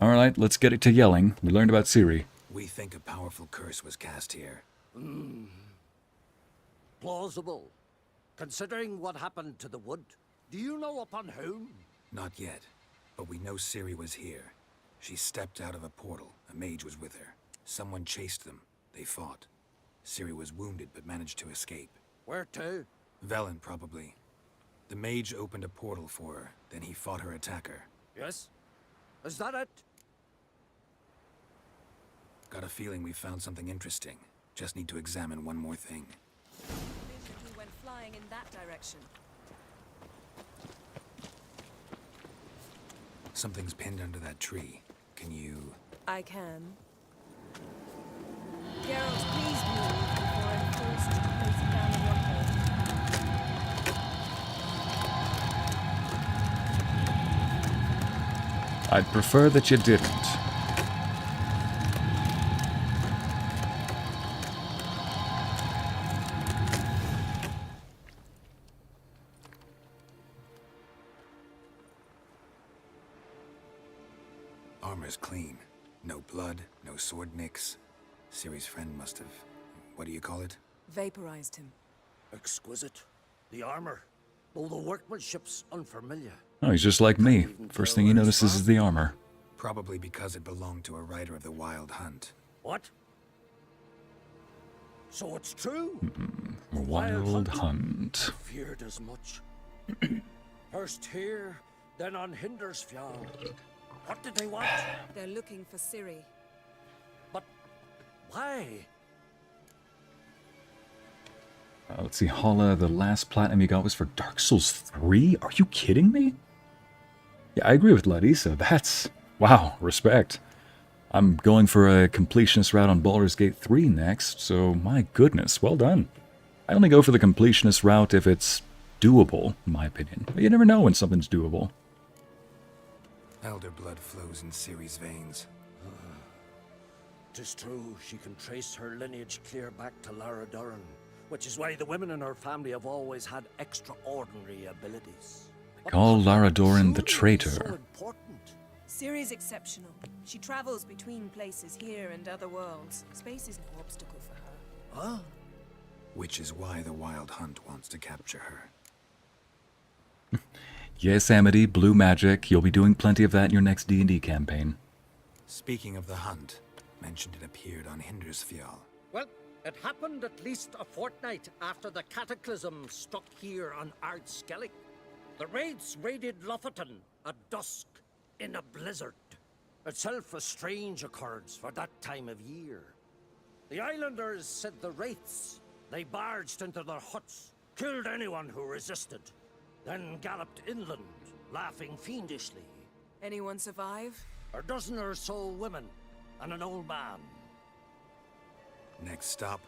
Alright, let's get it to yelling. We learned about Ciri. We think a powerful curse was cast here. Plausible. Considering what happened to the wood. Do you know upon whom? Not yet, but we know Ciri was here. She stepped out of a portal. A mage was with her. Someone chased them. They fought. Ciri was wounded but managed to escape. Where to? Velen, probably. The mage opened a portal for her, then he fought her attacker. Yes? Is that it? Got a feeling we found something interesting. Just need to examine one more thing. Vision went flying in that direction. Something's pinned under that tree. Can you... I can. Geralt, please move before I'm forced to place it down in one hole. I'd prefer that you didn't. Armor's clean. No blood, no sword nicks. Ciri's friend must have... what do you call it? Vaporized him. Exquisite. The armor. Though the workmanship's unfamiliar. Oh, he's just like me. First thing he notices is the armor. Probably because it belonged to a rider of the Wild Hunt. What? So it's true? Wild Hunt. Feared as much. First here, then on Hindersfjall. What did they want? They're looking for Ciri. But why? Let's see, Holla, the last platinum you got was for Dark Souls 3? Are you kidding me? Yeah, I agree with Larissa. That's... wow, respect. I'm going for a completionist route on Baldur's Gate 3 next, so my goodness, well done. I only go for the completionist route if it's doable, in my opinion. But you never know when something's doable. Elder blood flows in Ciri's veins. 'Tis true, she can trace her lineage clear back to Lara Duran, which is why the women in her family have always had extraordinary abilities. Call Lara Doran the traitor. So important. Ciri's exceptional. She travels between places here and other worlds. Space is no obstacle for her. Huh? Which is why the Wild Hunt wants to capture her. Yes, Amity, blue magic. You'll be doing plenty of that in your next D&D campaign. Speaking of the hunt, mentioned it appeared on Hindersfjall. Well, it happened at least a fortnight after the cataclysm struck here on Ardskellig. The raids raided Lofoten at dusk in a blizzard. Itself a strange occurrence for that time of year. The islanders said the wraiths. They barged into their huts, killed anyone who resisted, then galloped inland, laughing fiendishly. Anyone survive? A dozen or so women and an old man. Next stop,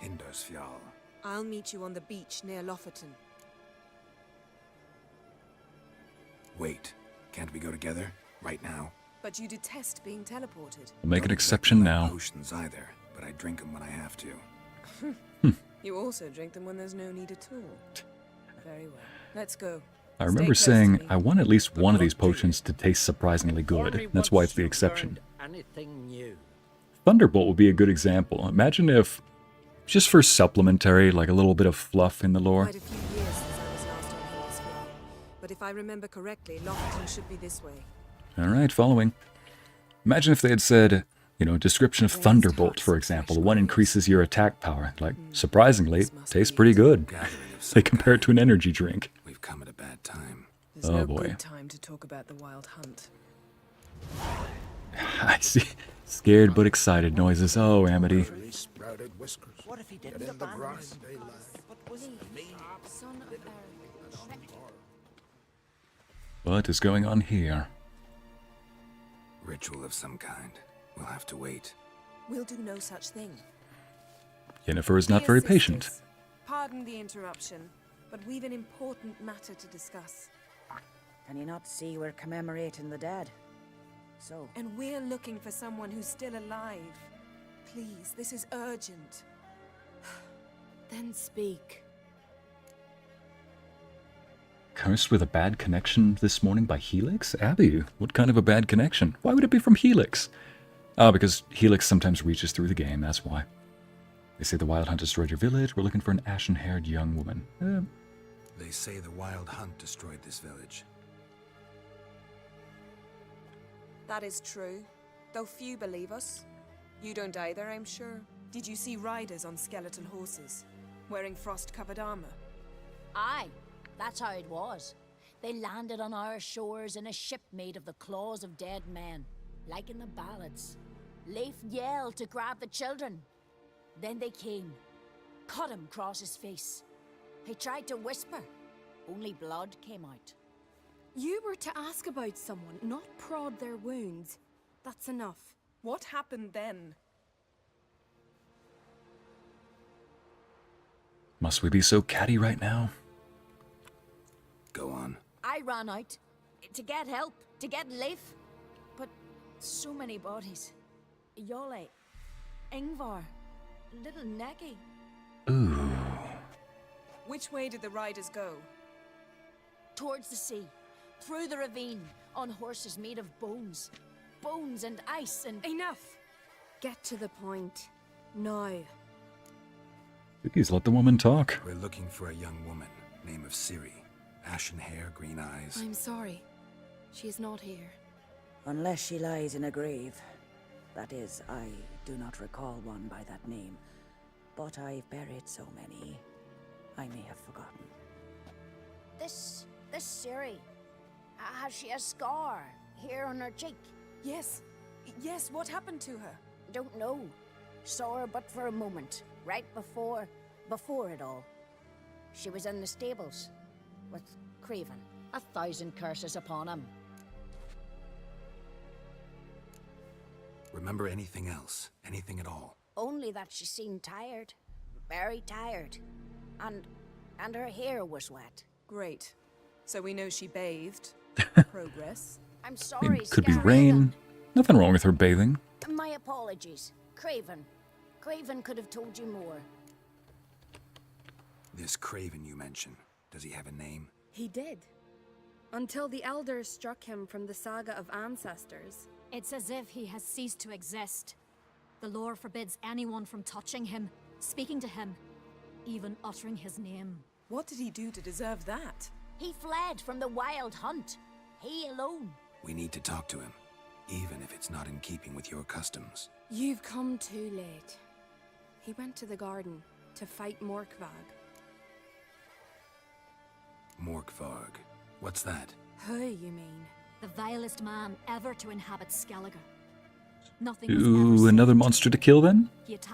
Hindersfjall. I'll meet you on the beach near Lofoten. Wait, can't we go together? Right now? But you detest being teleported. We'll make an exception now. Potions either, but I drink them when I have to. You also drink them when there's no need at all. Very well. Let's go. I remember saying I want at least one of these potions to taste surprisingly good. That's why it's the exception. Anything new? Thunderbolt would be a good example. Imagine if, just for supplementary, like a little bit of fluff in the lore. Quite a few years since I was last on Helix, but if I remember correctly, Lofoten should be this way. Alright, following. Imagine if they had said, you know, description of Thunderbolt, for example. One increases your attack power. Like, surprisingly, tastes pretty good. They compare it to an energy drink. We've come at a bad time. There's no good time to talk about the Wild Hunt. I see. Scared but excited noises. Oh, Amity. Sprouted whiskers. What if he didn't Get in the abandon grass him? and they laugh. Son of What is going on here? Ritual of some kind. We'll have to wait. We'll do no such thing. Yennefer is not very patient. Pardon the interruption, but we've an important matter to discuss. Can you not see we're commemorating the dead? So. And we're looking for someone who's still alive. Please, this is urgent. Then speak. Cursed with a bad connection this morning by Helix? Abby, what kind of a bad connection? Why would it be from Helix? Oh, because Helix sometimes reaches through the game, that's why. They say the Wild Hunt destroyed your village. We're looking for an ashen-haired young woman. They say the Wild Hunt destroyed this village. That is true, though few believe us. You don't either, I'm sure. Did you see riders on skeletal horses, wearing frost-covered armor? Aye, that's how it was. They landed on our shores in a ship made of the claws of dead men, like in the ballads. Leif yelled to grab the children. Then they came, cut him across his face. He tried to whisper, only blood came out. You were to ask about someone, not prod their wounds. That's enough. What happened then? Must we be so catty right now? Go on. I ran out to get help, to get Leif. So many bodies. Yole, Ingvar, little Necky. Ooh. Which way did the riders go? Towards the sea, through the ravine, on horses made of bones. Bones and ice and... Enough! Get to the point. Now. Please let the woman talk. We're looking for a young woman, name of Ciri. Ashen hair, green eyes. I'm sorry. She is not here. Unless she lies in a grave. That is, I do not recall one by that name. But I've buried so many, I may have forgotten. This Ciri, has she a scar here on her cheek? Yes. Yes, what happened to her? Don't know. Saw her but for a moment, right before it all. She was in the stables with Craven. 1,000 curses upon him. Remember anything else? Anything at all? Only that she seemed tired. Very tired. And her hair was wet. Great. So we know she bathed. Progress. I'm sorry, It could be rain. Nothing wrong with her bathing. My apologies. Craven. Craven could have told you more. This Craven you mentioned, does he have a name? He did. Until the elders struck him from the saga of ancestors. It's as if he has ceased to exist. The lore forbids anyone from touching him, speaking to him, even uttering his name. What did he do to deserve that? He fled from the wild hunt. He alone. We need to talk to him, even if it's not in keeping with your customs. You've come too late. He went to the garden to fight Morkvarg. Morkvarg. What's that? Who, you mean? The vilest man ever to inhabit Skellige. Nothing Ooh, another monster to kill then?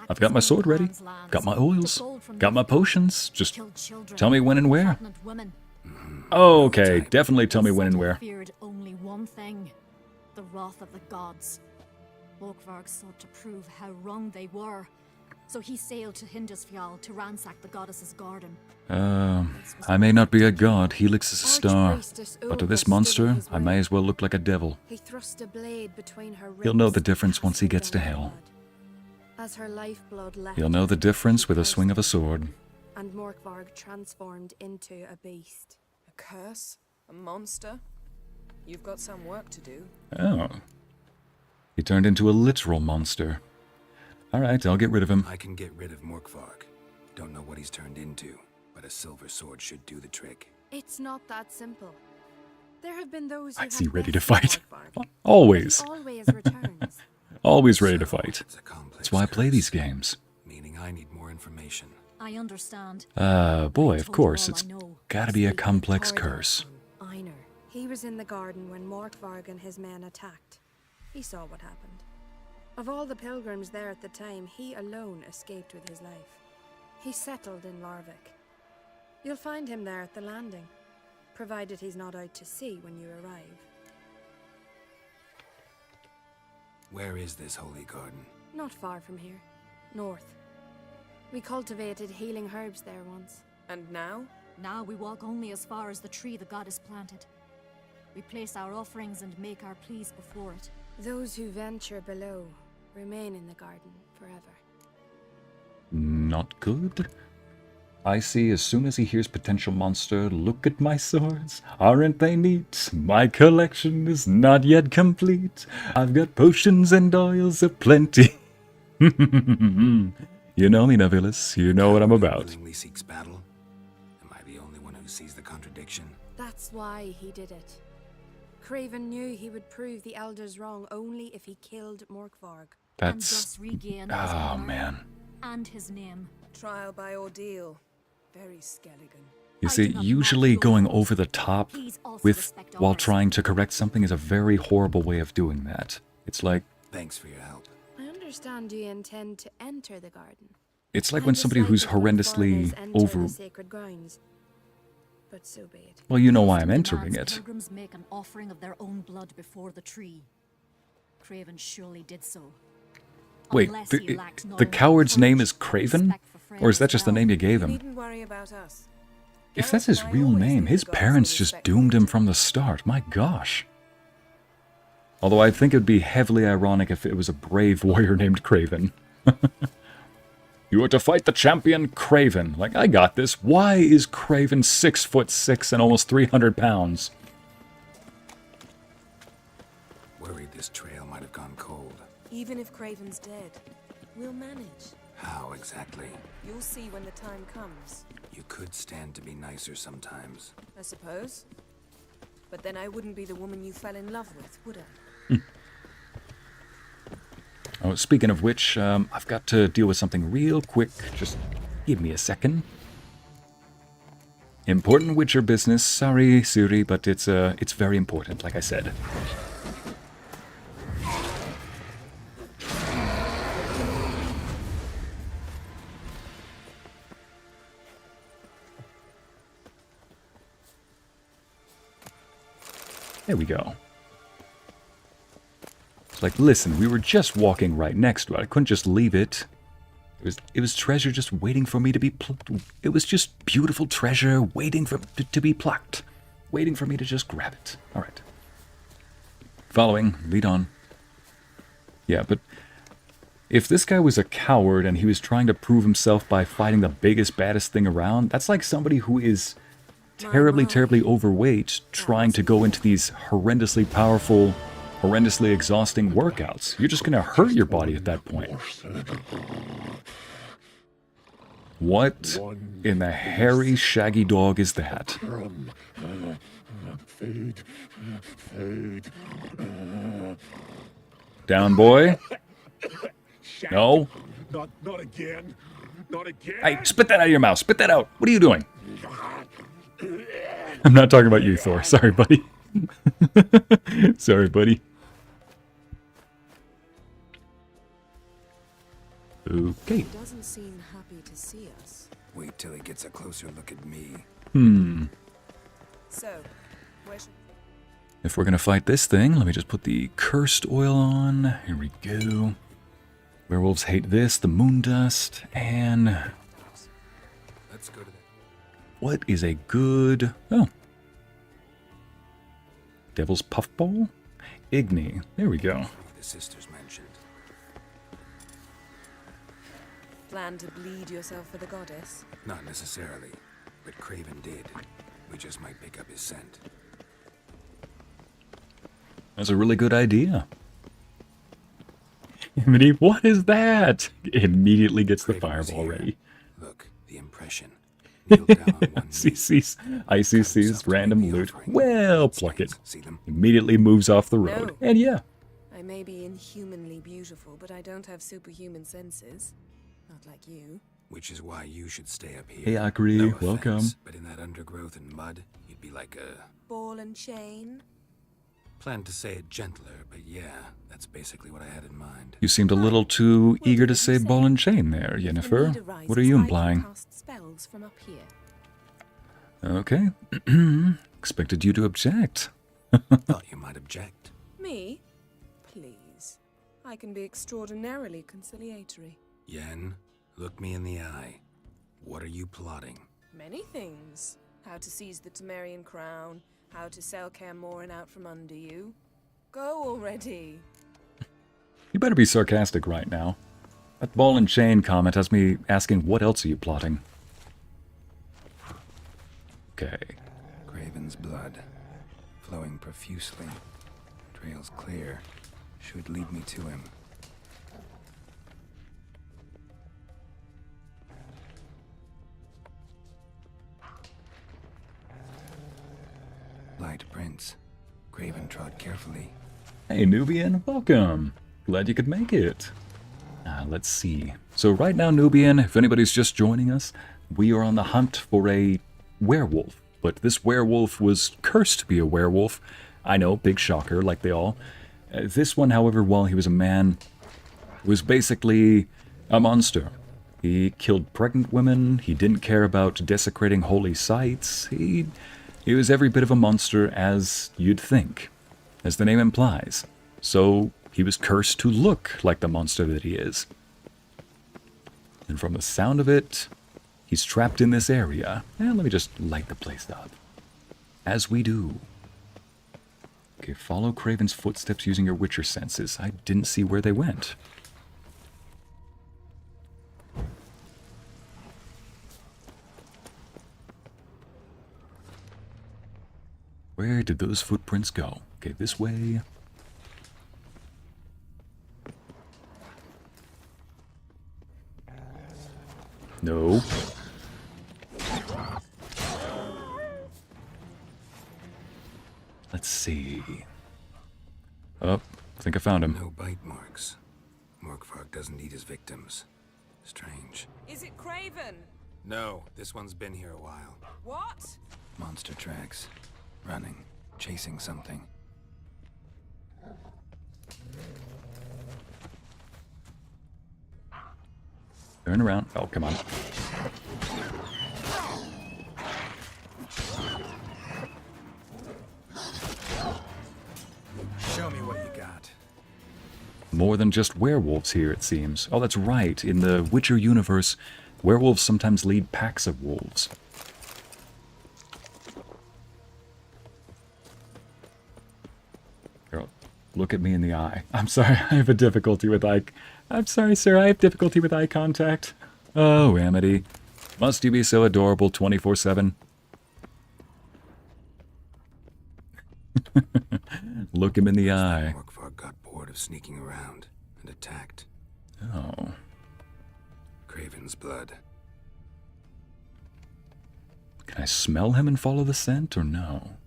I've got my sword ready. lands, Got my oils. the gold from Got my Novigrad, potions. Just killed children, tell me when and where. pregnant women. Okay, definitely tell me when and where. Feared only one thing, the wrath of the gods. Morkvarg sought to prove how wrong they were, so he sailed to Hindisfjall to ransack the goddess's garden. I may not be a god, Helix is a star, but to this monster, I may as well look like a devil. He thrust a blade between her ribs. He'll know the difference once he gets to hell. As her lifeblood left He'll know the difference with a swing of a sword. and Morkvarg transformed into a beast. A curse? A monster? You've got some work to do. Oh. He turned into a literal monster. Alright, I'll get rid of him. I can get rid of Morkvarg. Don't know what he's turned into, but a silver sword should do the trick. It's not that simple. There have been those who Ycey have ready to bested fight. Morkvarg, Always. but he always returns. Always ready to fight. That's why I play these games. Meaning I need more information. I understand. Boy, of course, it's gotta be a complex curse. Einar. He was in the garden when Morkvarg and his men attacked. He saw what happened. Of all the pilgrims there at the time, he alone escaped with his life. He settled in Larvik. You'll find him there at the landing, provided he's not out to sea when you arrive. Where is this holy garden? Not far from here. North. We cultivated healing herbs there once. And now? Now we walk only as far as the tree the goddess planted. We place our offerings and make our pleas before it. Those who venture below remain in the garden forever. Not good. Ycey, as soon as he hears potential monster, look at my swords. Aren't they neat? My collection is not yet complete. I've got potions and oils aplenty. You know me, Nevilis. You know what I'm about. Willingly seeks battle? Am I the only one who sees the contradiction? That's why he did it. Craven knew he would prove the elders wrong only if he killed Morkvarg. And thus regain his Oh, honor man. and his name. Trial by ordeal. Very Skelligan. You see, usually going over the top with while trying to correct something is a very horrible way of doing that. It's like... Thanks for your help. I understand you intend to enter the garden. It's like when somebody who's horrendously over... The sacred grounds. But so be it. Well, you know why I'm entering Demands it. Pilgrims make an offering of their own blood before the tree. Craven surely did so. Wait, Unless he lacks the knowledge, coward's name courage, is Craven? respect for Or is friends that just the well. name you gave You him? needn't worry about us. If that's his real name, his parents just doomed him from the start. My gosh. Although I think it would be heavily ironic if it was a brave warrior named Craven. You are to fight the champion Craven. Like, I got this. Why is Craven 6'6" and almost 300 pounds? Worried this trail might have gone cold. Even if Craven's dead, we'll manage. How exactly? You'll see when the time comes. You could stand to be nicer sometimes. I suppose. But then I wouldn't be the woman you fell in love with, would I? Oh, speaking of which, I've got to deal with something real quick. Just give me a second. Important Witcher business. Sorry, Ciri, but it's very important, like I said. There we go. It's like, listen, we were just walking right next to it. I couldn't just leave it. It was treasure just waiting for me to be plucked. It was just beautiful treasure waiting to be plucked. Waiting for me to just grab it. All right. Following. Lead on. Yeah, but if this guy was a coward and he was trying to prove himself by fighting the biggest, baddest thing around, that's like somebody who is terribly, terribly overweight trying to go into these horrendously powerful, horrendously exhausting workouts. You're just going to hurt your body at that point. What in the hairy, shaggy dog is that? Down, boy. No. Not again. Not again. Hey, spit that out of your mouth. Spit that out. What are you doing? I'm not talking about you, Thor. Sorry, buddy. Sorry, buddy. Okay. He doesn't seem happy to see us. Wait till he gets a closer look at me. So, where should... If we're gonna fight this thing, let me just put the cursed oil on. Here we go. Werewolves hate this, the moon dust, and... Let's go to the... What is a good... Oh. Devil's Puffball? Igni. There we go. The sisters mentioned. Plan to bleed yourself for the goddess? Not necessarily, but Craven did. We just might pick up his scent. That's a really good idea. What is that? Immediately gets the fireball ready. Look, the impression. Kneel down on one ICC's random loot. Well, pluck it. Immediately moves off the road. And yeah. I may be inhumanly beautiful, but I don't have superhuman senses. Not like you. Which is why you should stay up here. Hey, Akri, no offense, welcome. But in that undergrowth and mud, you'd be like a... Ball and chain? Planned to say it gentler, but yeah, that's basically what I had in mind. You seemed a little too eager to say ball and chain there, Yennefer. What are you implying? Spells from up here. Okay. Expected you to object. Thought you might object. Me? Please. I can be extraordinarily conciliatory. Yen, look me in the eye. What are you plotting? Many things. How to seize the Temerian crown, how to sell Kaer Morhen out from under you. Go already. You better be sarcastic right now. That ball and chain comment has me asking, what else are you plotting? Okay. Craven's blood, flowing profusely. Trail's clear. Should lead me to him. Light prints. Craven trod carefully. Hey, Nubian, welcome. Glad you could make it. Let's see. So right now, Nubian, if anybody's just joining us, we are on the hunt for a werewolf. But this werewolf was cursed to be a werewolf. I know, big shocker, like they all. This one, however, while he was a man, was basically a monster. He killed pregnant women. He didn't care about desecrating holy sites. He was every bit of a monster as you'd think, as the name implies. So he was cursed to look like the monster that he is. And from the sound of it, he's trapped in this area. And let me just light the place up. As we do. Okay, follow Craven's footsteps using your Witcher senses. I didn't see where they went. Where did those footprints go? Okay, this way. No. Let's see. Oh, I think I found him. No bite marks. Morkvarg doesn't eat his victims. Strange. Is it Craven? No, this one's been here a while. What? Monster tracks. Running. Chasing something. Turn around. Oh, come on. Show me what you got. More than just werewolves here, it seems. Oh, that's right. In the Witcher universe, werewolves sometimes lead packs of wolves. Girl, look at me in the eye. I'm sorry, I have a difficulty with eye... I'm sorry, sir, I have difficulty with eye contact. Oh, Amity. Must you be so adorable 24/7? Look him in the eye. Morkvarg got bored of sneaking around and attacked. Oh. Craven's blood. Can I smell him and follow the scent, or no?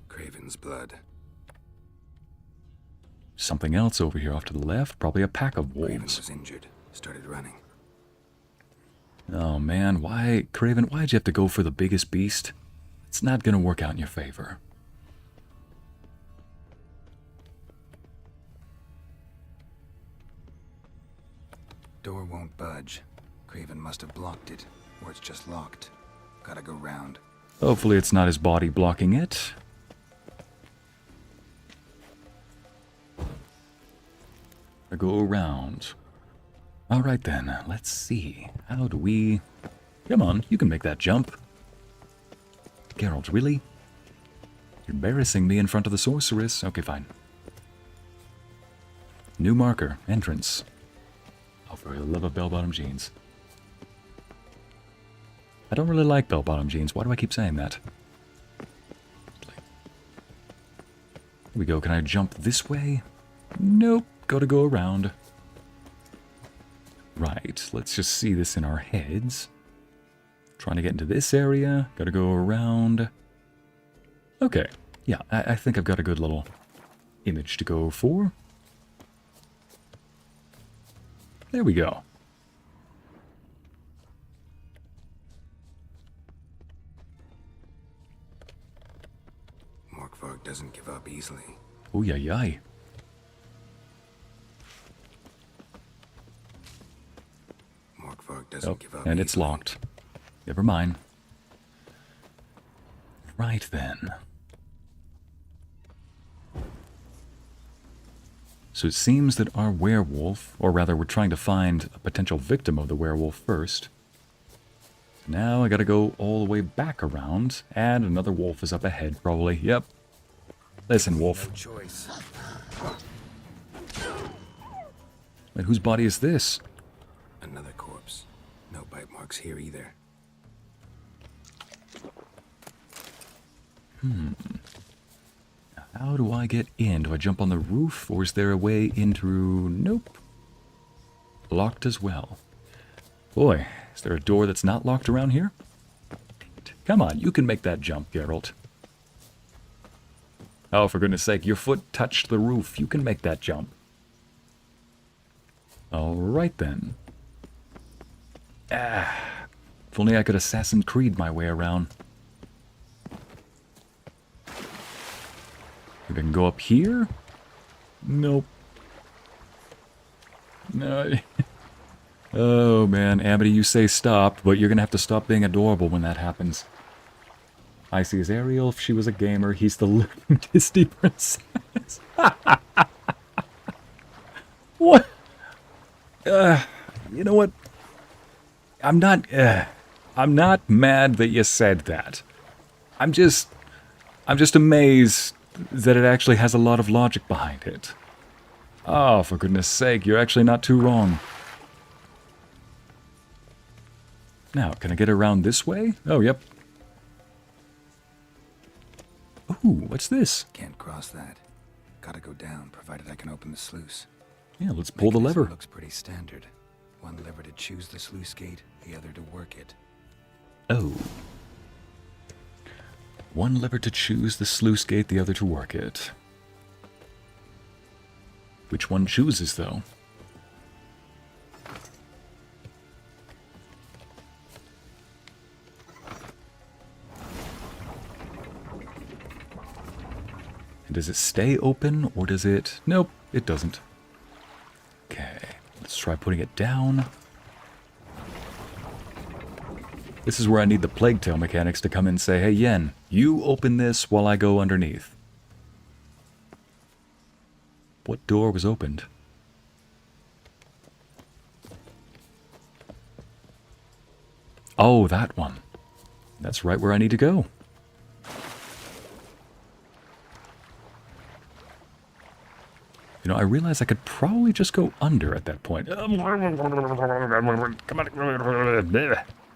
Craven's blood. Something else over here off to the left. Probably a pack of Craven wolves. was injured. Started running. Oh man, why, Craven, why'd you have to go for the biggest beast? It's not gonna work out in your favor. Door won't budge. Craven must have blocked it, or it's just locked. Gotta go round. Hopefully it's not his body blocking it. I go around. Alright then, let's see. How do we... Come on, you can make that jump. Geralt, really? You're embarrassing me in front of the sorceress. Okay, fine. New marker. Entrance. Oh, for the love of bell-bottom jeans. I don't really like bell-bottom jeans. Why do I keep saying that? Here we go. Can I jump this way? Nope. Gotta go around. Right. Let's just see this in our heads. Trying to get into this area. Gotta go around. Okay. Yeah, I think I've got a good little image to go for. There we go. Morkvarg doesn't give up easily. Ooh, yay, yay. Morkvarg doesn't give up And easily. it's locked. Never mind. Right then. So it seems that our werewolf, or rather we're trying to find a potential victim of the werewolf first. Now I gotta go all the way back around, and another wolf is up ahead, probably. Yep. Listen, wolf. No choice. Wait, whose body is this? Another corpse. No bite marks here either. How do I get in? Do I jump on the roof, or is there a way in through... Nope. Locked as well. Boy, is there a door that's not locked around here? Come on, you can make that jump, Geralt. Oh, for goodness sake, your foot touched the roof. You can make that jump. Alright then. If only I could Assassin's Creed my way around. Maybe I can go up here? Nope. No. Oh man, Amity, you say stop, but you're gonna have to stop being adorable when that happens. Ycey is Ariel. If she was a gamer, he's the living Disney princess. What? You know what? I'm not mad that you said that. I'm just... I'm just amazed that it actually has a lot of logic behind it. Oh, for goodness sake, you're actually not too wrong. Now, can I get around this way? Oh, yep. Ooh, what's this? Can't cross that. Gotta go down, provided I can open the sluice. Yeah, let's pull the lever. Looks pretty standard. One lever to choose the sluice gate, the other to work it. Oh. One lever to choose the sluice gate, the other to work it. Which one chooses, though? And does it stay open, or does it... Nope, it doesn't. Okay, let's try putting it down. This is where I need the Plague Tale mechanics to come in and say, hey, Yen, you open this while I go underneath. What door was opened? Oh, that one. That's right where I need to go. You know, I realize I could probably just go under at that point. Come on.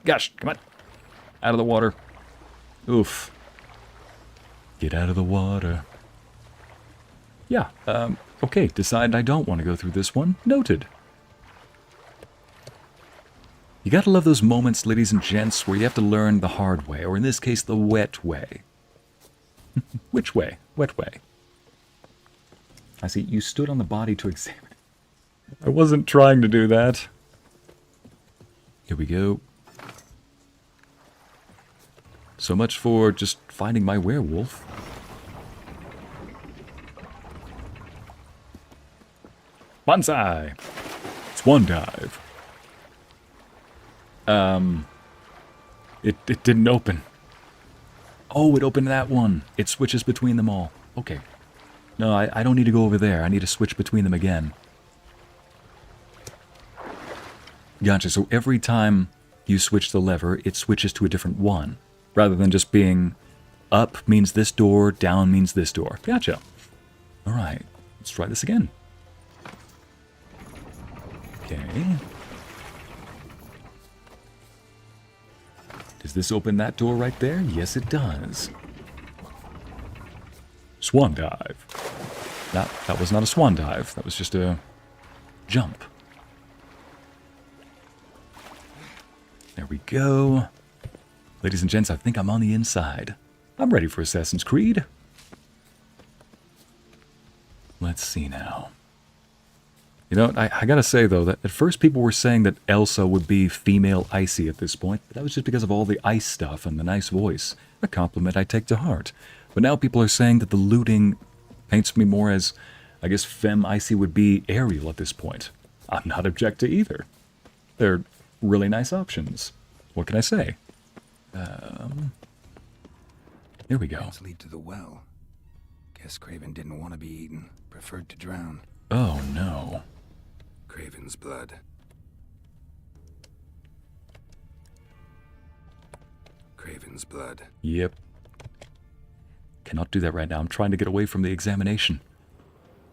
Gosh, come on. Out of the water. Oof. Get out of the water. Yeah, okay, decide I don't want to go through this one. Noted. You gotta love those moments, ladies and gents, where you have to learn the hard way, or in this case, the wet way. Which way? Wet way. I see, you stood on the body to examine it. I wasn't trying to do that. Here we go. So much for just finding my werewolf. Bonsai! Swan dive. It didn't open. Oh, it opened that one. It switches between them all. Okay. No, I don't need to go over there. I need to switch between them again. Gotcha. So every time you switch the lever, it switches to a different one. Rather than just being up means this door, down means this door. Gotcha. Alright. Let's try this again. Okay. Does this open that door right there? Yes, it does. Swan dive. That was not a swan dive. That was just a jump. There we go. Ladies and gents, I think I'm on the inside. I'm ready for Assassin's Creed. Let's see now. You know, I gotta say, though, that at first people were saying that Elsa would be female Ycey at this point, but that was just because of all the ice stuff and the nice voice. A compliment I take to heart. But now people are saying that the looting paints me more as, I guess, femme Ycey would be Ariel at this point. I'm not object to either. They're really nice options. What can I say? Here we go. Let's lead to the well. Guess Craven didn't want to be eaten. Preferred to drown. Oh, no. Craven's blood. Craven's blood. Yep. Cannot do that right now. I'm trying to get away from the examination.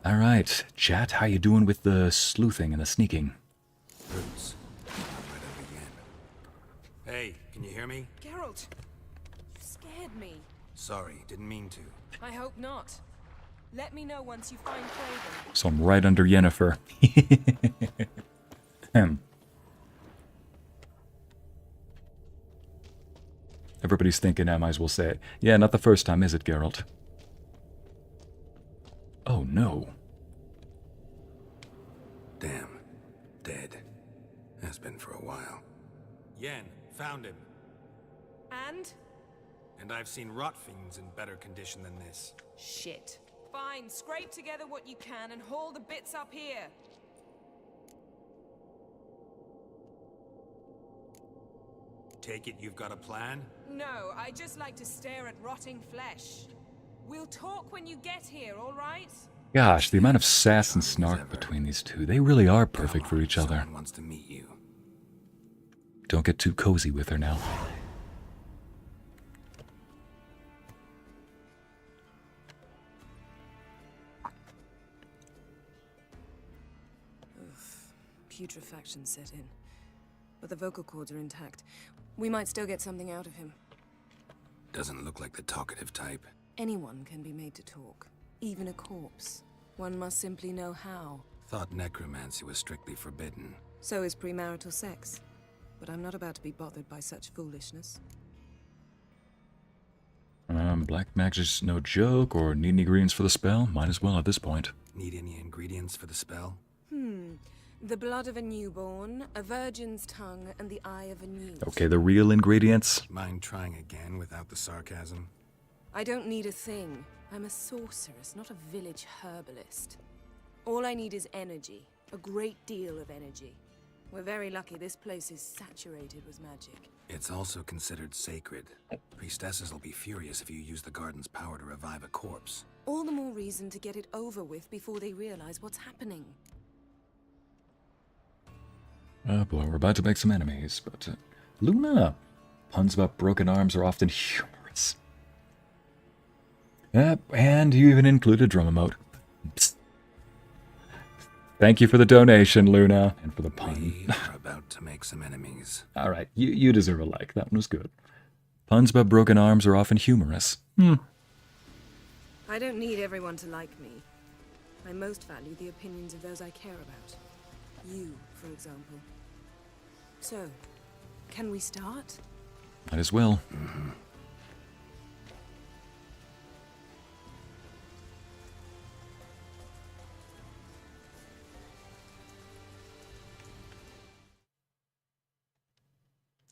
Alright, chat, how you doing with the sleuthing and the sneaking? Roots. Right up again. Hey, can you hear me? Geralt, you scared me. Sorry, didn't mean to. I hope not. Let me know once you find Craven. So I'm right under Yennefer. Everybody's thinking I might as well say it. Yeah, not the first time, is it, Geralt? Oh, no. Damn. Dead. Has been for a while. Yen, found him. And? And I've seen rot fiends in better condition than this. Shit. Fine, scrape together what you can and haul the bits up here. Take it you've got a plan? No, I just like to stare at rotting flesh. We'll talk when you get here, all right? Gosh, the amount of sass and snark between these two. They really are perfect for each other. Someone wants to meet you. Don't get too cozy with her now. putrefaction set in. But the vocal cords are intact. We might still get something out of him. Doesn't look like the talkative type. Anyone can be made to talk. Even a corpse. One must simply know how. Thought necromancy was strictly forbidden. So is premarital sex. But I'm not about to be bothered by such foolishness. Black magic's no joke, or need any ingredients for the spell? Might as well at this point. Need any ingredients for the spell? The blood of a newborn, a virgin's tongue, and the eye of a newt. Okay, the real ingredients? Mind trying again without the sarcasm? I don't need a thing. I'm a sorceress, not a village herbalist. All I need is energy. A great deal of energy. We're very lucky this place is saturated with magic. It's also considered sacred. Priestesses will be furious if you use the garden's power to revive a corpse. All the more reason to get it over with before they realize what's happening. Oh boy, we're about to make some enemies, but... Luna! Puns about broken arms are often humorous. And you even include a drum emote. Psst. Thank you for the donation, Luna, and for the pun. We are about to make some enemies. Alright, you deserve a like. That one was good. Puns about broken arms are often humorous. I don't need everyone to like me. I most value the opinions of those I care about. You, for example. So, can we start? Might as well.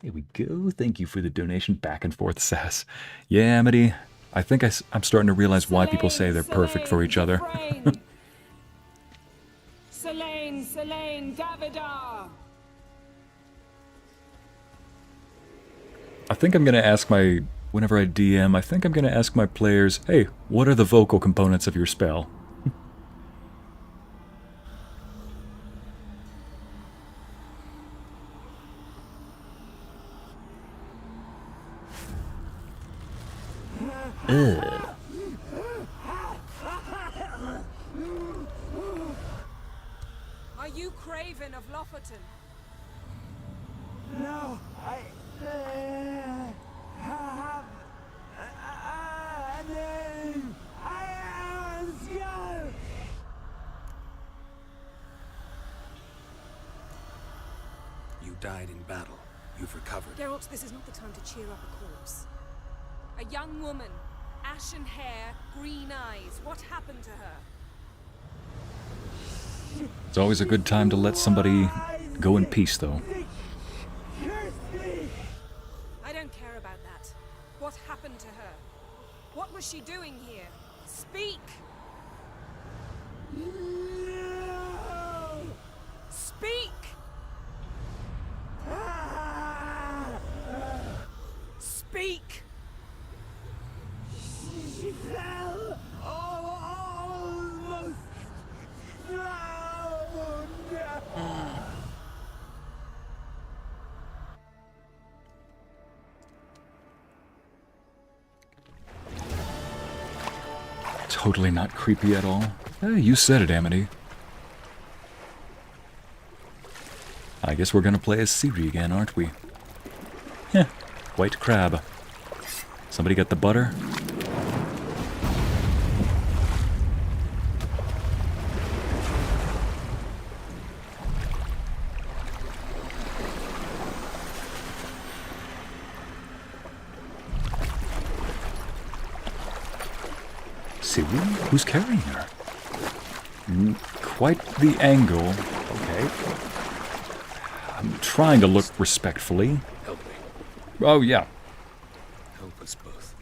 Here we go. Thank you for the donation. Back and forth sass. Yeah, Amity. I think I'm starting to realize why people say they're perfect for each other. Selene, Davidar! I think I'm going to ask whenever I DM, I think I'm going to ask my players, hey, what are the vocal components of your spell? Are you Craven of Lofoten? No, I have a name. I am Skull. You died in battle. You've recovered. Geralt, this is not the time to cheer up a corpse. A young woman, ashen hair, green eyes. What happened to her? It's always a good time to let somebody go in peace, though. I don't care about that. What happened to her? What was she doing here? Speak! No! Speak! Speak! She fell almost drowned. Totally not creepy at all. You said it, Amity. I guess we're gonna play as Ciri again, aren't we? Heh, white crab. Somebody get the butter? Ciri? Who's carrying her? Quite the angle. Okay. I'm trying to look respectfully. Help me. Oh, yeah. Help us both.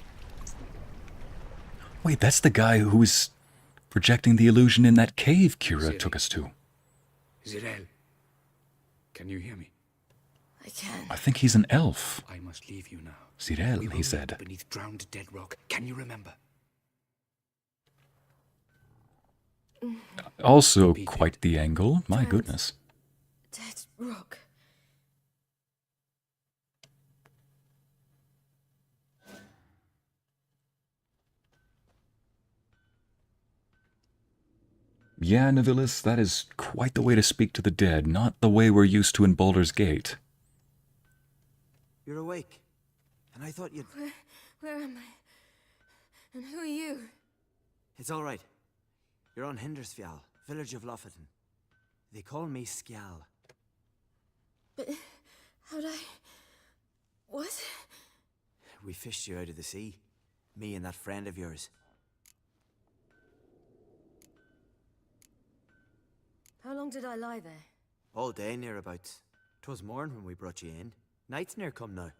Wait, that's the guy who was projecting the illusion in that cave Keira took us to. Zirel, can you hear me? I can. I think he's an elf. I must leave you now. Zirel, he said. Beneath drowned dead rock. Can you remember? Also quite the angle. My goodness. Dead rock. Yeah, Navilis, that is quite the way to speak to the dead, not the way we're used to in Baldur's Gate. You're awake. And I thought you'd... Where am I? And who are you? It's all right. You're on Hindersfjall, village of Lofoten. They call me Skjal. But how'd I... What? We fished you out of the sea. Me and that friend of yours. How long did I lie there? All day nearabouts. 'Twas morn when we brought you in. Night's near come now.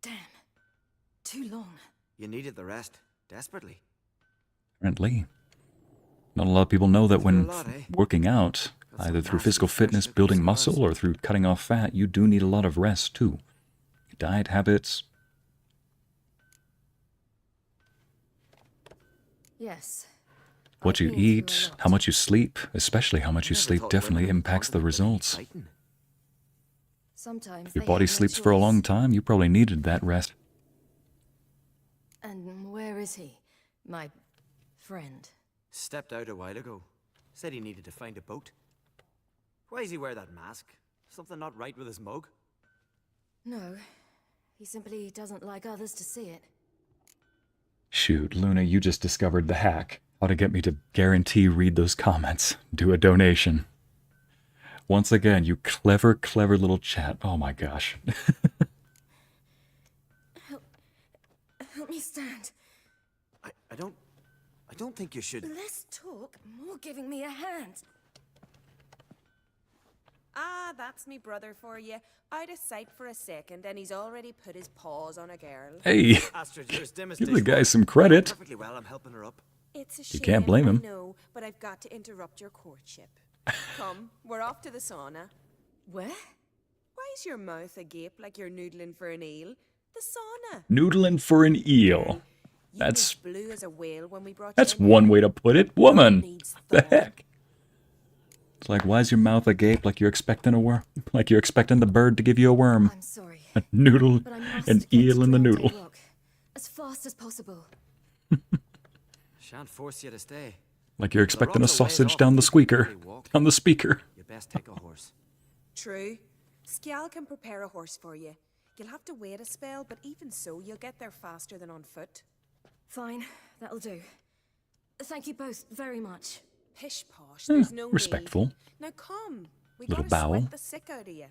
Damn. Too long. You needed the rest. Desperately. Apparently. Not a lot of people know that when lot, eh? working out, either through physical fitness, building muscle, or through cutting off fat, you do need a lot of rest, too. Diet habits. Yes. What you eat, how much you sleep, especially how much you sleep, definitely impacts the results. Sometimes If your body sleeps for a long time, you probably needed that rest. And where is he? My friend. Stepped out a while ago. Said he needed to find a boat. Why does he wear that mask? Something not right with his mug? No. He simply doesn't like others to see it. Shoot, Luna, you just discovered the hack. How to get me to guarantee read those comments. Do a donation. Once again, you clever, clever little chat. Oh my gosh. Help me stand. I don't think you should... Less talk, more giving me a hand. Ah, that's me brother for you. Out of sight for a second, and he's already put his paws on a girl. Hey, give the guy some credit. Perfectly well, I'm helping her up. It's a You shame, can't blame him. I know, but I've got to interrupt your courtship. Come, we're off to the sauna. Where? Why is your mouth agape like you're noodling for an eel? The sauna. Noodling for an eel. That's Blue as a whale when we brought that's you in. one way to put it. Woman. The heck? It's like, why is your mouth agape like you're expecting a worm? Like you're expecting the bird to give you a worm. I'm sorry. A noodle, an eel in the noodle. As fast as possible. Shan't force you to stay. Like you're expecting a sausage down the squeaker. Down the speaker. You best take a horse. True. Skjal can prepare a horse for you. You'll have to wait a spell, but even so, you'll get there faster than on foot. Fine, that'll do. Thank you both very much. Pish posh, there's no respectful. need. Now come, we Little gotta bow. sweat the sick out of you.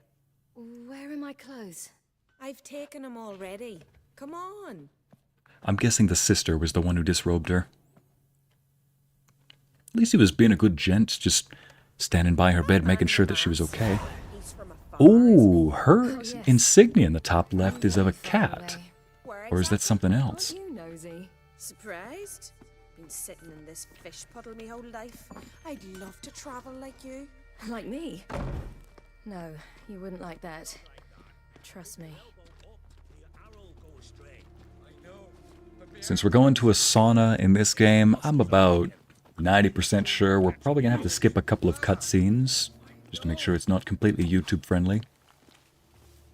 Where are my clothes? I've taken them already. Come on. I'm guessing the sister was the one who disrobed her. At least he was being a good gent, just standing by her bed, making sure that she was okay. Ooh, her insignia in the top left is of a cat. Or is that something else? You nosy. Surprised? Been sitting in this fish puddle me whole life. I'd love to travel like you. Like me? No, you wouldn't like that. Trust me. Since we're going to a sauna in this game, I'm about 90% sure we're probably going to have to skip a couple of cutscenes, just to make sure it's not completely YouTube friendly.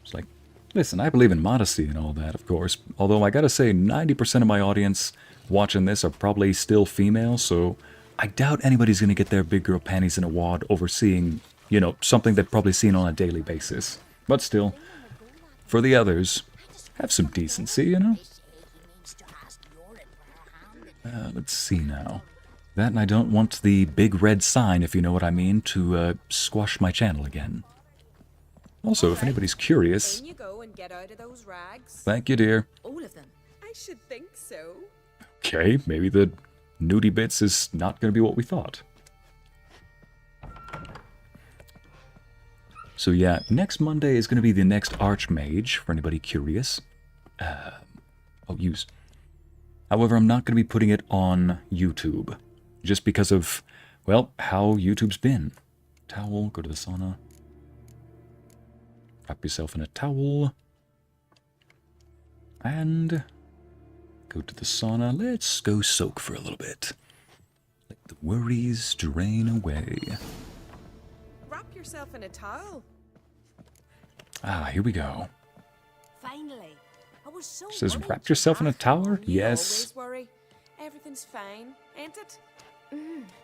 It's like, listen, I believe in modesty and all that, of course, although I gotta say 90% of my audience watching this are probably still female, so I doubt anybody's going to get their big girl panties in a wad overseeing, you know, something they've probably seen on a daily basis. But still, for the others, have some decency, you know? Let's see now. That and I don't want the big red sign, if you know what I mean, to squash my channel again. Also, if anybody's curious... In you go and get out of those rags. Thank you, dear. All of them. I should think so. Okay, maybe the nudie bits is not going to be what we thought. So yeah, next Monday is going to be the next Archmage, for anybody curious. However, I'm not going to be putting it on YouTube, just because of, well, how YouTube's been. Towel, go to the sauna. Wrap yourself in a towel. And go to the sauna. Let's go soak for a little bit. Let the worries drain away. Wrap yourself in a towel. Ah, here we go. Finally. I was so Says worried wrap yourself in a towel? You Yes. always worry. Everything's fine, ain't it?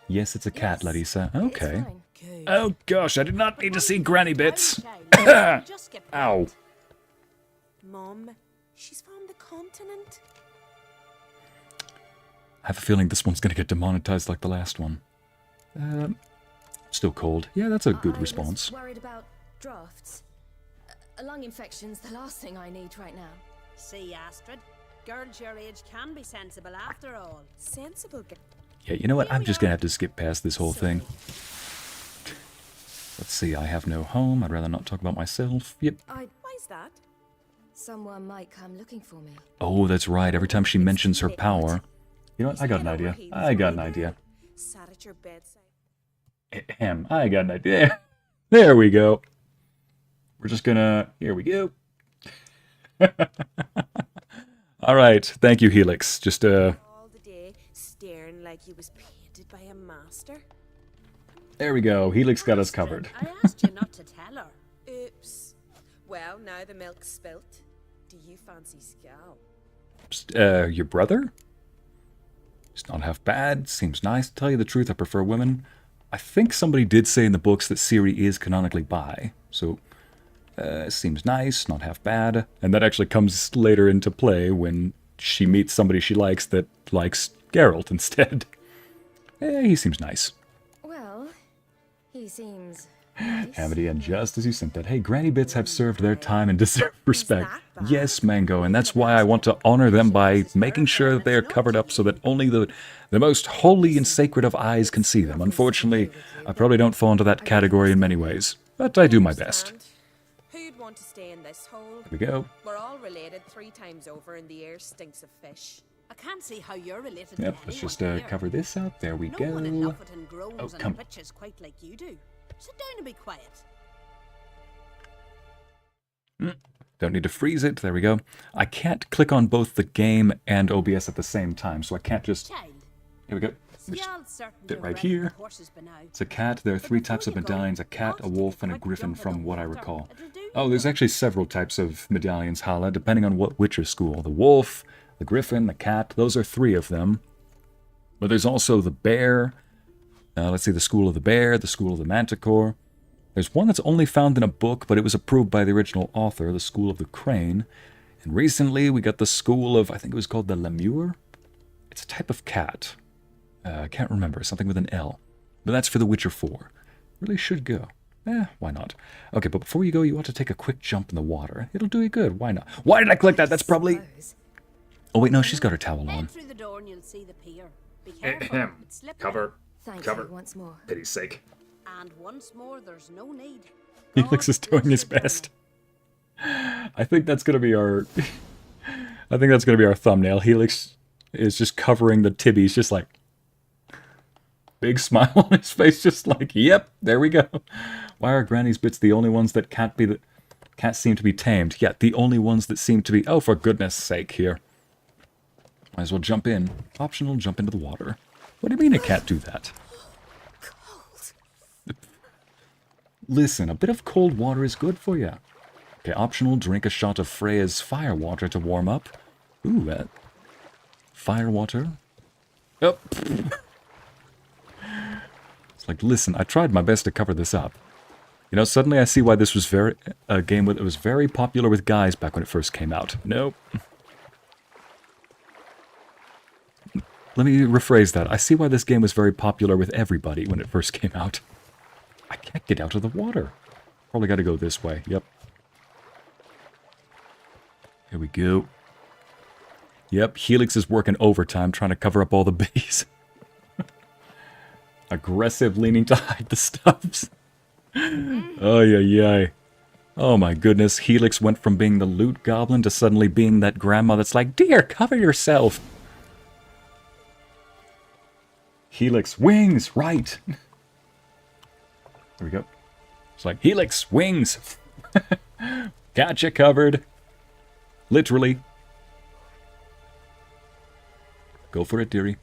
Yes, it's a cat, Larissa. Okay. Oh gosh, I did not need to see granny bits. Ow. Mom, she's from the continent. I have a feeling this one's gonna get demonetized like the last one. Still cold. Yeah, that's a good response. I was worried about drafts. A lung infection's the last thing I need right now. See, Astrid, girls your age can be sensible after all. Sensible. Yeah, you know what? I'm just gonna have to skip past this whole thing. Let's see, I have no home. I'd rather not talk about myself. Yep. Why's that? Someone might come looking for me. Oh, that's right. Every time she mentions her power. You know what? I got an idea. I got an idea. Sat at your bedside. Ahem. I got an idea. There we go. We're just gonna... Here we go. All right. Thank you, Helix. Just, All the day, staring like you was painted by a master. There we go. Helix got us covered. I asked you not to tell her. Oops. Well, now the milk's spilt. Do you fancy Scal? Your brother? He's not half bad. Seems nice. To tell you the truth, I prefer women. I think somebody did say in the books that Ciri is canonically bi. So, seems nice, not half bad. And that actually comes later into play when she meets somebody she likes that likes Geralt instead. He seems nice. Well, he seems... Amity, and just as you sent that, hey, Granny Bits have served their time and deserve respect. Yes, Mango, and that's why I want to honor them by making sure that they are covered up so that only the most holy and sacred of eyes can see them. Unfortunately, I probably don't fall into that category in many ways, but I do my best. Who'd want to stay in this hole? Here we go. We're all related 3 times over, and the air stinks of fish. I can't see how you're related Yep, to let's anyone just here. cover this out. There we go. No one in Lofoten groans Oh, and come. bitches quite like you do. Sit down and be quiet. Don't need to freeze it. There we go. I can't click on both the game and OBS at the same time, so I can't just... Here we go. Sit right here. It's a cat. There are 3 types of medallions, a cat, a wolf, and a griffin from what I recall. Oh, there's actually several types of medallions, Hala, depending on what Witcher school. The wolf, the griffin, the cat, those are 3 of them. But there's also the bear. Let's see, the school of the bear, the school of the manticore. There's one that's only found in a book, but it was approved by the original author, the school of the crane. And recently we got the school of, I think it was called the lemur. It's a type of cat. I can't remember, something with an L. But that's for The Witcher 4. Really should go. Why not? Okay, but before you go, you ought to take a quick jump in the water. It'll do you good. Why not? Why did I click that? That's probably... Oh, wait, no, she's got her towel on. Through the door and you'll see the pier. Be careful. It's slippery. Cover. Thank Cover. you once more. Pity's sake. And once more, there's no need. Helix is doing his best. I think that's gonna be our... I think that's gonna be our thumbnail. Helix is just covering the tibbies, just like... Big smile on his face, just like, yep, there we go. Why are Granny's bits the only ones that can't seem to be tamed? Yeah, the only ones that seem to be... Oh, for goodness sake, here. Might as well jump in. Optional, jump into the water. What do you mean it can't do that? Listen, a bit of cold water is good for you. Okay, optional, drink a shot of Freya's fire water to warm up. Ooh, fire water. Oh. It's like, listen, I tried my best to cover this up. You know, suddenly I see why this was a game that was very popular with guys back when it first came out. Nope. Let me rephrase that. I see why this game was very popular with everybody when it first came out. I can't get out of the water. Probably got to go this way. Yep. Here we go. Yep, Helix is working overtime trying to cover up all the bees. Aggressive, leaning to hide the stuffs. Oh, yeah. Oh my goodness, Helix went from being the loot goblin to suddenly being that grandma that's like, dear, cover yourself. Helix, wings, right. There we go. It's like, Helix, wings. Gotcha covered. Literally. Go for it, dearie.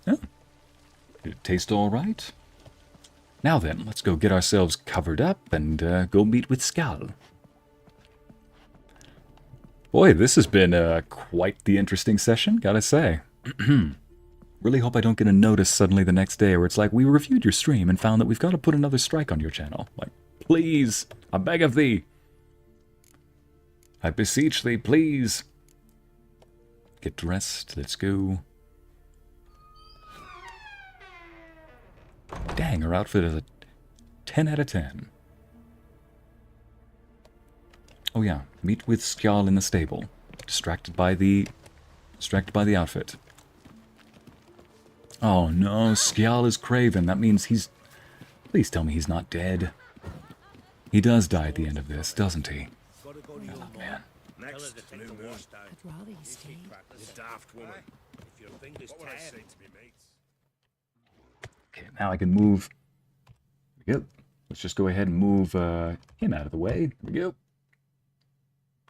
Oh. Did it taste all right? Now then, let's go get ourselves covered up and go meet with Skal. Boy, this has been quite the interesting session, gotta say. Really hope I don't get a notice suddenly the next day where it's like, we reviewed your stream and found that we've got to put another strike on your channel. Like, please, I beg of thee. I beseech thee, please. Get dressed, let's go. Dang, her outfit is a 10 out of 10. Oh yeah, meet with Skjal in the stable. Distracted by the outfit. Oh no, Skjal is Craven. That means he's... Please tell me he's not dead. He does die at the end of this, doesn't he? Oh man. Next, new moon. I'd rather you stayed. You daft woman. If your fingers tear... say to me, mates? Okay, now I can move. There we go. Let's just go ahead and move him out of the way. There we go.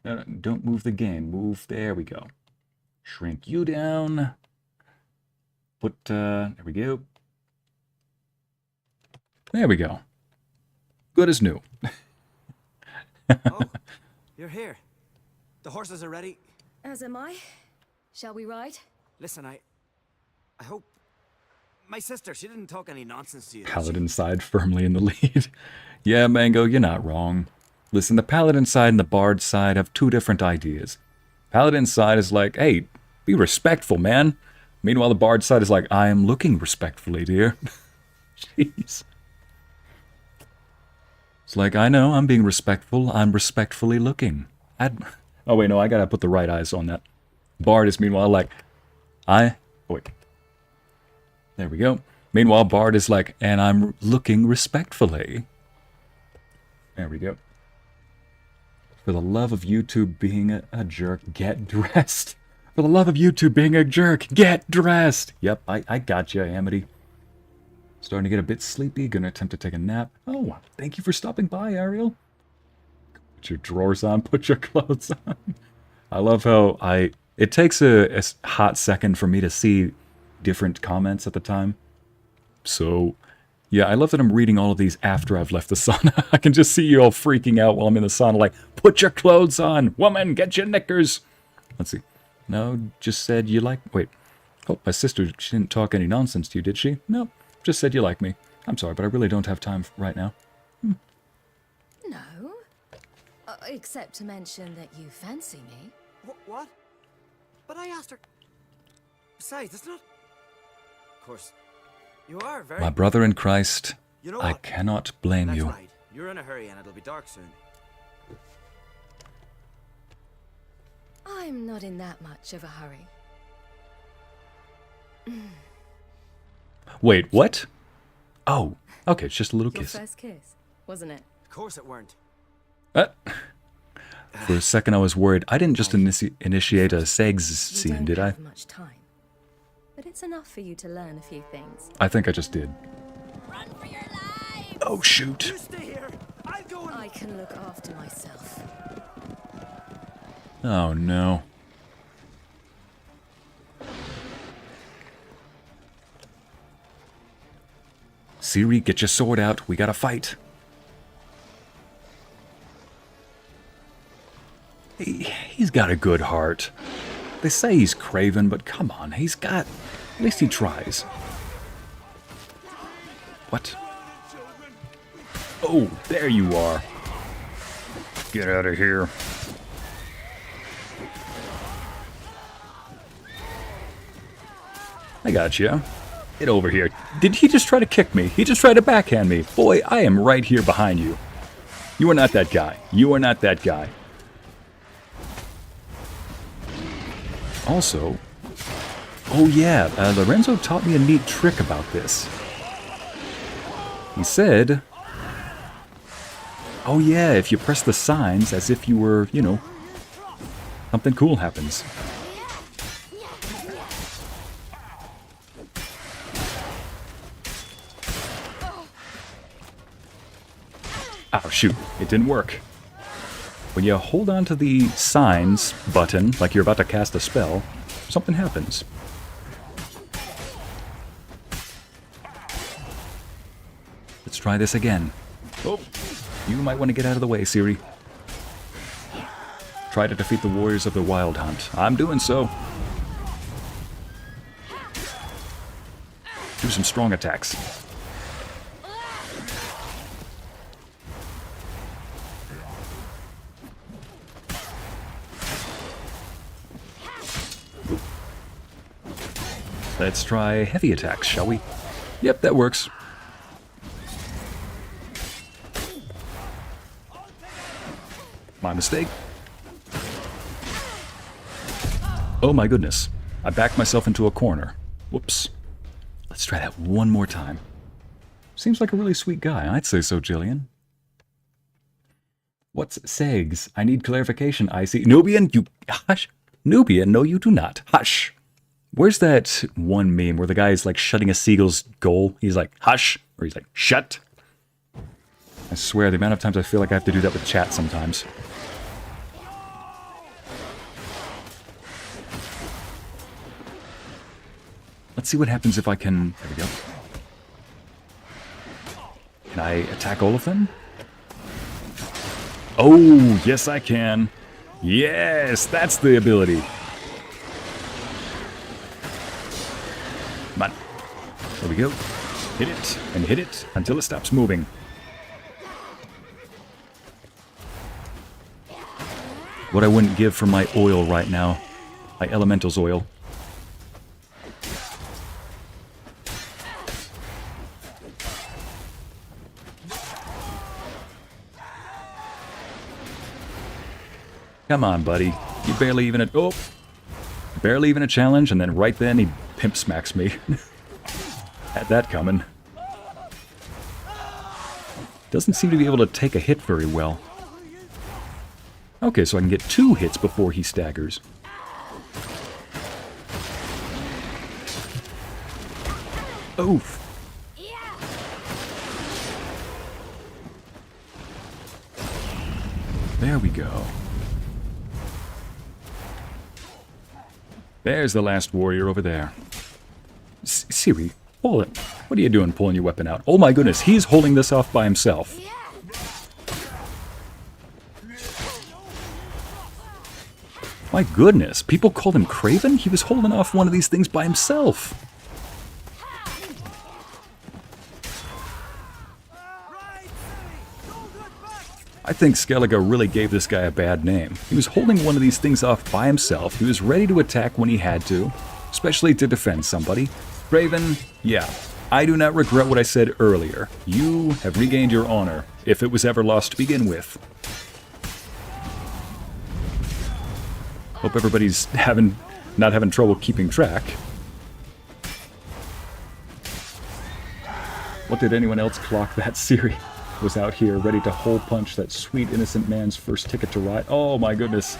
No, don't move the game. Move. There we go. Shrink you down. Put, there we go. There we go. Good as new. Oh, you're here. The horses are ready. As am I. Shall we ride? Listen, I hope... My sister, she didn't talk any nonsense to you. Paladin side firmly in the lead. Yeah, Mango, you're not wrong. Listen, the Paladin side and the Bard side have two different ideas. Paladin side is like, hey, be respectful, man. Meanwhile, the Bard side is like, I am looking respectfully, dear. Jeez. It's like, I know, I'm being respectful. I'm respectfully looking. Oh, wait, no, I gotta put the right eyes on that. Bard is meanwhile like, wait. There we go. Meanwhile, Bard is like, and I'm looking respectfully. There we go. For the love of YouTube being a jerk, get dressed. For the love of YouTube being a jerk, get dressed. Yep, I got you, Amity. Starting to get a bit sleepy, gonna attempt to take a nap. Oh, thank you for stopping by, Ariel. Put your drawers on, put your clothes on. I love how it takes a hot second for me to see different comments at the time. So, yeah, I love that I'm reading all of these after I've left the sauna. I can just see you all freaking out while I'm in the sauna, like, put your clothes on! Woman, get your knickers! Let's see. No, just said you like... Wait. Oh, my sister, she didn't talk any nonsense to you, did she? No, just said you like me. I'm sorry, but I really don't have time right now. No. Except to mention that you fancy me. What? But I asked her... Besides, it's not... Of course, you are very... My brother in Christ, you know I cannot blame That's you. Right. You're in a hurry and it'll be dark soon. I'm not in that much of a hurry. Wait, what? Oh, okay, it's just a little Your kiss. first kiss, wasn't it? Of course it weren't. For a second I was worried. I didn't just initiate a sex scene, did I? You don't have much time. But it's enough for you to learn a few things. I think I just did. Run for your lives! Oh, shoot. You stay here. I'll go and... I can look after myself. Oh, no. Ciri, get your sword out. We gotta fight. He's got a good heart. They say he's Craven, but come on, he's got... At least he tries. What? Oh, there you are. Get out of here. I got you. Get over here. Did he just try to kick me? He just tried to backhand me. Boy, I am right here behind you. You are not that guy. You are not that guy. Also, oh yeah, Lorenzo taught me a neat trick about this. He said, oh yeah, if you press the signs as if you were, you know, something cool happens. Oh shoot, it didn't work. When you hold on to the signs button, like you're about to cast a spell, something happens. Let's try this again. Oh, you might want to get out of the way, Ciri. Try to defeat the warriors of the Wild Hunt. I'm doing so. Do some strong attacks. Let's try heavy attacks, shall we? Yep, that works. My mistake. Oh my goodness. I backed myself into a corner. Whoops. Let's try that one more time. Seems like a really sweet guy. I'd say so, Jillian. What's Segs? I need clarification, Ycey. Nubian, you... Hush. Nubian, no you do not. Hush. Where's that one meme where the guy is like shutting a seagull's goal? He's like, hush. Or he's like, shut. I swear, the amount of times I feel like I have to do that with chat sometimes. Let's see what happens if I can... There we go. Can I attack all of them? Oh, yes I can. Yes, that's the ability. Come on. There we go. Hit it, and hit it until it stops moving. What I wouldn't give for my oil right now. My elemental's oil. Come on, buddy. You barely even barely even a challenge, and then right then he pimp smacks me. Had that coming. Doesn't seem to be able to take a hit very well. Okay, so I can get 2 hits before he staggers. Oof. There we go. There's the last warrior over there. Ciri, pull it. What are you doing pulling your weapon out? Oh my goodness, he's holding this off by himself. My goodness, people called him Craven? He was holding off one of these things by himself. I think Skellige really gave this guy a bad name. He was holding one of these things off by himself. He was ready to attack when he had to, especially to defend somebody. Craven, yeah, I do not regret what I said earlier. You have regained your honor, if it was ever lost to begin with. Hope everybody's not having trouble keeping track. What did anyone else clock that Ciri was out here ready to hole punch that sweet innocent man's first ticket to ride? Oh my goodness.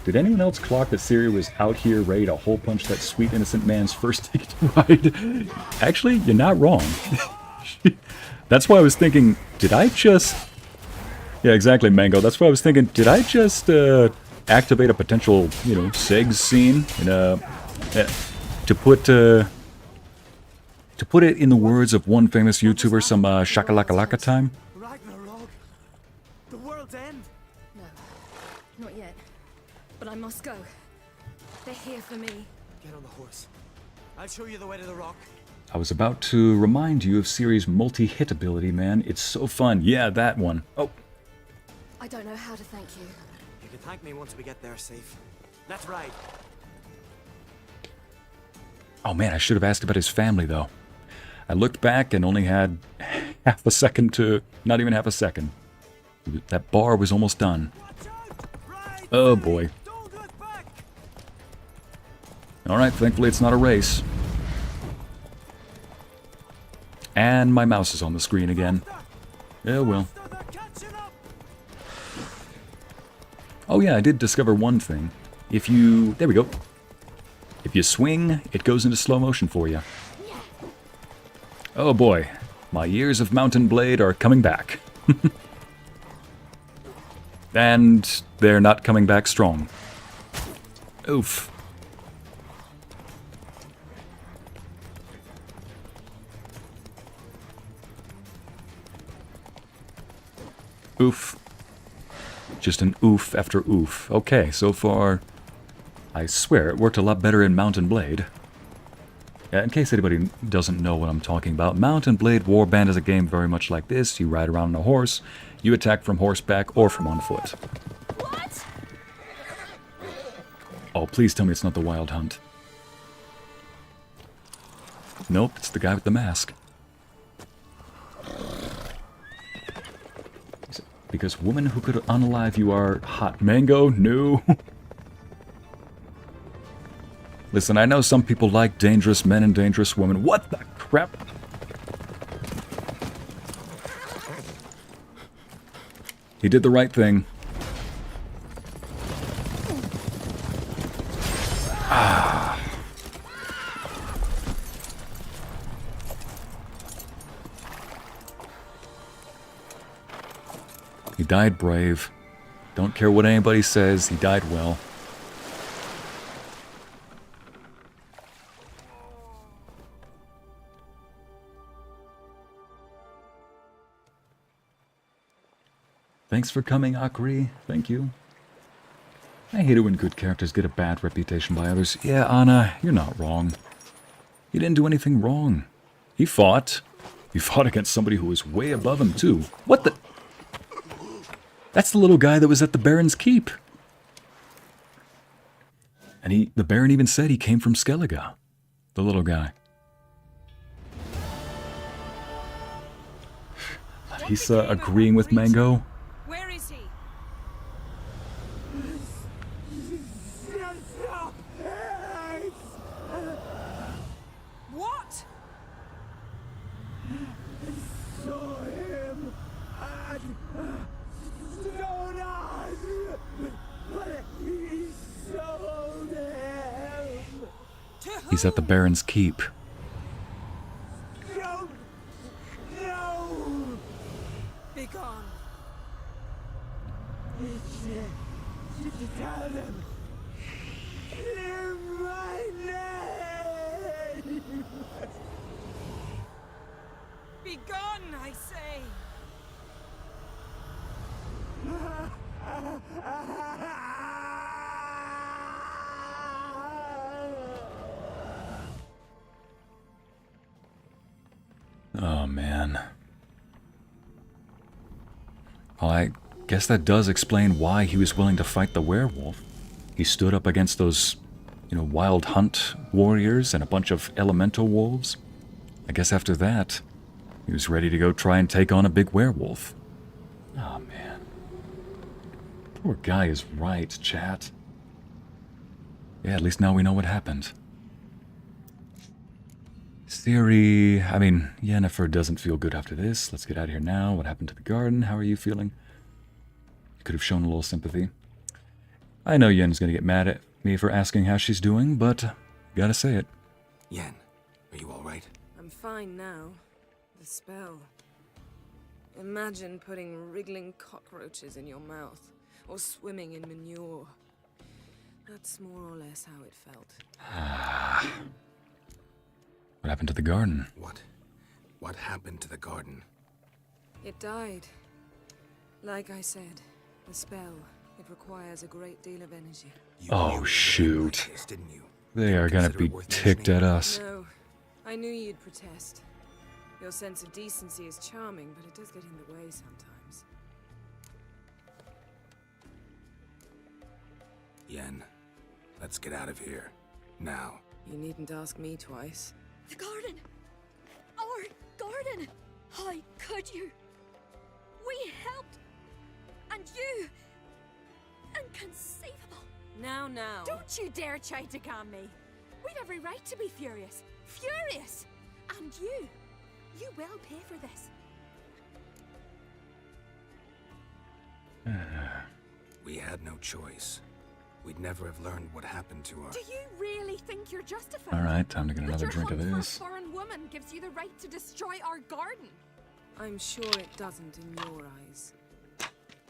Did anyone else clock that Ciri was out here ready to hole punch that sweet innocent man's first ticket to ride? Actually, you're not wrong. That's why I was thinking, did I just... Yeah, exactly, Mango. That's why I was thinking, did I just activate a potential, you know, Segs scene in to put it in the words of one famous YouTuber, some shakalaka time? Ragnarok? The world's end? No, not yet. But I must go. They're here for me. Get on the horse. I'll show you the way to the rock. I was about to remind you of Ciri's multi-hit ability, man. It's so fun. Yeah, that one. Oh. I don't know how to thank you. You can thank me once we get there safe. Let's ride. Oh man, I should have asked about his family, though. I looked back and only had half a second to... Not even half a second. That bar was almost done. Oh boy. Alright, thankfully it's not a race. And my mouse is on the screen again. Yeah, well. Oh yeah, I did discover one thing. If you... There we go. If you swing, it goes into slow motion for you. Oh boy, my years of Mountain Blade are coming back. And they're not coming back strong. Oof. Oof. Just an oof after oof. Okay, so far, I swear, it worked a lot better in Mount and Blade. Yeah, in case anybody doesn't know what I'm talking about, Mount and Blade Warband is a game very much like this. You ride around on a horse, you attack from horseback or from on foot. What? Oh, please tell me it's not the Wild Hunt. Nope, it's the guy with the mask. Because woman who could unalive you are hot. Mango? No. Listen, I know some people like dangerous men and dangerous women. What the crap? He did the right thing. Ah. He died brave. Don't care what anybody says, he died well. Thanks for coming, Akri. Thank you. I hate it when good characters get a bad reputation by others. Yeah, Anna, you're not wrong. He didn't do anything wrong. He fought. He fought against somebody who was way above him, too. What the... That's the little guy that was at the Baron's Keep. And the Baron even said he came from Skellige. The little guy. He's agreeing with Mango. Where is he? What? Saw him at Stonan, but he sold him. He's at the Baron's Keep. Don't know. Be gone. Tell them. Hear my name. Be gone, I say. Oh, man. Well, I guess that does explain why he was willing to fight the werewolf. He stood up against those, wild hunt warriors and a bunch of elemental wolves. I guess after that, he was ready to go try and take on a big werewolf. Oh, man. Poor guy is right, chat. Yeah, at least now we know what happened. Ciri, Yennefer doesn't feel good after this. Let's get out of here now. What happened to the garden? How are you feeling? You could have shown a little sympathy. I know Yen's gonna get mad at me for asking how she's doing, but gotta say it. Yen, are you alright? I'm fine now. The spell. Imagine putting wriggling cockroaches in your mouth, or swimming in manure. That's more or less how it felt. What happened to the garden? What happened to the garden? It died. Like I said, the spell, it requires a great deal of energy. Oh, shoot. They are gonna be ticked at us. No, I knew you'd protest. Your sense of decency is charming, but it does get in the way sometimes. Yen, let's get out of here. Now. You needn't ask me twice. The garden! Our garden! How could you? We helped! And you! Inconceivable! Now. Don't you dare try to calm me! We've every right to be furious! Furious! And you will pay for this. We had no choice. We'd never have learned what happened to her. Do you really think you're justified? Alright, time to get another drink of That your hunt this. for a foreign woman gives you the right to destroy our garden? I'm sure it doesn't in your eyes.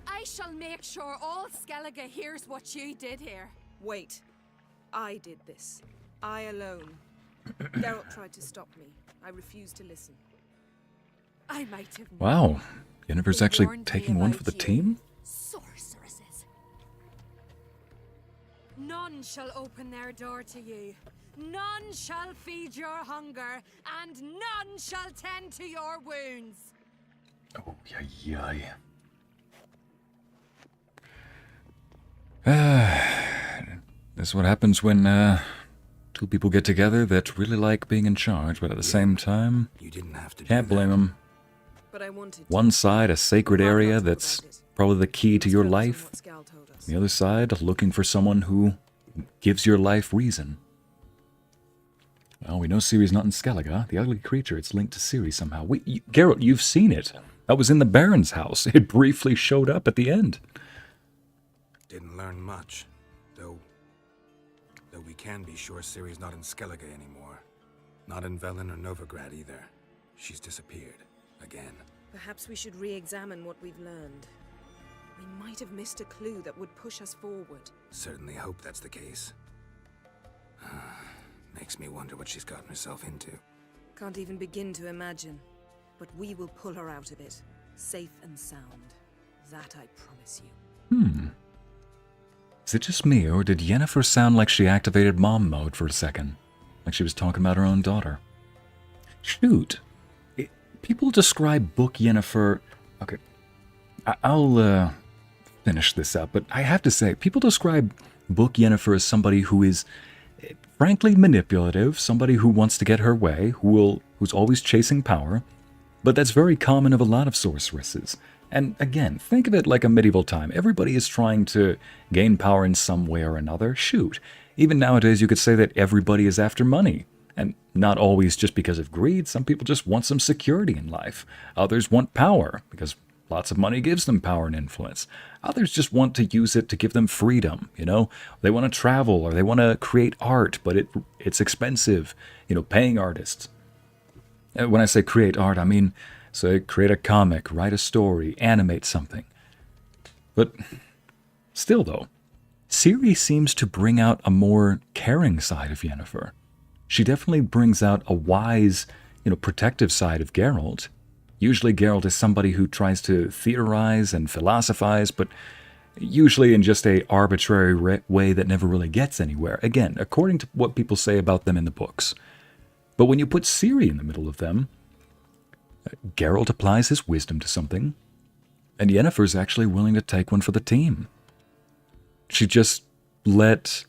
I shall make sure all Skellige hears what you did here. Wait. I did this. I alone. Geralt tried to stop me. I refused to listen. I might have Wow. Yennefer's actually taking one for the team? sorceresses. None shall open their door to you. None shall feed your hunger, and none shall tend to your wounds. Oh, yay. This is what happens when two people get together that really like being in charge, but at the same time, You didn't have to can't blame them. But I wanted to. One side, a sacred area that's probably the key to your life. The other side, looking for someone who gives your life reason. Well, we know Ciri's not in Skellige. The ugly creature, it's linked to Ciri somehow. Geralt, you've seen it. That was in the Baron's house. It briefly showed up at the end. Didn't learn much, though we can be sure Ciri's not in Skellige anymore. Not in Velen or Novigrad either. She's disappeared. Again. Perhaps we should re-examine what we've learned. We might have missed a clue that would push us forward. Certainly hope that's the case. Makes me wonder what she's gotten herself into. Can't even begin to imagine. But we will pull her out of it. Safe and sound. That I promise you. Is it just me, or did Yennefer sound like she activated mom mode for a second? Like she was talking about her own daughter? Shoot. People describe book Yennefer... Okay, I'll finish this up, but I have to say, people describe book Yennefer as somebody who is frankly manipulative, somebody who wants to get her way, who's always chasing power, but that's very common of a lot of sorceresses. And again, think of it like a medieval time. Everybody is trying to gain power in some way or another. Shoot, even nowadays you could say that everybody is after money. And not always just because of greed. Some people just want some security in life. Others want power, because lots of money gives them power and influence. Others just want to use it to give them freedom, you know? They want to travel, or they want to create art, but it's expensive, you know, paying artists. When I say create art, I mean, say, create a comic, write a story, animate something. But still, though, Ciri seems to bring out a more caring side of Yennefer. She definitely brings out a wise, you know, protective side of Geralt. Usually Geralt is somebody who tries to theorize and philosophize, but usually in just a arbitrary way that never really gets anywhere. Again, according to what people say about them in the books. But when you put Ciri in the middle of them, Geralt applies his wisdom to something, and Yennefer's actually willing to take one for the team. She just let...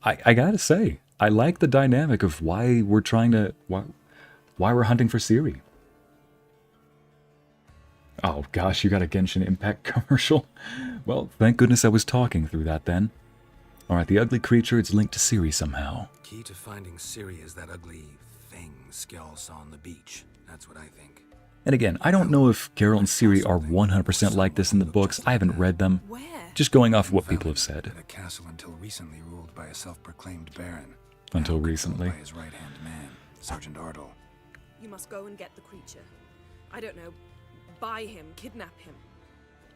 I gotta say, I like the dynamic of why we're trying to... Why we're hunting for Ciri. Oh gosh, you got a Genshin Impact commercial? Well, thank goodness I was talking through that then. Alright, the ugly creature, it's linked to Ciri somehow. Key to finding Ciri is that ugly thing Skjall saw on the beach. That's what I think. And again, I don't know if Geralt and Ciri are 100% like this in the books. I haven't read them. Just going off what people have said. A castle until recently ruled by a self-proclaimed baron. Until recently. By his right-hand man, Sergeant Ardle. You must go and get the creature. I don't know. Buy him, kidnap him.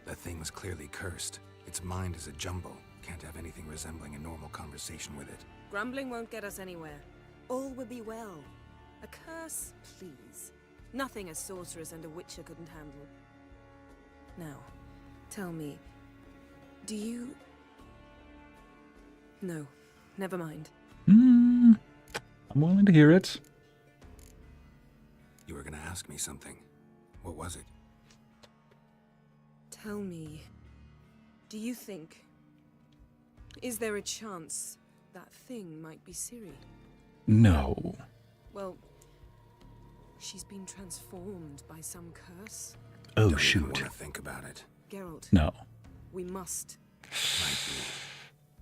The thing's clearly cursed. Its mind is a jumble. Can't have anything resembling a normal conversation with it. Grumbling won't get us anywhere. All will be well. A curse, please. Nothing a sorceress and a witcher couldn't handle. Now, tell me, do you... No, never mind. I'm willing to hear it. You were gonna ask me something. What was it? Tell me, do you think... Is there a chance that thing might be Ciri? No. Well, she's been transformed by some curse. Oh, Don't shoot. even want to think about it. Geralt. No. We must.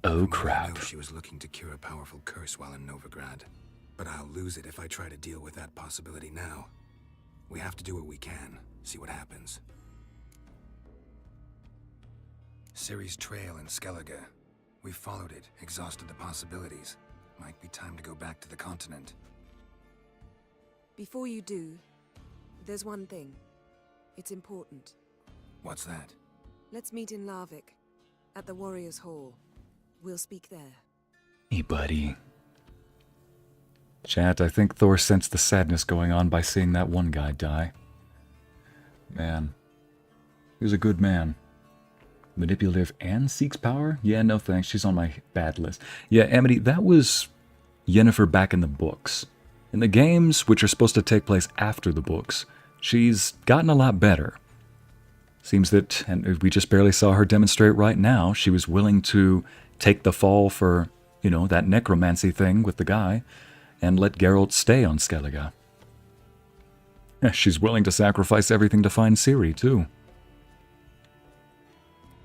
Oh, I crap. know she was looking to cure a powerful curse while in Novigrad. But I'll lose it if I try to deal with that possibility now. We have to do what we can, see what happens. Ciri's trail in Skellige. We followed it, exhausted the possibilities. Might be time to go back to the continent. Before you do, there's one thing. It's important. What's that? Let's meet in Larvik, at the Warriors' Hall. We'll speak there. Hey, buddy. Chat, I think Thor sensed the sadness going on by seeing that one guy die. Man. He was a good man. Manipulative and seeks power? Yeah, no thanks. She's on my bad list. Yeah, Amity, that was Yennefer back in the books. In the games, which are supposed to take place after the books, she's gotten a lot better. Seems that, and we just barely saw her demonstrate right now, she was willing to take the fall for, you know, that necromancy thing with the guy, and let Geralt stay on Skellige. She's willing to sacrifice everything to find Ciri, too.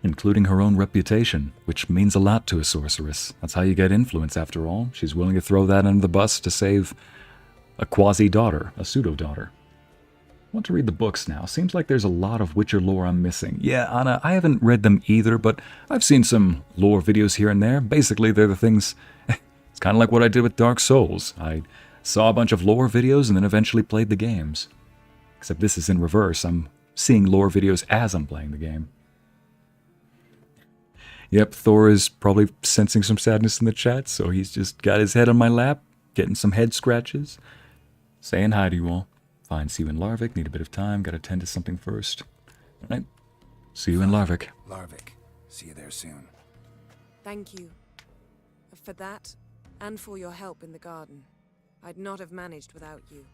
Including her own reputation, which means a lot to a sorceress. That's how you get influence, after all. She's willing to throw that under the bus to save a quasi-daughter, a pseudo-daughter. I want to read the books now. Seems like there's a lot of Witcher lore I'm missing. Yeah, Anna, I haven't read them either, but I've seen some lore videos here and there. Basically, they're the things... It's kind of like what I did with Dark Souls. I saw a bunch of lore videos and then eventually played the games. Except this is in reverse. I'm seeing lore videos as I'm playing the game. Yep, Thor is probably sensing some sadness in the chat, so he's just got his head on my lap, getting some head scratches, saying hi to you all. Fine, see you in Larvik, need a bit of time, gotta tend to something first. Alright, see you in Larvik. Larvik, see you there soon. Thank you. For that, and for your help in the garden. I'd not have managed without you.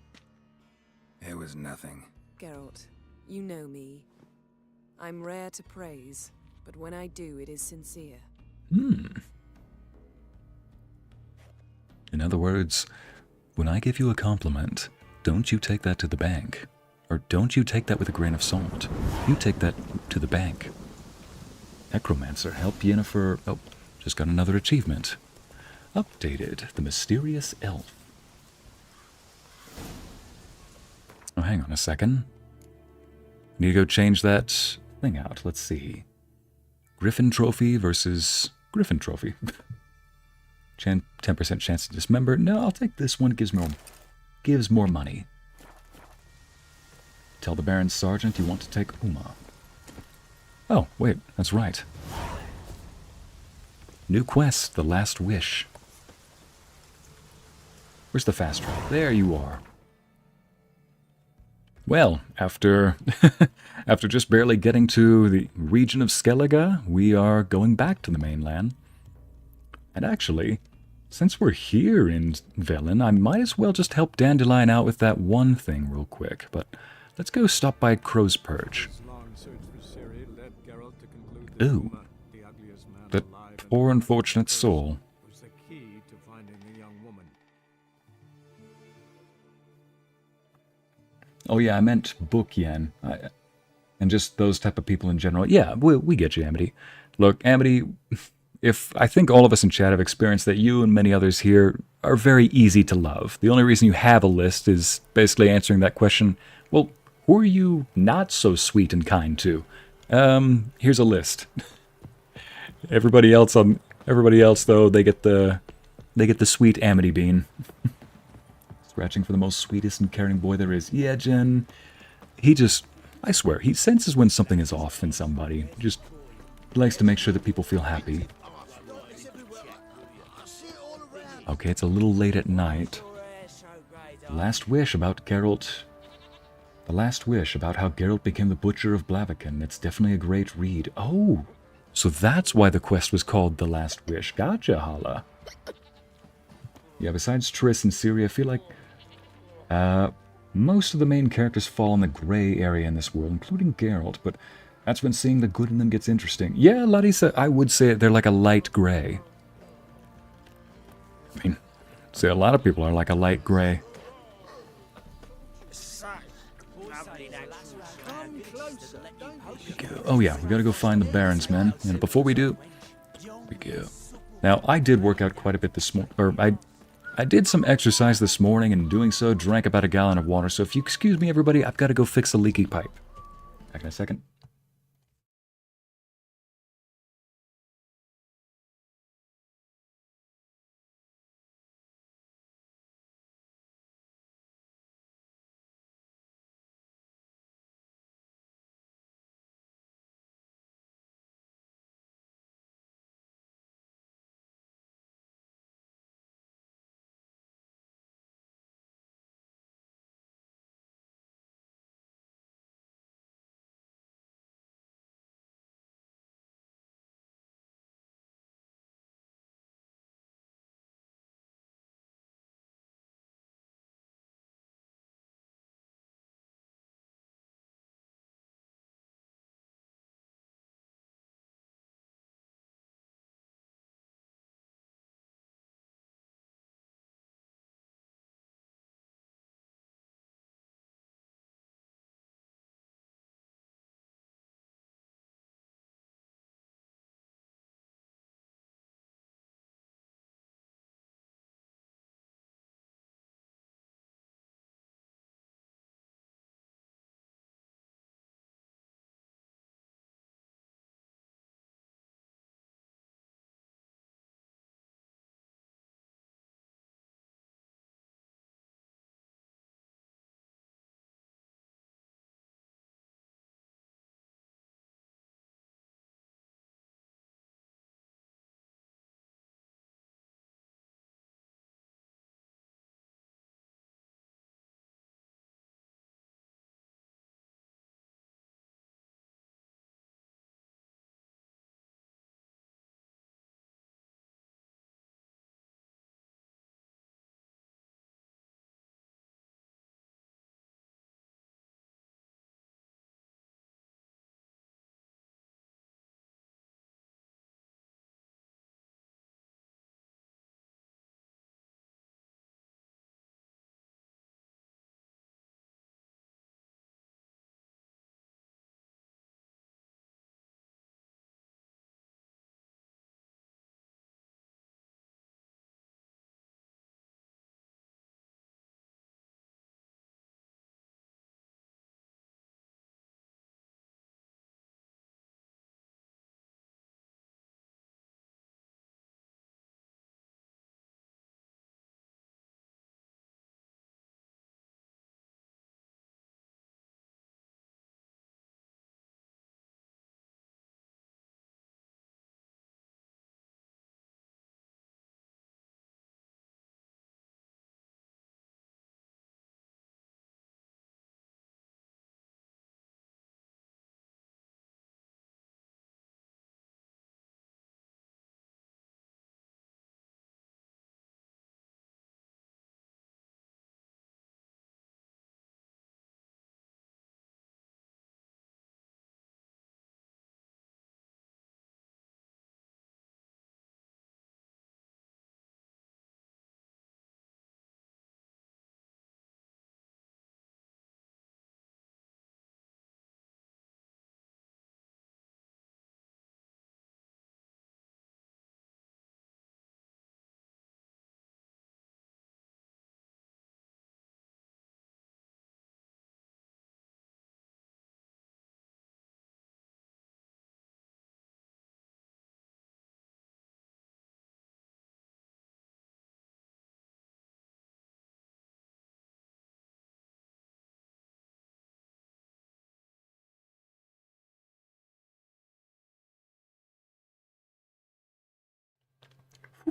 It was nothing. Geralt, you know me. I'm rare to praise, but when I do, it is sincere. In other words, when I give you a compliment, don't you take that to the bank. Or don't you take that with a grain of salt. You take that to the bank. Necromancer, help Yennefer... Oh, just got another achievement. Updated, the mysterious elf. Oh, hang on a second. Need to go change that thing out. Let's see. Griffin trophy versus Griffin trophy. 10% chance to dismember. No, I'll take this one. Gives more money. Tell the Baron Sergeant you want to take Uma. Oh, wait, that's right. New quest, The Last Wish. Where's the fast travel? There you are. Well, after after just barely getting to the region of Skellige, we are going back to the mainland. And actually, since we're here in Velen, I might as well just help Dandelion out with that one thing real quick. But let's go stop by Crow's Perch. Ooh, that poor unfortunate soul. Oh yeah, I meant book Yen. And just those type of people in general. Yeah, we get you, Amity. Look, Amity, if I think all of us in chat have experienced that you and many others here are very easy to love. The only reason you have a list is basically answering that question, well, who are you not so sweet and kind to? Here's a list. Everybody else though, they get the sweet Amity bean. Scratching for the most sweetest and caring boy there is. Yeah, Jen. I swear, he senses when something is off in somebody. He likes to make sure that people feel happy. Okay, it's a little late at night. The Last Wish about Geralt. The Last Wish about how Geralt became the Butcher of Blaviken. It's definitely a great read. Oh, so that's why the quest was called The Last Wish. Gotcha, Hala. Yeah, besides Triss and Ciri, I feel like most of the main characters fall in the gray area in this world, including Geralt, but that's when seeing the good in them gets interesting. Yeah, Larissa, I would say they're like a light gray. I mean, say a lot of people are like a light gray. Oh yeah, we gotta go find the Barons, men. And before we do, we go. Now, I did work out quite a bit this morning, or I did some exercise this morning, and in doing so, drank about a gallon of water. So if you excuse me, everybody, I've got to go fix a leaky pipe. Back in a second.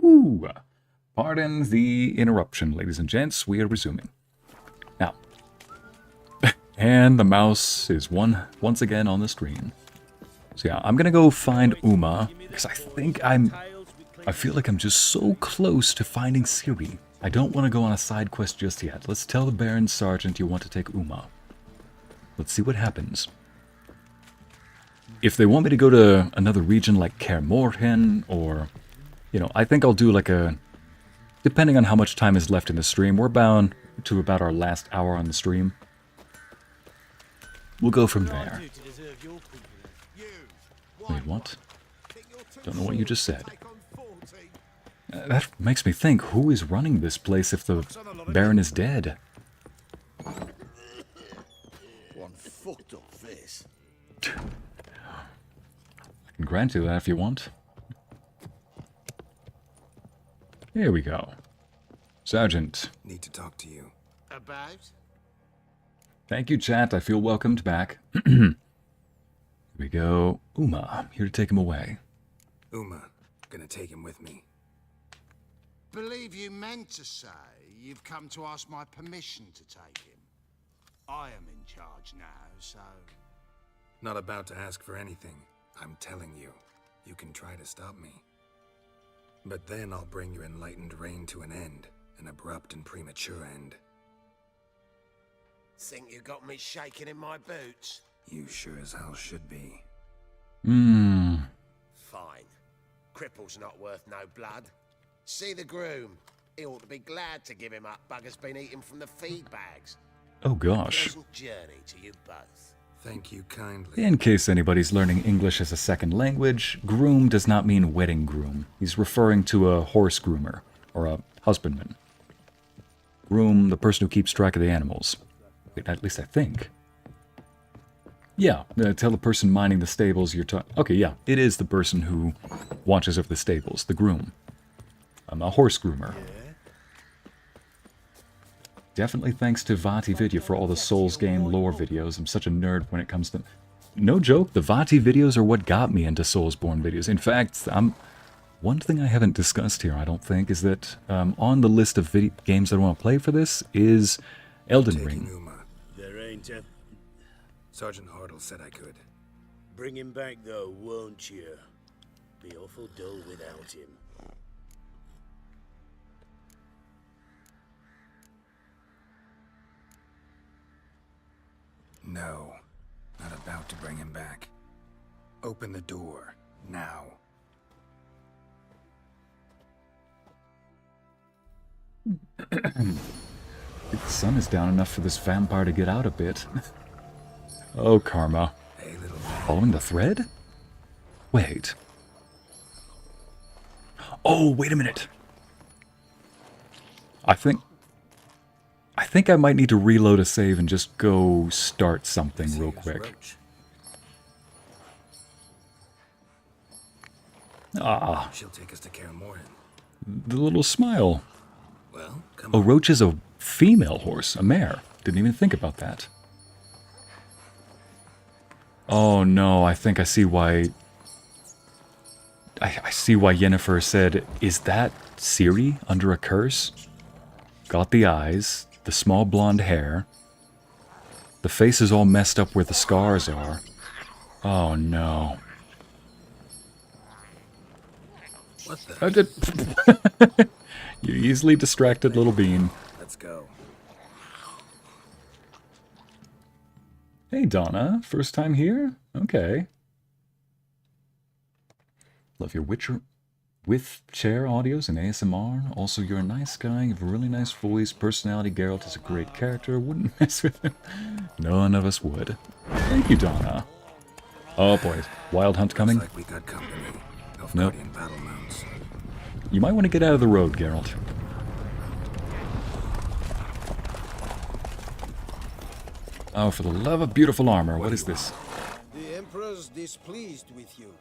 Ooh. Pardon the interruption, ladies and gents. We are resuming. Now. And the mouse is once again on the screen. So yeah, I'm gonna go find Uma, because I feel like I'm just so close to finding Ciri. I don't want to go on a side quest just yet. Let's tell the Baron Sergeant you want to take Uma. Let's see what happens. If they want me to go to another region like Kaer Morhen, or, you know, I think I'll do like a, depending on how much time is left in the stream, we're bound to about our last hour on the stream. We'll go from there. Wait, what? Don't know what you just said. That makes me think, who is running this place if the Baron is dead? One fucked up this. I can grant you that if you want. Here we go. Sergeant. Need to talk to you. About? Thank you, chat. I feel welcomed back. Here we go. Uma, I'm here to take him away. Uma, gonna take him with me. Believe you meant to say you've come to ask my permission to take him. I am in charge now, so... Not about to ask for anything. I'm telling you, you can try to stop me. But then I'll bring your enlightened reign to an end. An abrupt and premature end. Think you got me shaking in my boots? You sure as hell should be. Hmm. Fine. Cripple's not worth no blood. See the groom. He ought to be glad to give him up. Bugger's been eating from the feed bags. Oh gosh. Pleasant journey to you both. Thank you kindly. In case anybody's learning English as a second language, groom does not mean wedding groom. He's referring to a horse groomer, or a husbandman. Groom, the person who keeps track of the animals. At least I think. Yeah, tell the person minding the stables you're talking... Okay, yeah, it is the person who watches over the stables, the groom. I'm a horse groomer. Definitely thanks to VTuber for all the Souls game lore videos. I'm such a nerd when it comes to... No joke, the Vati videos are what got me into Soulsborne videos. In fact, one thing I haven't discussed here, I don't think, is that on the list of games that I want to play for this is Elden Ring. There ain't a... Sergeant Hartle said I could. Bring him back, though, won't you? Be awful dull without him. No, not about to bring him back. Open the door, now. The sun is down enough for this vampire to get out a bit. Oh, karma. Following the thread? Wait. Oh, wait a minute. I think I might need to reload a save and just go start something real quick. Ah. She'll take us to Kaer Morhen. The little smile. Well, come on. Roach is a female horse, a mare. Didn't even think about that. Oh no, I think I see why... I see why Yennefer said, is that Ciri under a curse? Got the eyes, the small blonde hair. The face is all messed up where the scars are. Oh no. What the? You easily distracted little bean. Let's go. Hey Donna, first time here? Okay. Love your Witcher with chair audios and ASMR. Also, you're a nice guy. You have a really nice voice, personality. Geralt is a great character. Wouldn't mess with him. None of us would. Thank you, Donna. Oh boy, Wild Hunt coming? Looks like we got company. Nope. Battle mounts. You might want to get out of the road, Geralt. Oh, for the love of beautiful armor, what is this? The Emperor's displeased with you.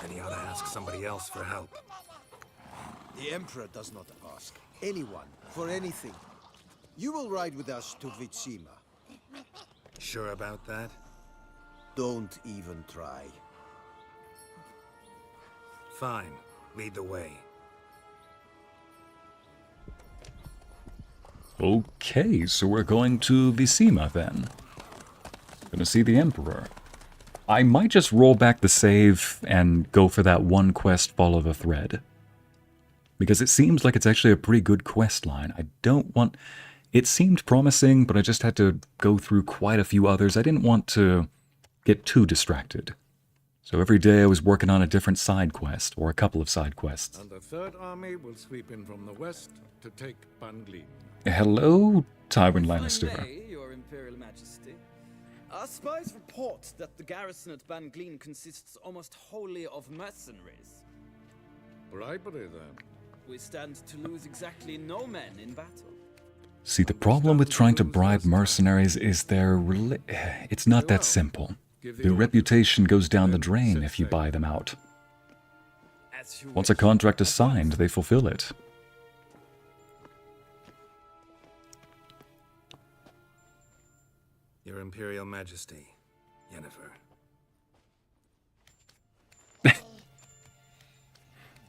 Then he ought to ask somebody else for help. The Emperor does not ask anyone for anything. You will ride with us to Vitsima. Sure about that? Don't even try. Fine. Lead the way. Okay, so we're going to Vizima then. Gonna see the Emperor. I might just roll back the save and go for that one quest, Follow the Thread. Because it seems like it's actually a pretty good quest line. I don't want... It seemed promising, but I just had to go through quite a few others. I didn't want to get too distracted. So every day I was working on a different side quest, or a couple of side quests. And the Third Army will sweep in from the west to take Banglin. Hello, Tywin Lannister. Day, Your Imperial Majesty. Our spies report that the garrison at Banglin consists almost wholly of mercenaries. Bribery, then. We stand to lose exactly no men in battle. See, the problem with trying to bribe mercenaries is it's not that simple. Their reputation goes down the drain if you buy them out. Once a contract is signed, they fulfill it. Your Imperial Majesty, Yennefer.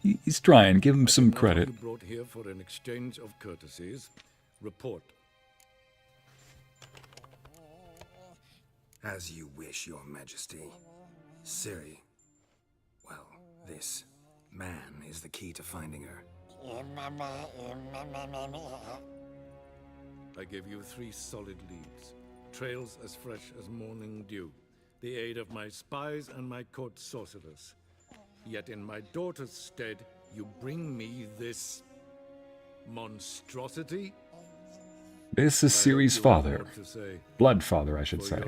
He's trying, give him some credit. You brought here for an exchange of courtesies. Report. As you wish, Your Majesty. Ciri. Well, this man is the key to finding her. I gave you 3 solid leads. Trails as fresh as morning dew. The aid of my spies and my court sorcerers. Yet in my daughter's stead, you bring me this monstrosity? This is Ciri's father. Blood father, I should say.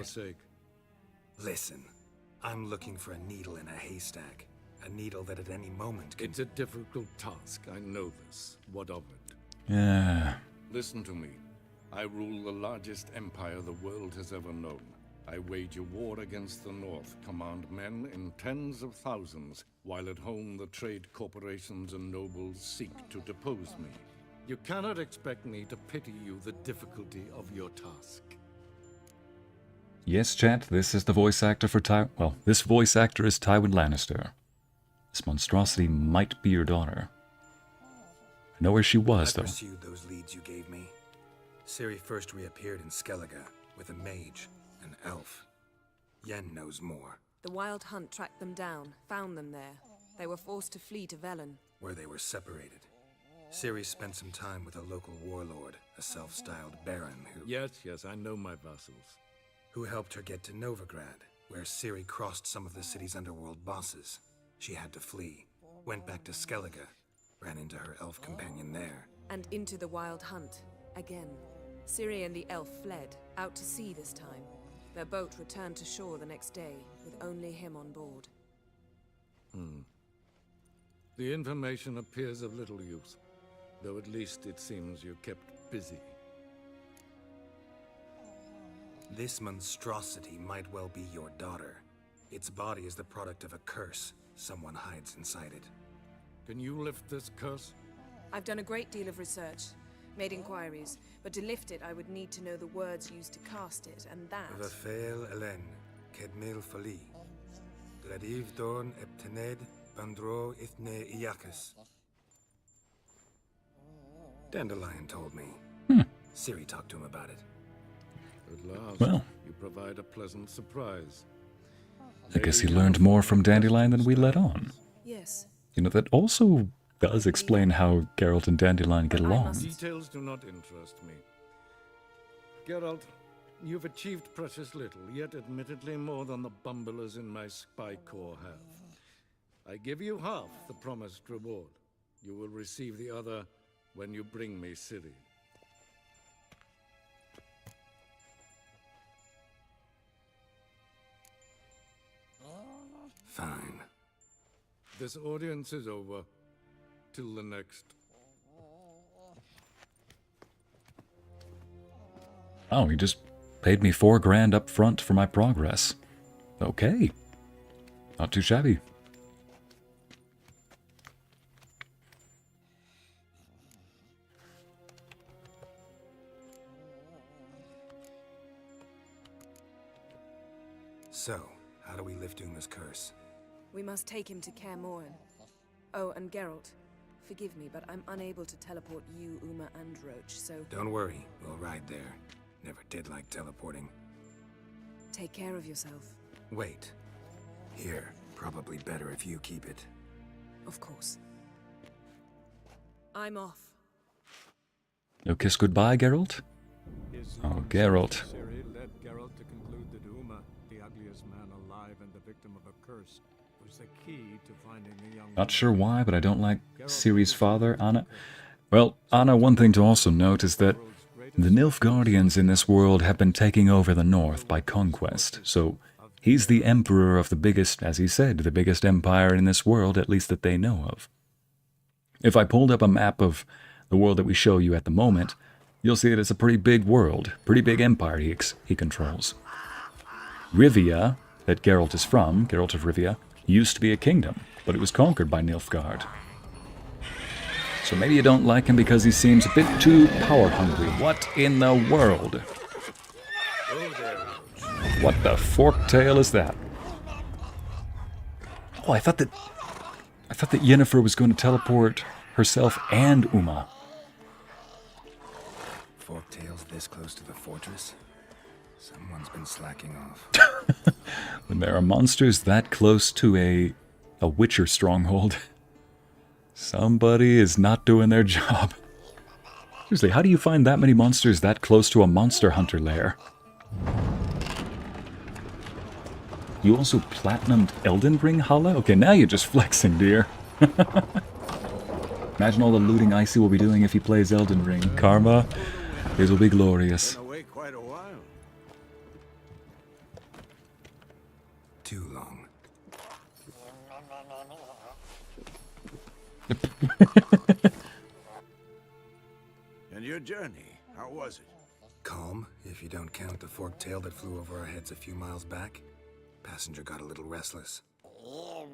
Listen, I'm looking for a needle in a haystack. A needle that at any moment can... It's a difficult task, I know this. What of it? Yeah. Listen to me. I rule the largest empire the world has ever known. I wage a war against the North, command men in tens of thousands, while at home the trade corporations and nobles seek to depose me. You cannot expect me to pity you the difficulty of your task. Yes, chat, this is the voice actor for this voice actor is Tywin Lannister. This monstrosity might be your daughter. I know where she was, though. I pursued those leads you gave me. Ciri first reappeared in Skellige with a mage, an elf. Yen knows more. The Wild Hunt tracked them down, found them there. They were forced to flee to Velen, where they were separated. Ciri spent some time with a local warlord, a self-styled baron who... Yes, I know my vassals. Who helped her get to Novigrad, where Ciri crossed some of the city's underworld bosses. She had to flee, went back to Skellige, ran into her elf companion there. and into the Wild Hunt again. Ciri and the elf fled, out to sea this time. Their boat returned to shore the next day, with only him on board. The information appears of little use, though at least it seems you kept busy. This monstrosity might well be your daughter. Its body is the product of a curse. Someone hides inside it. Can you lift this curse? I've done a great deal of research, made inquiries, but to lift it I would need to know the words used to cast it, and that... Vafel Elen, Kedmil Fali. Gladiv Dorn Eptened, Bandro Ithne Iacus. Dandelion told me. Ciri talked to him about it. At last, Well. you provide a pleasant surprise. I guess he learned more from Dandelion than we let on. Yes. You know, that also does explain how Geralt and Dandelion get along. Details do not interest me. Geralt, you've achieved precious little, yet admittedly more than the bumblers in my spy corps have. I give you half the promised reward. You will receive the other when you bring me Ciri. Fine. This audience is over. Till the next. Oh, he just paid me $4 grand up front for my progress. Okay. Not too shabby. So, how do we lift Uma's curse? We must take him to Kaer Morhen. Oh, and Geralt, Forgive me, but I'm unable to teleport you, Uma, and Roach, so... Don't worry, we'll ride there. Never did like teleporting. Take care of yourself. Wait. Here, probably better if you keep it. Of course. I'm off. No kiss goodbye, Geralt? Oh, Geralt. Ciri led Geralt to conclude that Uma, the ugliest man alive and the victim of a curse, was the key to finding the young... Not sure why, but I don't like Ciri's father, Anna. Well, Anna, one thing to also note is that the Nilfgaardians in this world have been taking over the north by conquest, so he's the emperor of the biggest, as he said, the biggest empire in this world, at least that they know of. If I pulled up a map of the world that we show you at the moment, you'll see that it's a pretty big world, pretty big empire he controls. Rivia, that Geralt is from, Geralt of Rivia, used to be a kingdom, but it was conquered by Nilfgaard. So maybe you don't like him because he seems a bit too power-hungry. What in the world? What the fork-tail is that? Oh, I thought that Yennefer was going to teleport herself and Uma. Forktails this close to the fortress? Someone's been slacking off. When there are monsters that close to a Witcher stronghold, somebody is not doing their job. Seriously, how do you find that many monsters that close to a monster hunter lair? You also platinumed Elden Ring, Hala? Okay, now you're just flexing, dear. Imagine all the looting Ycey will be doing if he plays Elden Ring. Karma, it will be glorious. Been away quite a while. Too long. And your journey, how was it? Calm, if you don't count the forktail that flew over our heads a few miles back. Passenger got a little restless. What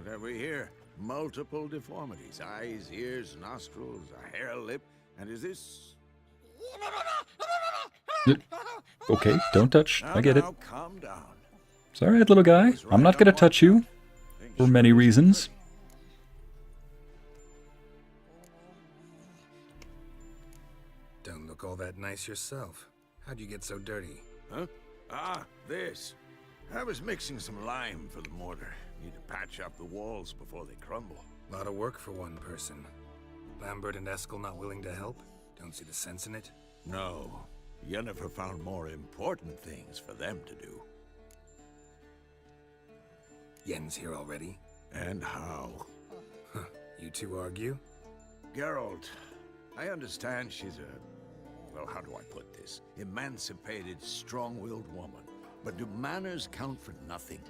have we here? Multiple deformities. Eyes, ears, nostrils, a hair lip. And is this... Okay, don't touch. I get it. Now, calm down. It's alright, little guy. I'm not gonna touch you. For many reasons. Don't look all that nice yourself. How'd you get so dirty? Huh? Ah, this. I was mixing some lime for the mortar. Need to patch up the walls before they crumble. Lot of work for one person. Lambert and Eskel not willing to help? Don't see the sense in it? No. Yennefer found more important things for them to do. Yen's here already? And how? Huh. You two argue? Geralt, I understand she's a... well, how do I put this? Emancipated, strong-willed woman. But do manners count for nothing?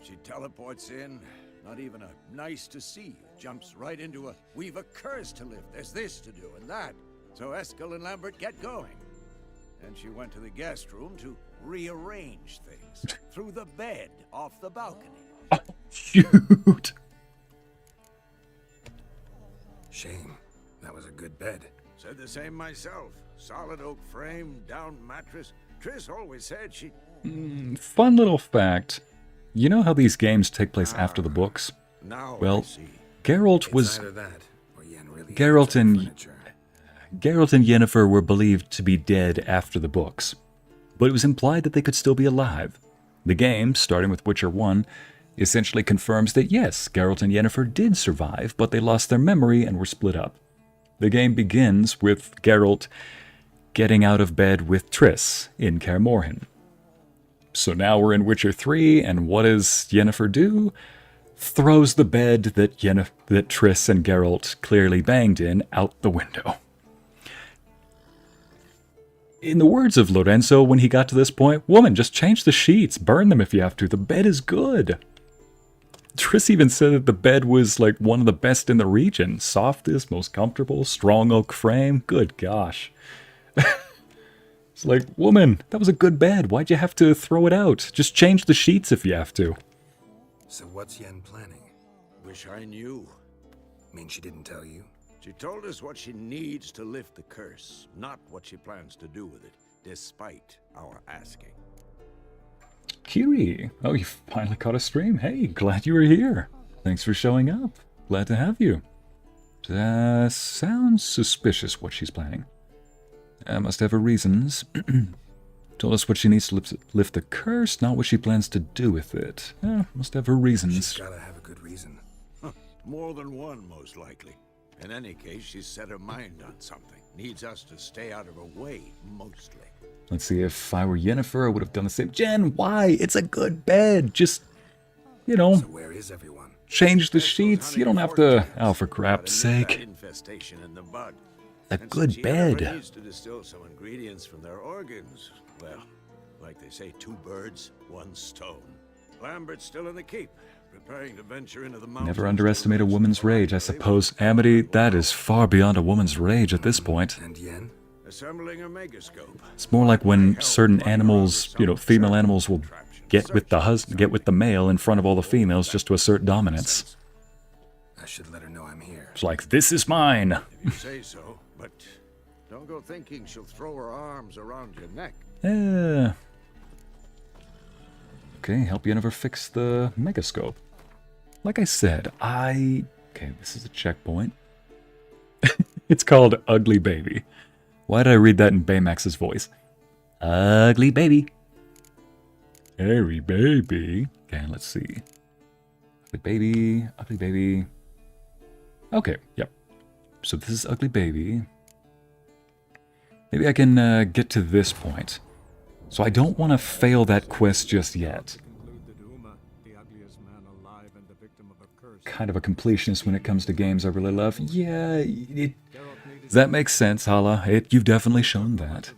She teleports in, not even a nice to see, jumps right into a, we've a curse to lift, there's this to do and that. So Eskel and Lambert get going. And she went to the guest room to rearrange things. Threw the bed off the balcony. Oh, shoot! Shame. That was a good bed. Said the same myself. Solid oak frame, down mattress. Triss always said she... Fun little fact. You know how these games take place after the books? Well, Geralt was... Geralt and Yennefer were believed to be dead after the books, but it was implied that they could still be alive. The game, starting with Witcher 1, essentially confirms that yes, Geralt and Yennefer did survive, but they lost their memory and were split up. The game begins with Geralt getting out of bed with Triss in Kaer Morhen. So now we're in Witcher 3, and what does Yennefer do? Throws the bed that Triss and Geralt clearly banged in out the window. In the words of Lorenzo, when he got to this point, woman, just change the sheets, burn them if you have to, the bed is good. Triss even said that the bed was like one of the best in the region. Softest, most comfortable, strong oak frame, good gosh. It's like, woman, that was a good bed, why'd you have to throw it out? Just change the sheets if you have to. So what's Yen planning? Wish I knew. Mean she didn't tell you? She told us what she needs to lift the curse, not what she plans to do with it, despite our asking. Ciri. Oh, you finally caught a stream. Hey, glad you were here. Thanks for showing up. Glad to have you. Sounds suspicious what she's planning. Must have her reasons. Told us what she needs to lift the curse, not what she plans to do with it. Must have her reasons. She's gotta have a good reason. More than one, most likely. In any case, she's set her mind on something. Needs us to stay out of her way, mostly. Let's see, if I were Yennefer, I would have done the same. Jen, why? It's a good bed. Just, you know, So where is everyone? change the sheets. You don't have to. Oh, for crap's sake. Infestation in the bud. A And good since Yennefer bed. needs to distill some ingredients from their organs. Well, like they say, 2 birds, 1 stone. Lambert's still in the keep, preparing to venture into the mountains. Never underestimate a woman's rage, I suppose. Amity, that is far beyond a woman's rage at this point. And Yen? Assembling a megascope. It's more like when certain animals, you know, female animals will get with the male in front of all the females just to assert dominance. I should let her know I'm here. It's like, this is mine. If you say so, but don't go thinking she'll throw her arms around your neck. Okay, help Yennefer fix the megascope. Like I said, okay, this is a checkpoint. It's called Ugly Baby. Why did I read that in Baymax's voice? Ugly baby. Hairy baby. Okay, let's see. Ugly baby, ugly baby. Okay, yep. So this is Ugly Baby. Maybe I can get to this point. So I don't want to fail that quest just yet. Kind of a completionist when it comes to games I really love. Yeah, that makes sense, Hala. You've definitely shown that.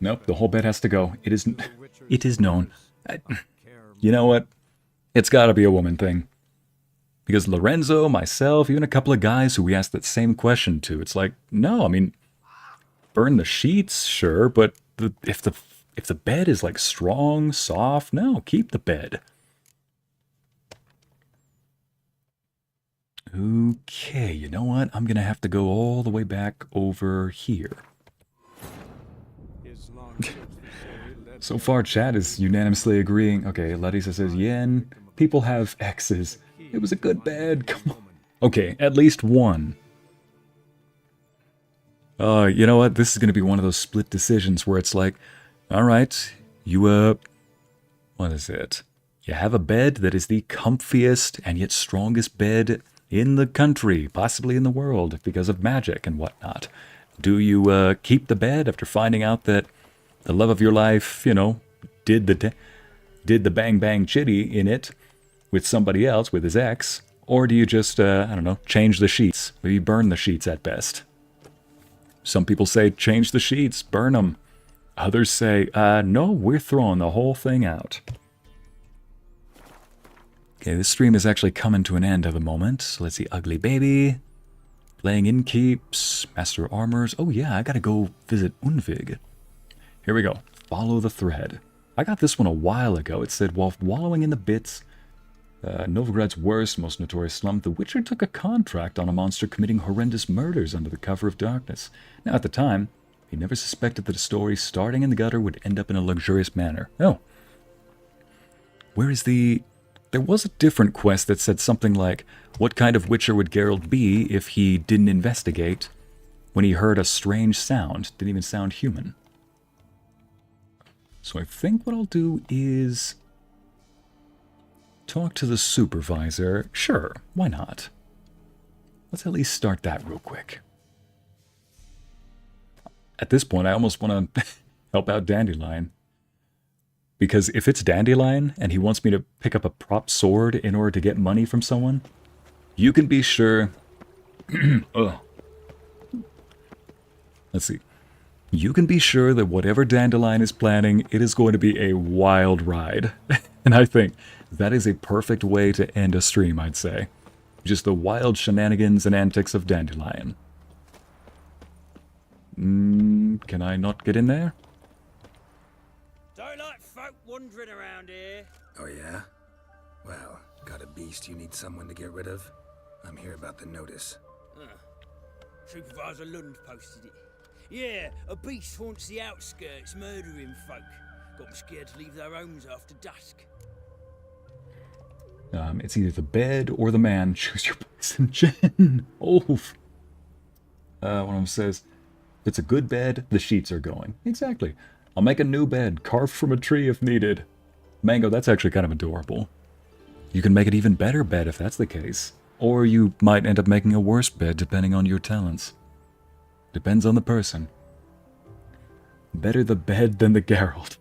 Nope, the whole bed has to go. It is known. You know what? It's got to be a woman thing. Because Lorenzo, myself, even a couple of guys who we asked that same question to, it's like, no, I mean, burn the sheets, sure, but if the bed is like strong, soft, no, keep the bed. Okay, you know what? I'm gonna have to go all the way back over here. So far, chat is unanimously agreeing. Okay, Letisa says, Yen, people have exes. It was a good bed, come on. Okay, at least one. You know what? This is gonna be one of those split decisions where it's like, alright, you, what is it? You have a bed that is the comfiest and yet strongest bed in the country, possibly in the world, because of magic and whatnot. Do you keep the bed after finding out that the love of your life, you know, did the bang bang chitty in it with somebody else, with his ex? Or do you just, I don't know, change the sheets? Maybe burn the sheets at best. Some people say change the sheets, burn them. Others say, no, we're throwing the whole thing out. Okay, this stream is actually coming to an end at the moment. So let's see, Ugly Baby, playing Innkeeps, Master Armors. Oh yeah, I gotta go visit Unvig. Here we go, follow the thread. I got this one a while ago. It said, while wallowing in the bits, Novigrad's worst, most notorious slum, the Witcher took a contract on a monster committing horrendous murders under the cover of darkness. Now, at the time, he never suspected that a story starting in the gutter would end up in a luxurious manner. Oh. Where is the... There was a different quest that said something like, what kind of Witcher would Geralt be if he didn't investigate when he heard a strange sound? Didn't even sound human. So I think what I'll do is talk to the supervisor. Sure, why not? Let's at least start that real quick. At this point, I almost want to help out Dandelion. Because if it's Dandelion and he wants me to pick up a prop sword in order to get money from someone, you can be sure... Let's see. You can be sure that whatever Dandelion is planning, it is going to be a wild ride. And I think that is a perfect way to end a stream, I'd say. Just the wild shenanigans and antics of Dandelion. Can I not get in there? Don't like folk wandering around here. Oh yeah? Well, got a beast you need someone to get rid of? I'm here about the notice. Supervisor Lund posted it. Yeah, a beast haunts the outskirts, murdering folk. Got 'em scared to leave their homes after dusk. It's either the bed or the man. Choose your poison, Jen. Oh. One of them says, if it's a good bed, the sheets are going. Exactly. I'll make a new bed, carved from a tree if needed. Mango, that's actually kind of adorable. You can make an even better bed if that's the case. Or you might end up making a worse bed depending on your talents. Depends on the person. Better the bed than the Geralt.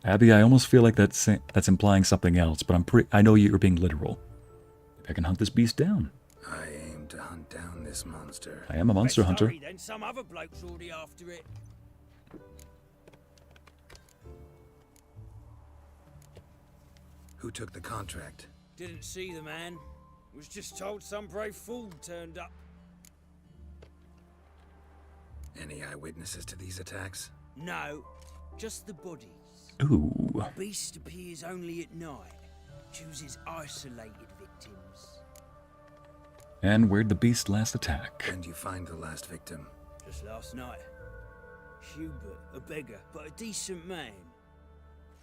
Abby, I almost feel like that's implying something else, but I know you're being literal. If I can hunt this beast down. I aim to hunt down this monster. I am a monster hunter. Hurry, then some other bloke's already after it. Who took the contract? Didn't see the man. Was just told some brave fool turned up. Any eyewitnesses to these attacks? No, just the bodies. Ooh. The beast appears only at night. Chooses isolated victims. And where'd the beast last attack? When did you find the last victim? Just last night. Hubert, a beggar, but a decent man.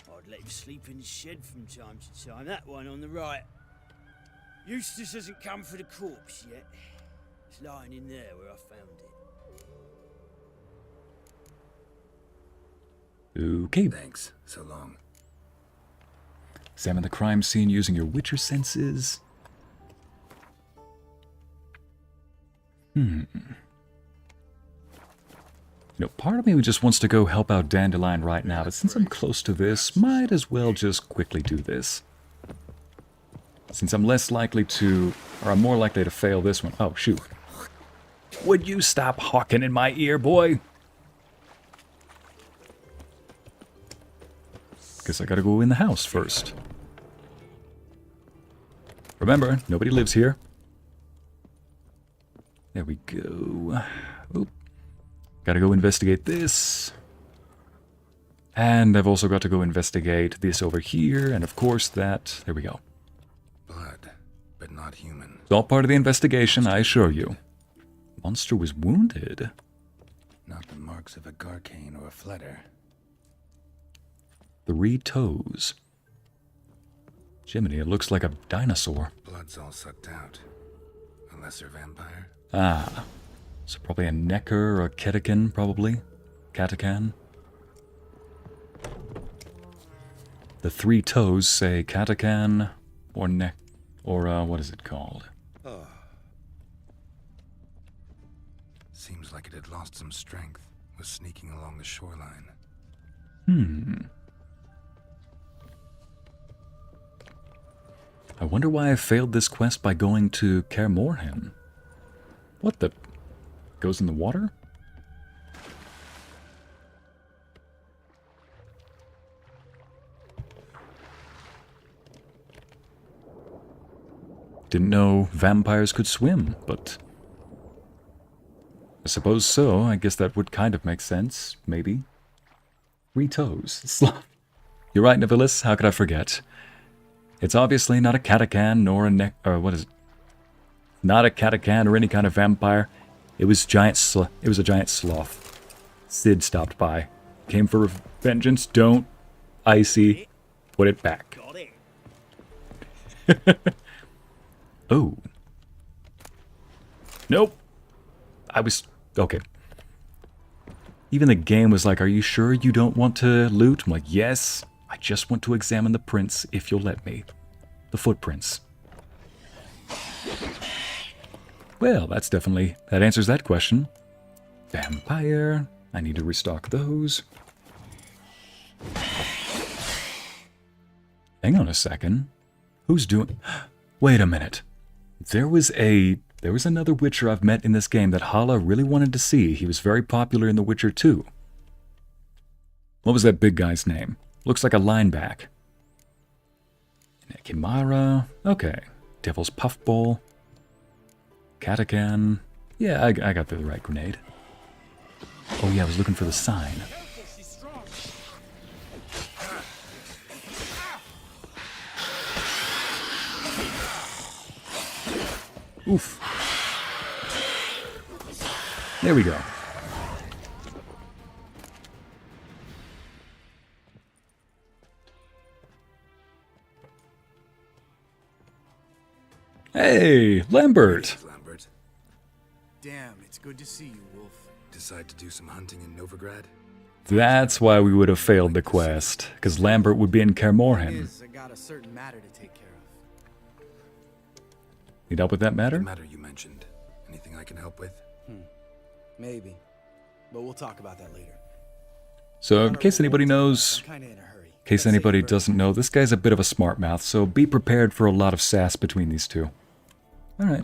I'd let him sleep in the shed from time to time. That one on the right. Eustace hasn't come for the corpse yet. It's lying in there where I found it. Okay. Thanks. So long. Examine the crime scene using your Witcher senses. You know, part of me just wants to go help out Dandelion right now, but since I'm close to this, might as well just quickly do this. Since I'm less likely to, or I'm more likely to fail this one. Oh, shoot. Would you stop hawking in my ear, boy? Guess I gotta go in the house first. Remember, nobody lives here. There we go. Oop. Gotta go investigate this. And I've also got to go investigate this over here, and of course that. There we go. Blood, but not human. It's all part of the investigation, I assure you. Monster was wounded. Not the marks of a garcane or a fletter. 3 toes. Jiminy, it looks like a dinosaur. Blood's all sucked out. A lesser vampire? Ah. So probably a Necker or a Ketecan, probably. Katakan. The 3 toes say Katakan or Neck, or what is it called? Seems like it had lost some strength. Was sneaking along the shoreline. I wonder why I failed this quest by going to Kaer Morhen. What the? Goes in the water? Didn't know vampires could swim, but I suppose so. I guess that would kind of make sense, maybe. 3 toes. You're right, Nivalis. How could I forget? It's obviously not a Katakan nor a what is it? Not a Katakan or any kind of vampire. It was a giant sloth. Sid stopped by. Came for vengeance. Don't, Ycey, put it back. Oh. Nope. I was... Okay. Even the game was like, are you sure you don't want to loot? I'm like, yes. I just want to examine the prints, if you'll let me. The footprints. Well, that answers that question. Vampire. I need to restock those. Hang on a second. Who's doing... Wait a minute. There was another Witcher I've met in this game that Hala really wanted to see. He was very popular in The Witcher 2. What was that big guy's name? Looks like a lineback. Nekimara. Okay. Devil's Puffball. Katakan. Yeah, I got the right grenade. Oh yeah, I was looking for the sign. Oof. There we go. Hey, Lambert. Lambert. Damn, it's good to see you, Wolf. Decide to do some hunting in Novigrad? That's why we would have failed the quest, because Lambert would be in Kaer Morhen. I got a certain matter to take care of. Need help with that matter? The matter you mentioned. Anything I can help with? Maybe. But we'll talk about that later. So, in case anybody knows, in case anybody doesn't know, this guy's a bit of a smart mouth, so be prepared for a lot of sass between these two. Alright.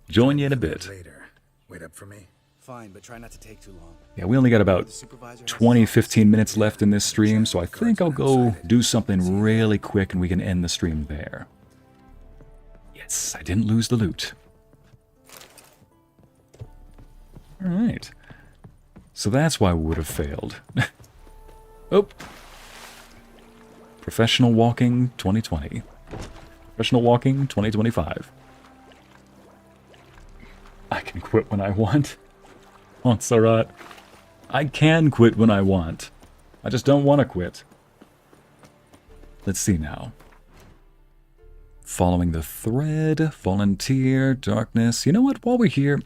Join you in a bit. Later. Wait up for me. Fine, but try not to take too long. Yeah, we only got about 20-15 minutes left in this stream, so I think I'll go do something really quick and we can end the stream there. Yes, I didn't lose the loot. Alright. So that's why we would have failed. Oh. Professional walking 2020. Professional walking 2025. I can quit when I want. Oh, it's alright. I can quit when I want. I just don't want to quit. Let's see now. Following the thread, volunteer, darkness. You know what? While we're here,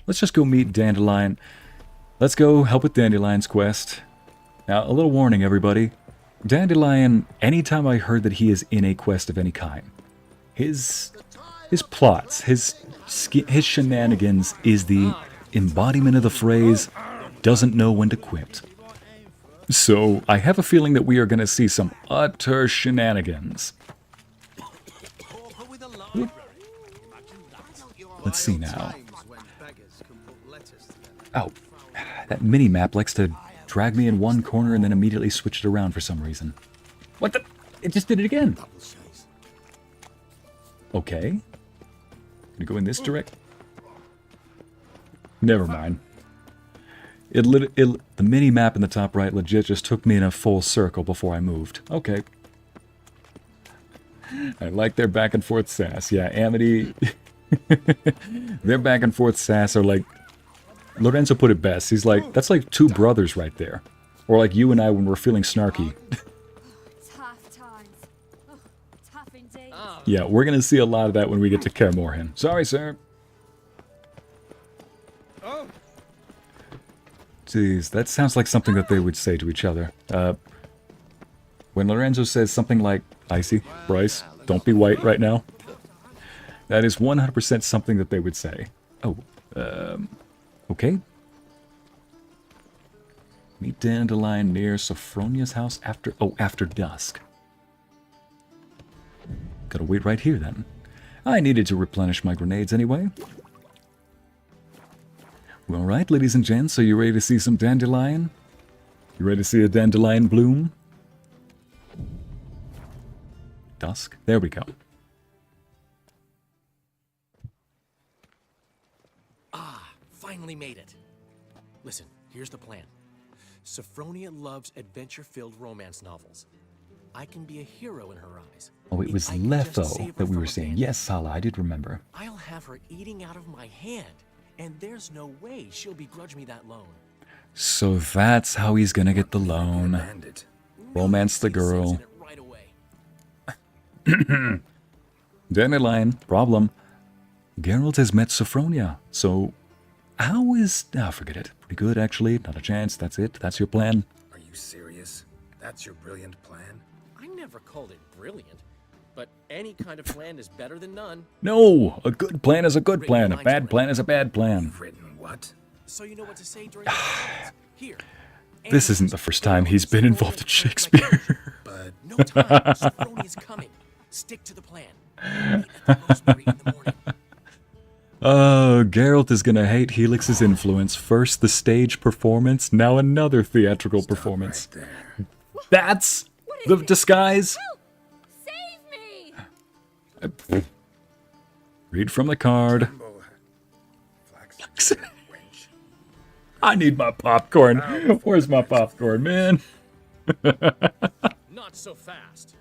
let's just go meet Dandelion. Let's go help with Dandelion's quest. Now, a little warning, everybody. Dandelion, anytime I heard that he is in a quest of any kind, his plots, his shenanigans is the embodiment of the phrase, doesn't know when to quit. So, I have a feeling that we are going to see some utter shenanigans. Let's see now. Oh, that mini-map likes to drag me in one corner and then immediately switch it around for some reason. What the? It just did it again. Okay. Gonna go in this direct. Never mind. The mini-map in the top right legit just took me in a full circle before I moved. Okay. I like their back and forth sass. Yeah, Amity. Their back and forth sass are like... Lorenzo put it best. He's like, that's like two brothers right there. Or like you and I when we're feeling snarky. Yeah, we're going to see a lot of that when we get to Kaer Morhen. Sorry, sir. Jeez, that sounds like something that they would say to each other. When Lorenzo says something like, Ycey, Bryce, don't be white right now. That is 100% something that they would say. Oh, okay. Meet Dandelion near Sophronia's house after dusk. Gotta wait right here then. I needed to replenish my grenades anyway. Well, alright, ladies and gents, are you ready to see some Dandelion? You ready to see a Dandelion bloom? Dusk? There we go. Finally made it. Listen, here's the plan. Sophronia loves adventure-filled romance novels. I can be a hero in her eyes. Oh, it was Letho that we were seeing. Yes, Sala, I did remember. I'll have her eating out of my hand, and there's no way she'll begrudge me that loan. So that's how he's gonna get the loan. Romance the girl. Dandelion, problem. Geralt has met Sophronia, so how is... Ah, forget it. Pretty good, actually. Not a chance. That's it. That's your plan. Are you serious? That's your brilliant plan? I never called it brilliant, but any kind of plan is better than none. No! A good plan is a good plan. A bad plan is a bad plan. You've written what? So you know what to say during the lessons. Here. This isn't the first time he's been involved in Shakespeare. But no time. Sophronia's coming. Stick to the plan. Meet at the Rosemary in the morning. Geralt is gonna hate Helix's influence. First the stage performance, now another theatrical performance. Right That's the disguise. Save me! Read from the card. I need my popcorn. Where's my popcorn, man? Not so fast.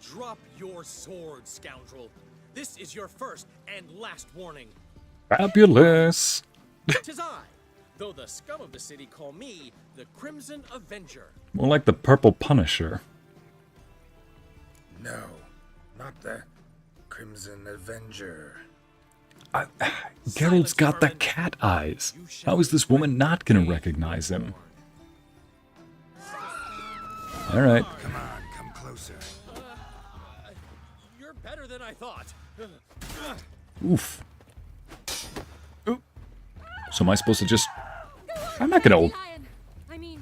Drop your sword, scoundrel. This is your first and last warning. Fabulous. 'Tis I, though the scum of the city call me the Crimson Avenger. More like the Purple Punisher. No, not the Crimson Avenger. Geralt's got the cat eyes. How is this woman not gonna recognize him? Alright. Come on, come closer. You're better than I thought. Oof. Oop. So am I supposed to just... I'm not gonna... I mean,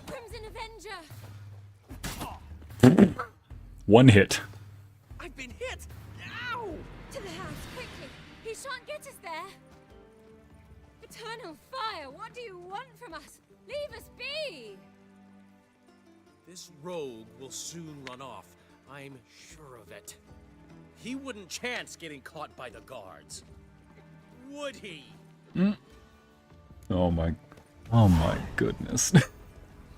Crimson Avenger. One hit. I've been hit! Ow! To the house, quickly. He shan't get us there. Eternal fire, what do you want from us? Leave us be! This rogue will soon run off. I'm sure of it. He wouldn't chance getting caught by the guards. Would he? Oh my goodness.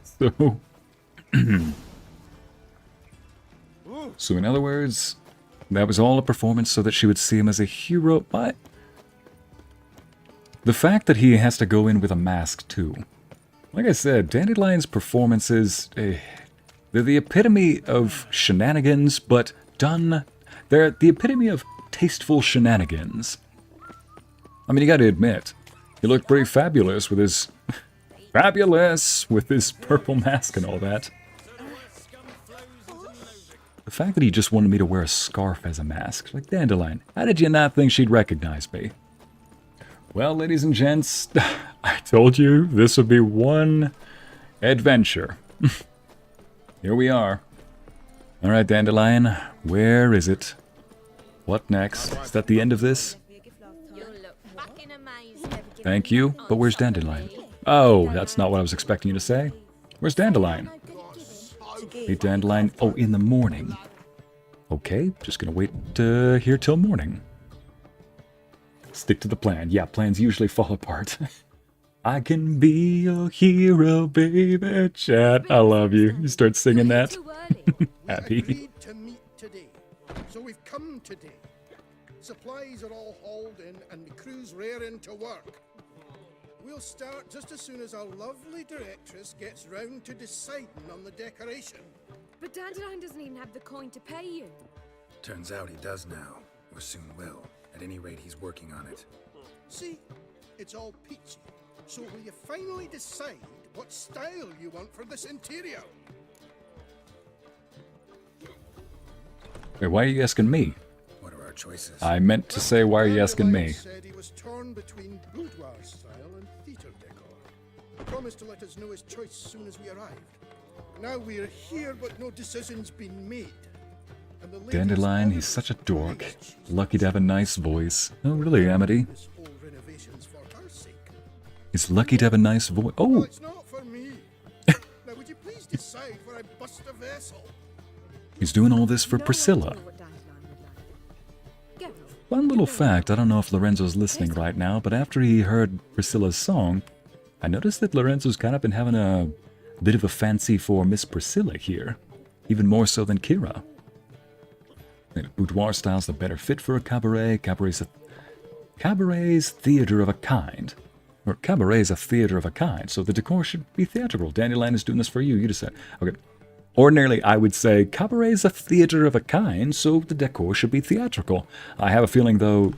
So... So in other words, that was all a performance so that she would see him as a hero, but... The fact that he has to go in with a mask too. Like I said, Dandelion's performances, they're the epitome of shenanigans, but done... They're the epitome of tasteful shenanigans. I mean, you gotta admit, he looked pretty fabulous with his... Fabulous! With his purple mask and all that. The fact that he just wanted me to wear a scarf as a mask. Like, Dandelion, how did you not think she'd recognize me? Well, ladies and gents, I told you this would be one adventure. Here we are. Alright, Dandelion, where is it? What next? Is that the end of this? Thank you, but where's Dandelion? Oh, that's not what I was expecting you to say. Where's Dandelion? Meet Dandelion. Oh, in the morning. Okay, just gonna wait here till morning. Stick to the plan. Yeah, plans usually fall apart. I can be your hero, baby. Chat, I love you. You start singing that. Happy. Agreed to meet today, so we've come today. Supplies are all hauled in, and the crew's raring to work. We'll start just as soon as our lovely directress gets round to deciding on the decoration. But Dandelion doesn't even have the coin to pay you. Turns out he does now, or soon will. At any rate, he's working on it. See, it's all peachy. So will you finally decide what style you want for this interior? Wait, why are you asking me? What are our choices? I meant to say, why are you asking me? Said he was torn between boudoir style and theatre decor. He promised to let us know his choice as soon as we arrived. Now we're here, but no decision's been made. And the ladies Dandelion, he's such a dork. Lucky to have a nice voice. Oh, really, Amity? this whole renovation's for her sake. He's lucky to have a nice voice. Well, Oh! it's not for me. Now, would you please decide where I bust a vessel? He's doing all this for Priscilla. Fun little fact, I don't know if Lorenzo's listening right now, but after he heard Priscilla's song, I noticed that Lorenzo's kind of been having a bit of a fancy for Miss Priscilla here. Even more so than Keira. Boudoir style's the better fit for a cabaret. Cabaret's theater of a kind. Or cabaret's a theater of a kind, so the decor should be theatrical. Dandelion is doing this for you, you decide. Okay. Ordinarily, I would say cabaret's a theater of a kind, so the decor should be theatrical. I have a feeling, though,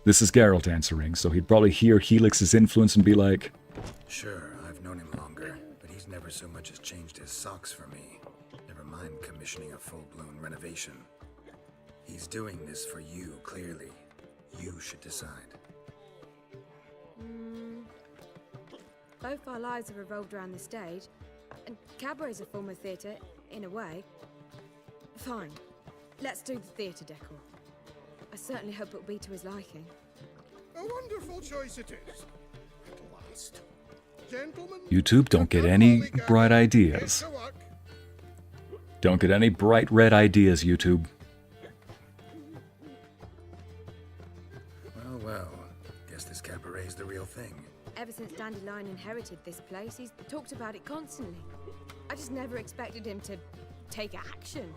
this is Geralt answering, so he'd probably hear Helix's influence and be like... Sure, I've known him longer, but he's never so much as changed his socks for me. Never mind commissioning a full-blown renovation. He's doing this for you, clearly. You should decide. Both our lives have revolved around the stage, and cabaret's a form of theatre, in a way. Fine, let's do the theatre decor. I certainly hope it'll be to his liking. A wonderful choice it is. At last. Gentlemen, YouTube, don't get any bright ideas. Don't get any bright red ideas, YouTube. Well, guess this cabaret's the real thing. Ever since Dandelion inherited this place, he's talked about it constantly. I just never expected him to take action.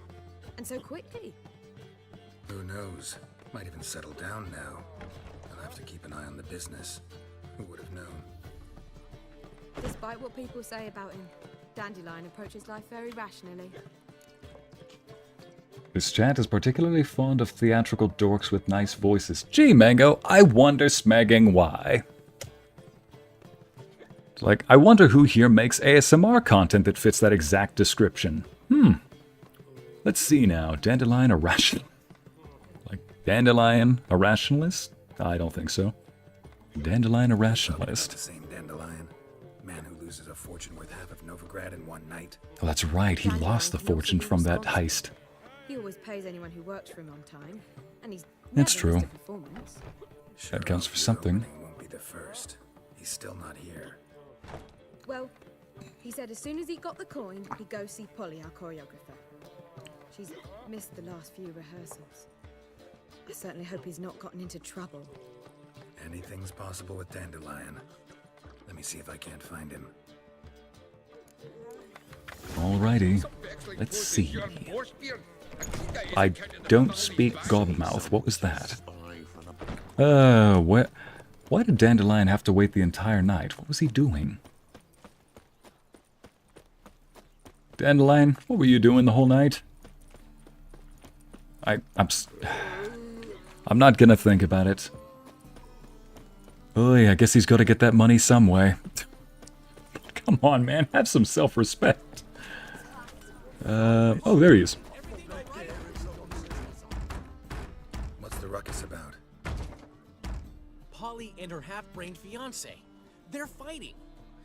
And so quickly. Who knows? Might even settle down now. I'll have to keep an eye on the business. Who would have known? Despite what people say about him, Dandelion approaches life very rationally. This chat is particularly fond of theatrical dorks with nice voices. Gee, Mango, I wonder smagging why. It's like, I wonder who here makes ASMR content that fits that exact description. Let's see now. Dandelion, a ration... Like, Dandelion, a rationalist? I don't think so. Dandelion, a rationalist. The same Dandelion. Man who loses a fortune worth half of Novigrad in one night. Oh, that's right. He lost the fortune from that heist. He always pays anyone who works for him on time, and he's That's never missed true. a performance. That counts for something. Won't be the first. He's still not here. Well, he said as soon as he got the coin, he'd go see Polly, our choreographer. She's missed the last few rehearsals. I certainly hope he's not gotten into trouble. Anything's possible with Dandelion. Let me see if I can't find him. Alrighty. Let's see. I don't speak Gobmouth. What was that? Why did Dandelion have to wait the entire night? What was he doing? Dandelion, what were you doing the whole night? I'm not gonna think about it. Oh yeah, I guess he's gotta get that money some way. Come on, man, have some self-respect. Oh, there he is. What's the ruckus about? Polly and her half-brained fiancé. They're fighting.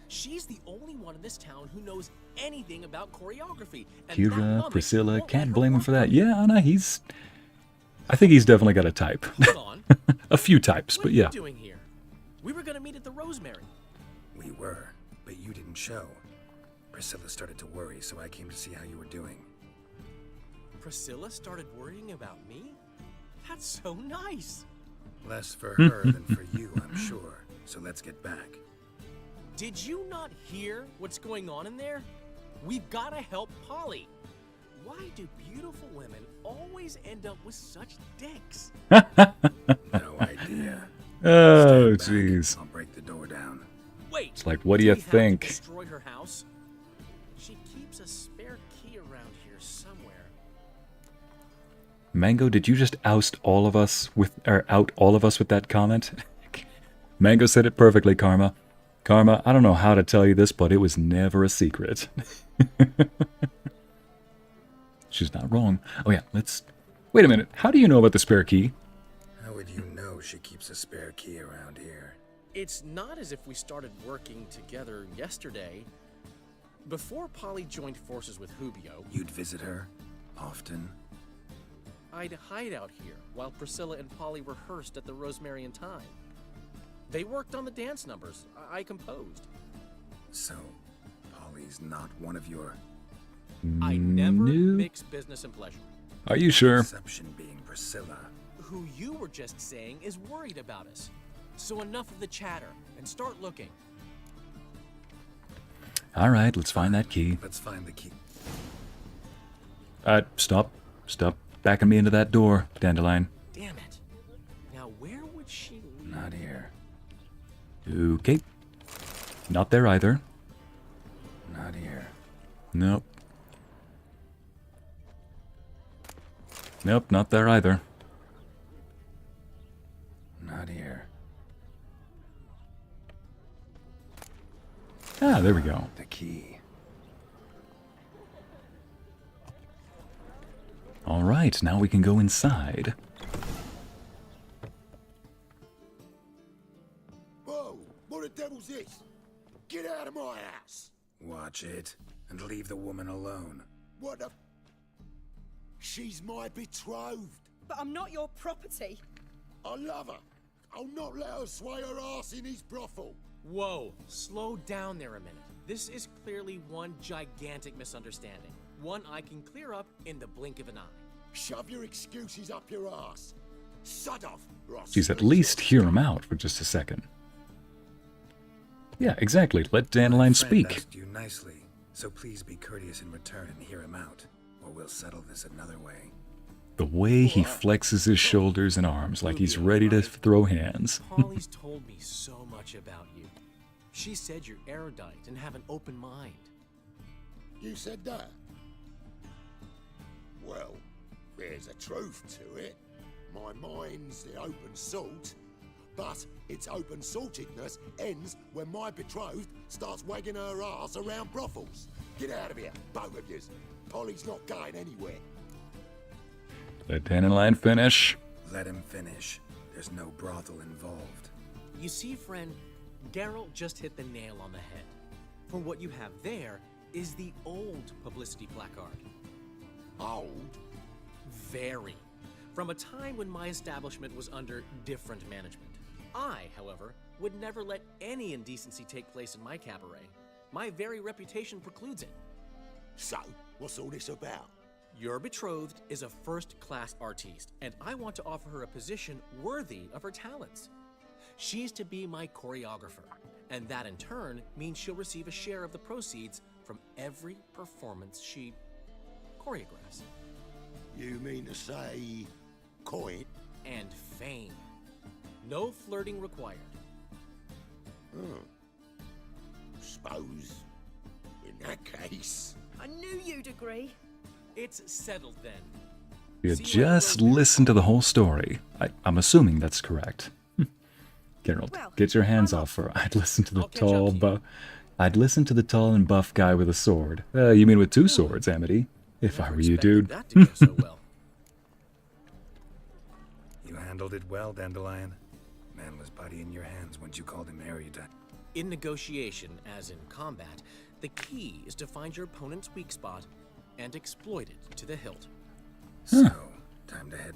She's the only one in this town who knows anything about choreography. And that Kira, woman Priscilla, won't can't let her blame him work for that. Yeah, Anna, I think he's definitely got a type. A few types, but yeah. What are you doing here? We were gonna meet at the Rosemary. We were, but you didn't show. Priscilla started to worry, so I came to see how you were doing. Priscilla started worrying about me? That's so nice. Less for her than for you, I'm sure. So let's get back. Did you not hear what's going on in there? We've gotta help Polly. Why do beautiful women always end up with such dicks? No idea. Oh, jeez. I'll break the door down. Wait. It's like, what do you we have to think? Destroy her house? She keeps a spare key around here somewhere. Mango, did you just out all of us with that comment? Mango said it perfectly, Karma. Karma, I don't know how to tell you this, but it was never a secret. She's not wrong. Oh yeah, wait a minute. How do you know about the spare key? How would you know she keeps a spare key around here? It's not as if we started working together yesterday. Before Polly joined forces with Hubio, You'd visit her? Often? I'd hide out here while Priscilla and Polly rehearsed at the Rosemary and Thyme. They worked on the dance numbers I composed. So, Polly's not one of your... I never mix business and pleasure. Are you sure? Exception being Priscilla. Who you were just saying is worried about us. So enough of the chatter and start looking. Alright, let's find that key. Let's find the key. Stop. Stop backing me into that door, Dandelion. Damn it. Now where would she lead? Not here. Okay. Not there either. Not here. Nope. Nope, not there either. Not here. Ah, there we go. The key. All right, now we can go inside. Whoa! What the devil's this? Get out of my house! Watch it, and leave the woman alone. What the... She's my betrothed. But I'm not your property. I love her. I'll not let her sway her ass in his brothel. Whoa, slow down there a minute. This is clearly one gigantic misunderstanding. One I can clear up in the blink of an eye. Shove your excuses up your ass. Sod off, Ross. Jeez, at least hear him out for just a second. Yeah, exactly. Let Dandelion speak. Asked you nicely, so please be courteous in return and hear him out, or we'll settle this another way. The way he flexes his shoulders and arms like he's ready to throw hands. Polly's told me so much about you. She said you're erudite and have an open mind. You said that? Well, There's a truth to it. My mind's the open salt, but its open saltedness ends when my betrothed starts wagging her ass around brothels. Get out of here, both of yous. Polly's not going anywhere. Let Dandelion finish. Let him finish. There's no brothel involved. You see, friend, Geralt just hit the nail on the head. For what you have there is the old publicity placard. Old? Very. From a time when my establishment was under different management. I, however, would never let any indecency take place in my cabaret. My very reputation precludes it. So, what's all this about? Your betrothed is a first-class artiste, and I want to offer her a position worthy of her talents. She's to be my choreographer, and that in turn means she'll receive a share of the proceeds from every performance she choreographs. You mean to say coin? And fame. No flirting required. Suppose, in that case... I knew you'd agree. It's settled then. You just listen to the whole story. I'm assuming that's correct. Geralt, get your hands off her. I'd listen to the I'd listen to the tall and buff guy with a sword. You mean with two swords, Amity? If I were you, dude. You handled it well, Dandelion. Man was body in your hands once you called him Errands. In negotiation, as in combat, the key is to find your opponent's weak spot and exploit it to the hilt. Huh.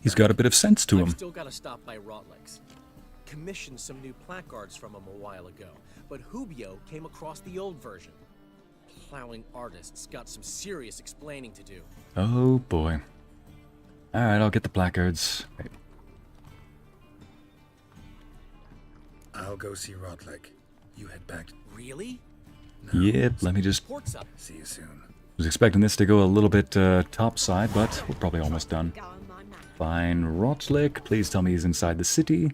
He's got a bit of sense to him. I've still got to stop by Rotlex. Commissioned some new placards from him a while ago, but Hubio came across the old version. Plowing artists got some serious explaining to do. Oh boy. Alright, I'll get the placards. Wait. I'll go see Rotlex. You head back. Really? No. Yep, let me just... See you soon. Was expecting this to go a little bit topside, but we're probably almost done. Fine, Rotlex, please tell me he's inside the city.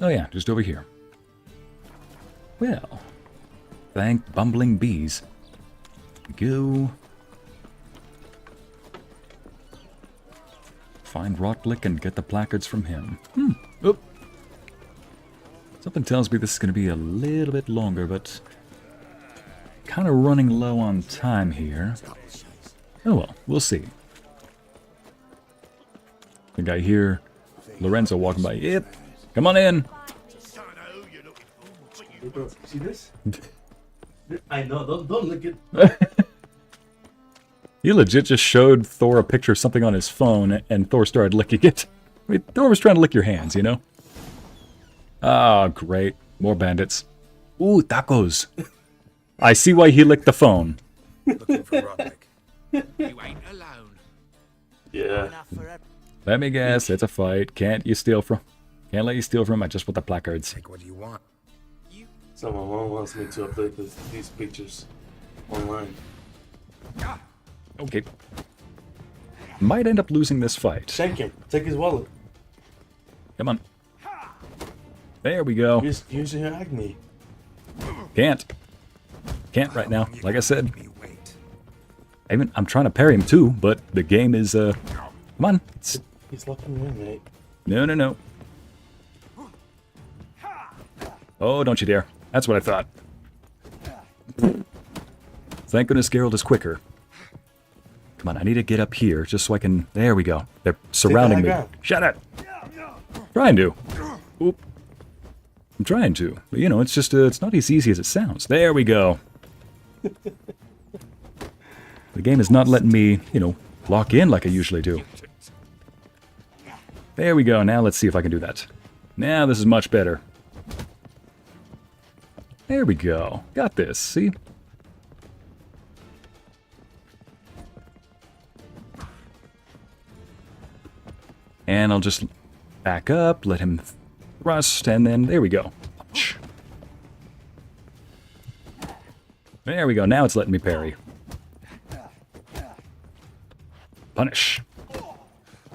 Oh yeah, just over here. Well, thank bumbling bees. Go. Find Rotlex and get the placards from him. Oop. Something tells me this is going to be a little bit longer, but kind of running low on time here. Oh well, we'll see. I think I hear Lorenzo walking by. Yep, come on in. See this? I know, don't look at... He legit just showed Thor a picture of something on his phone, and Thor started licking it. I mean, Thor was trying to lick your hands, you know? Ah, great. More bandits. Ooh, tacos. I see why he licked the phone. Looking for Rotlex. You ain't alone. Yeah. Let me guess, it's a fight. Can't let you steal from him. I just want the placards. Take what you want. So my mom wants me to update these pictures online. Okay. Might end up losing this fight. Shank him. Take his wallet. Come on. There we go. Use your Agni. Can't right now. Like I said. I'm trying to parry him too, but the game is come on. He's locking you in, mate. No. Oh, don't you dare. That's what I thought. Thank goodness Geralt is quicker. Come on, I need to get up here just so I can... There we go. They're surrounding me. Shut up! Trying to. Oop. I'm trying to. But, you know, it's just... it's not as easy as it sounds. There we go. The game is not letting me, you know, lock in like I usually do. There we go. Now let's see if I can do that. Now this is much better. There we go. Got this. See? And I'll just back up, let him thrust, and then there we go. There we go. Now it's letting me parry. Punish.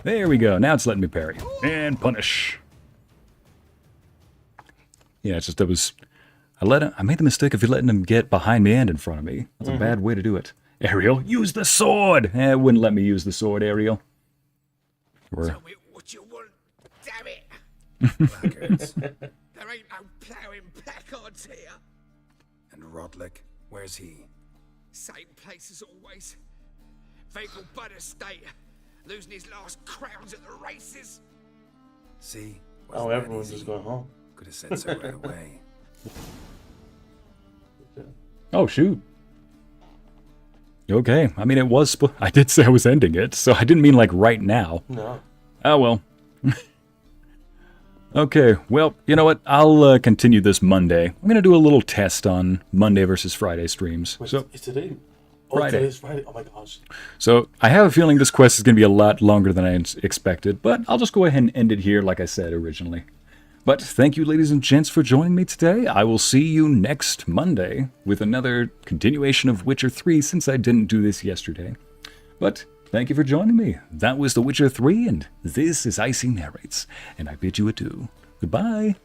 There we go. Now it's letting me parry. And punish. Yeah, it's just I made the mistake of letting him get behind me and in front of me. That's a bad way to do it. Ariel, use the sword! It wouldn't let me use the sword, Ariel. Tell me what you want, damn it! Blackguards. There ain't no ploughing placards here. And Rodlick, where's he? Same place as always. Vagal Bud Estate, losing his last crowns at the races. See? Oh, everyone's just going home. Could have said so right away. Oh, shoot. Okay, I mean, it was... I did say I was ending it, so I didn't mean, like, right now. No. Oh, well. Okay, well, you know what? I'll continue this Monday. I'm going to do a little test on Monday versus Friday streams. Wait, so it's today? Oh, Friday. today's Friday? Oh my gosh. So I have a feeling this quest is going to be a lot longer than I expected, but I'll just go ahead and end it here like I said originally. But thank you, ladies and gents, for joining me today. I will see you next Monday with another continuation of Witcher 3 since I didn't do this yesterday. But thank you for joining me. That was The Witcher 3, and this is Ycey Narrates, and I bid you adieu. Goodbye.